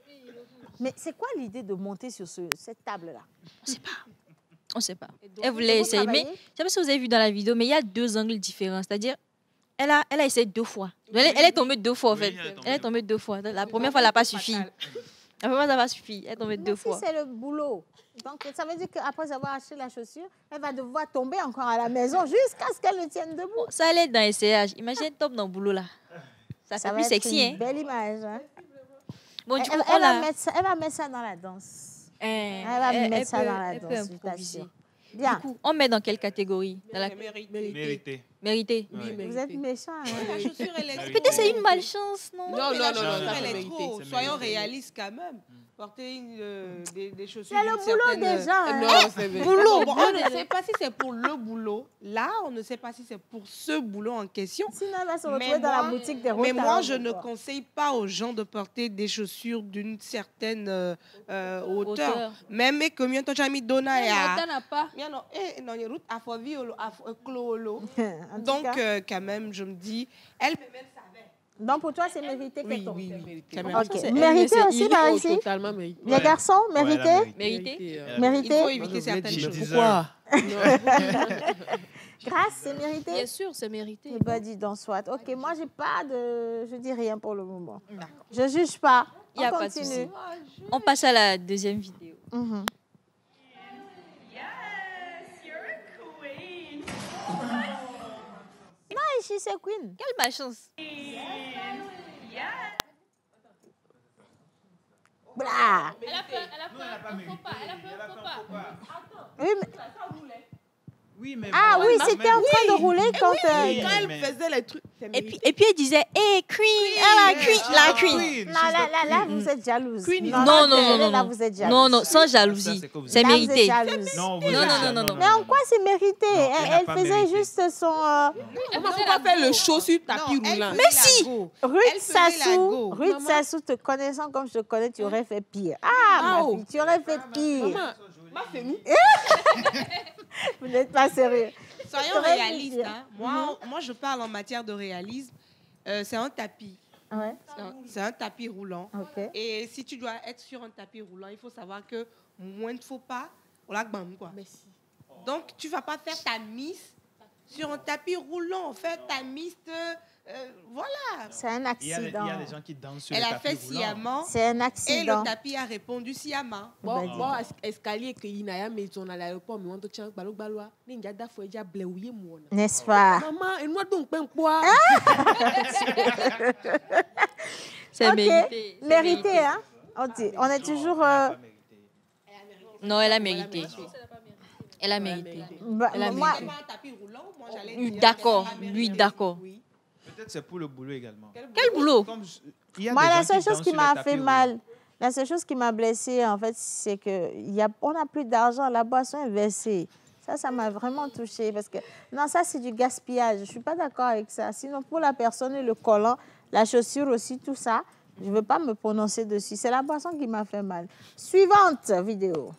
Mais c'est quoi l'idée de monter sur cette table-là? On ne sait pas. Elle voulait Vous essayer. Mais travaillez? je ne sais pas si vous avez vu dans la vidéo, mais il y a deux angles différents. C'est-à-dire, elle a essayé 2 fois. Elle est tombée 2 fois, en fait. Elle est tombée 2 fois. La première fois, elle n'a pas suffi. La première fois, ça n'a pas suffi. Elle est tombée 2 fois. Si c'est le boulot. Donc, ça veut dire qu'après avoir acheté la chaussure, elle va devoir tomber encore à la maison jusqu'à ce qu'elle le tienne debout. Ça allait être dans essayage. Imagine, elle tombe dans le boulot, là. Ça fait Ça va plus être sexy, une hein. belle image. Hein? Bon, du coup, Elle va mettre ça dans la danse. Elle va mettre ça dans la elle peut danse, je improviser. t'assure. Bien. Du coup, on met dans quelle catégorie? Dans la Mérité. mérité. Vous êtes méchants. Hein? La chaussure, elle est Peut-être c'est une malchance, non? Non, la chaussure, non, elle est mérité. trop. C'est Soyons mérité. réalistes quand même. Porter des chaussures. C'est le d'une boulot certaine- des gens. Hein? Non, c'est vrai. Boulot. Bon, on ne sait pas si c'est pour le boulot. Là, on ne sait pas si c'est pour ce boulot en question. Sinon, elle va se Mais retrouver dans la moi- boutique des Mais retards, moi, je ou ne quoi. conseille pas aux gens de porter des chaussures d'une certaine hauteur. Hauteur. Même que mieux toi, j'ai mis donna et à. n'a pas. Bien non, non, il y a route à Foviolo, à Clolo. En tout Donc, cas. quand même, je me dis, elle peut mettre sa main. Donc, pour toi, c'est mérité Oui, qu'elle tombe. oui, oui. Ça Quand mérite. Ok. C'est- Mérité elle, aussi, c'est par il- ici? Totalement mérité. Les garçons, Ouais, mérité? elle a mérité. Mérité. euh, Mérité? Il faut Moi, éviter je certaines voulais choses. dire, Pourquoi? Grâce, c'est mérité? Bien sûr, c'est mérité. Eh ben, dis donc, soit. Ok, moi, j'ai pas de... Je dis rien pour le moment. Je juge pas. Il y a On pas de continue. souci. On passe à la deuxième vidéo. Mhm. Non, she's a queen. Quelle malchance. Blah. Elle a fait un faux pas. Elle a fait un faux pas. Oui, mais... Oui, mais Ah bon, oui, quand c'était même. en train de rouler quand... Oui, Quand elle mais- faisait les trucs. Et puis elle disait, hey, Queen, elle a Queen, la Queen. Non, là, vous êtes jalouse. Là, vous êtes jalouse. Non, sans Ça, jalousie. c'est que vous C'est êtes- Là, vous êtes mérité. jalouse. Non, vous Non, êtes non, jaloux. non, non. Mais en quoi c'est mérité? Non, elle n'a Elle pas faisait mérité. juste son... Elle m'a pas fait le show sur tapis roulant. Mais si. Ruth Elle faisait la Sassou, go. Ruth Sassou, te connaissant comme je te connais, tu aurais fait pire. Ah, ma Oh. fille, tu aurais fait pire. Maman, ma famille. Vous n'êtes pas sérieux. Soyons T'aurais pu réalistes. dire. Hein. Moi, je parle en matière de réalisme. C'est un tapis. Ouais, C'est un tapis roulant. ok. Et si tu dois être sur un tapis roulant, il faut savoir que moins de faux pas, on l'a bam, quoi. Donc, tu ne vas pas faire ta miss sur un tapis roulant. Faire ta miss, voilà. C'est un Il y a accident. des gens qui dansent sur Elle le a tapis fait roulant. sciemment. C'est un Et accident. le tapis a répondu sciemment. Bon, Vas-y. bon, escalier que Inaya maison à l'aéroport, mais on te tient balou balois. Ninja da foi déjà bléouillé moi. N'est-ce pas? Maman, et moi donc ben quoi? C'est Ok. mérité. C'est Mérité, hein? On est toujours... Non, elle a mérité. Elle a mérité. bah, Elle a moi, mérité. Un tapis roulant, moi, j'allais Oui, dire, d'accord. elle a Oui, mérité. d'accord. Oui. Peut-être c'est pour le boulot également. Quel boulot? Comme il y a moi, des la gens seule chose dansent qui sur les m'a tapis fait roulants. mal, la seule chose qui m'a blessée, en fait, c'est qu'on n'a plus d'argent, la boisson est versée. Ça m'a vraiment touchée parce que, non, ça, c'est du gaspillage. Je ne suis pas d'accord avec ça. Sinon, pour la personne et le collant, la chaussure aussi, tout ça, je ne veux pas me prononcer dessus. C'est la boisson qui m'a fait mal. Suivante vidéo.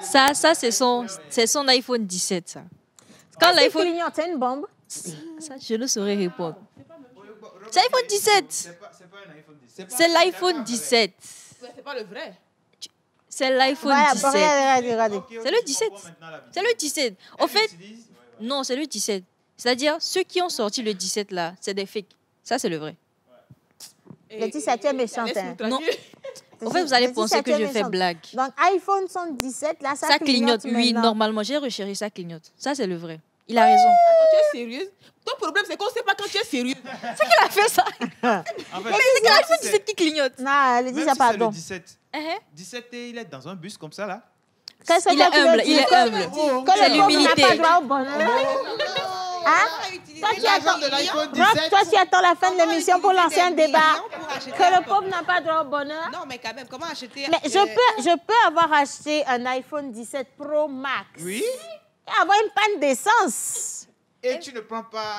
Ça c'est son iPhone 17, ça. Quand Qu'est-ce qui l'iPhone... clignote? C'est une bombe? Ça, je ne saurais répondre. C'est iPhone 17. C'est pas un iPhone 10. C'est l'iPhone 17. C'est pas le vrai. C'est l'iPhone Voilà, 17. regardez. C'est le 17. C'est le 17. Au fait, non, c'est le 17. C'est-à-dire, ceux qui ont sorti le 17 là, c'est des fakes. Ça, c'est le vrai. Le 17, tu es méchante. hein. Non. En fait, vous allez Le penser 17, que tu es je fais méchante. blague. Donc, iPhone 117, là, ça Ça clignote, oui, maintenant. normalement. J'ai recherché, ça clignote. Ça, c'est le vrai. Il a raison. Quand tu es sérieuse, ton problème c'est qu'on ne sait pas quand tu es sérieuse. C'est qu'il a fait ça. En fait, Mais c'est que l'iPhone 17 qui clignote. Non, elle dit même ça, si c'est le pardon. 17, 17 et il est dans un bus comme ça là. Qu'est-ce que Il est tu veux humble, dire? il est Que- humble. Que C'est le pauvre n'a l'humilité. pas droit au bonheur. Hein? Toi, tu attends, Rock, toi, tu attends la fin de l'émission pour lancer un débat. Que le pauvre n'a pas droit au bonheur. Non, mais quand même, comment acheter... Mais je peux avoir acheté un iPhone 17 Pro Max Oui. et avoir une panne d'essence. Et tu ne prends pas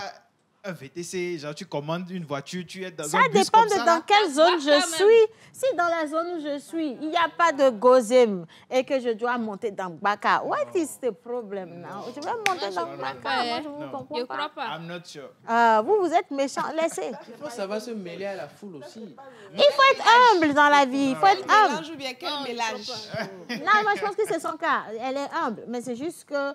un VTC, genre tu commandes une voiture, tu es dans Ça un bus dépend comme de ça. dans là. quelle zone je suis. Si dans la zone où je suis, il n'y a pas de Gozem et que je dois monter dans Baka, what is the problem now? Je vais monter dans Baka, moi je ne Non. comprends Je pas. crois pas. I'm not sure. Vous êtes méchants, laissez. Ça va se mêler à la foule aussi. Il faut être humble dans la vie, il faut être humble. Mélange ou bien quel mélange? Non, moi je pense que c'est son cas. Elle est humble, mais c'est juste que,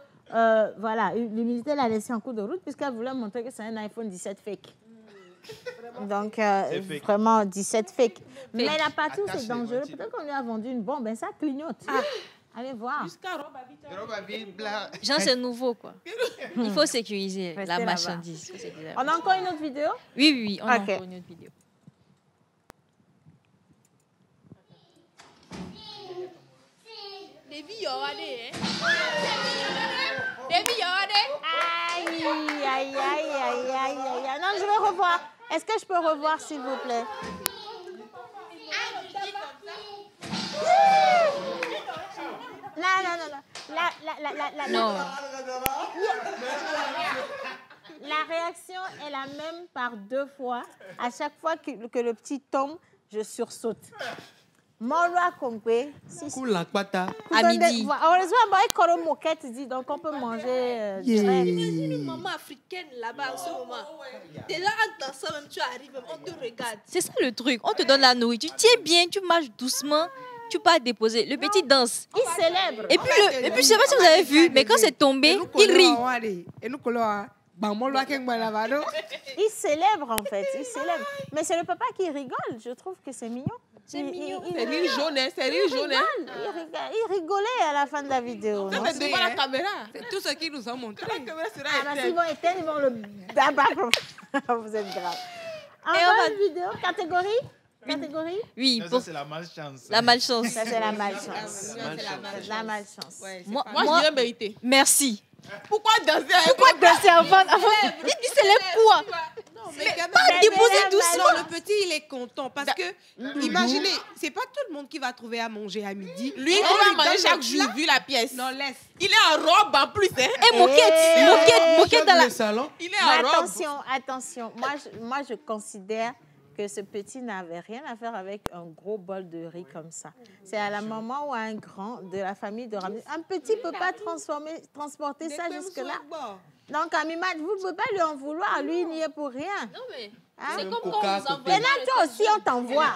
voilà, l'humilité l'a laissé en cours de route puisqu'elle voulait montrer que c'est un iPhone 17 fake. Donc, fake. vraiment 17 fake. Mais là, partout, c'est Attaché, dangereux. moitié. Peut-être qu'on lui a vendu une bombe, ben ça clignote. Allez voir. Genre, c'est nouveau, quoi. Il faut sécuriser Restez la là-bas. marchandise. Faut sécuriser la On a encore une autre vidéo? Oui, on a Ok. encore une autre vidéo. Devi yorade, hein? Devi yorade. Aïe, aïe, aïe, aïe, aïe, aïe. Non, je vais revoir. Est-ce que je peux revoir, s'il vous plaît? Non. Non. La réaction est la même par 2 fois. À chaque fois que le petit tombe, je sursaute. Molwa Kongwe. À midi. Heureusement, il y a une moquette, dit, donc on peut manger direct. Imagine une maman africaine là-bas en ce moment. Déjà en dansant, même tu arrives, on te regarde. C'est ça le truc. On te donne la nourriture. Tu tiens bien, tu marches doucement. Tu pars déposer. Le petit danse. Il célèbre. Et puis, je sais pas si vous avez vu, mais quand c'est tombé, il rit. Il célèbre, en fait. Il célèbre. Mais c'est le papa qui rigole. Je trouve que c'est mignon. C'est mignon. C'est rire jaune, hein. C'est rire jaune, hein. Il rigolait à la fin de la vidéo. Ça, non? c'est devant la caméra. C'est tout ce qu'ils nous ont montré. La caméra sera Ah, mais s'ils éteinte. vont éteindre, ils vont le... Vous êtes grave. Et Encore une vidéo, catégorie? Catégorie? Oui, Ça, pour c'est la malchance. la malchance. Ça, c'est la malchance. C'est La malchance. Moi, Moi, je dirais mérité. Merci. Pourquoi danser avec Pourquoi danser avant? Il dit c'est les poids. Non, mais quand même. Pas déposer la doucement. Non, le petit, il est content parce que, imaginez, c'est pas tout le monde qui va trouver à manger à midi. Lui, il On va manger lui donne chaque le jour, plat. vu la pièce. Non, laisse. Il est en robe en plus, hein. Et moquette dans la... salon. Il est Mais en robe. attention. Moi, je considère que ce petit n'avait rien à faire avec un gros bol de riz comme ça. C'est à la maman ou à un grand de la famille de ramener. Un petit ne peut pas transporter ça jusque-là. Donc, Amimat, vous ne pouvez pas lui en vouloir. Lui, il n'y est pour rien. Non, mais Hein? c'est comme quand Coca, on vous envoie. Maintenant, toi aussi, on t'envoie.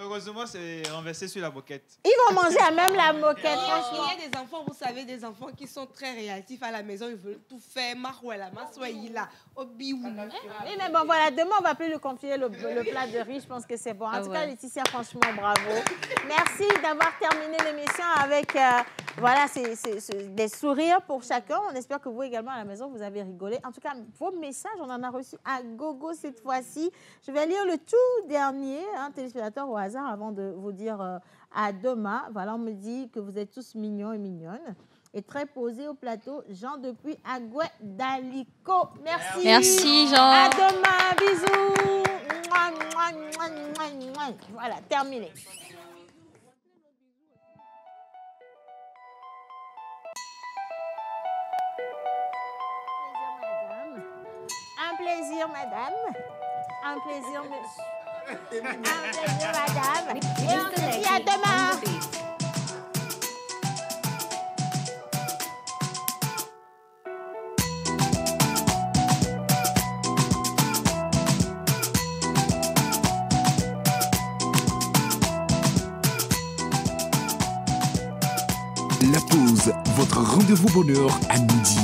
Heureusement, c'est renversé sur la moquette. Ils vont manger à même la moquette, franchement. Il y a des enfants, vous savez, des enfants qui sont très réactifs à la maison. Ils veulent tout faire. Marouela, Maswaïla, Obiou. Oui, mais bon, voilà, demain, on va plus lui confier le plat de riz. Je pense que c'est bon. En tout cas, Laetitia, franchement, bravo. Merci d'avoir terminé l'émission avec voilà, des sourires pour chacun. On espère que vous également, à la maison, vous avez rigolé. En tout cas, vos messages, on en a reçu à gogo cette fois-ci. Je vais lire le tout dernier téléspectateur au hasard avant de vous dire à demain. Voilà, on me dit que vous êtes tous mignons et mignonnes. Et très posé au plateau, Jean depuis Agoué d'Alico. Merci. Merci, Jean. À demain. Bisous. Mouah, mouah, mouah, mouah, mouah. Voilà, terminé. Un plaisir, madame. Un plaisir, monsieur. Un plaisir, madame. Et on se dit à demain. La pause, votre rendez-vous bonheur à midi.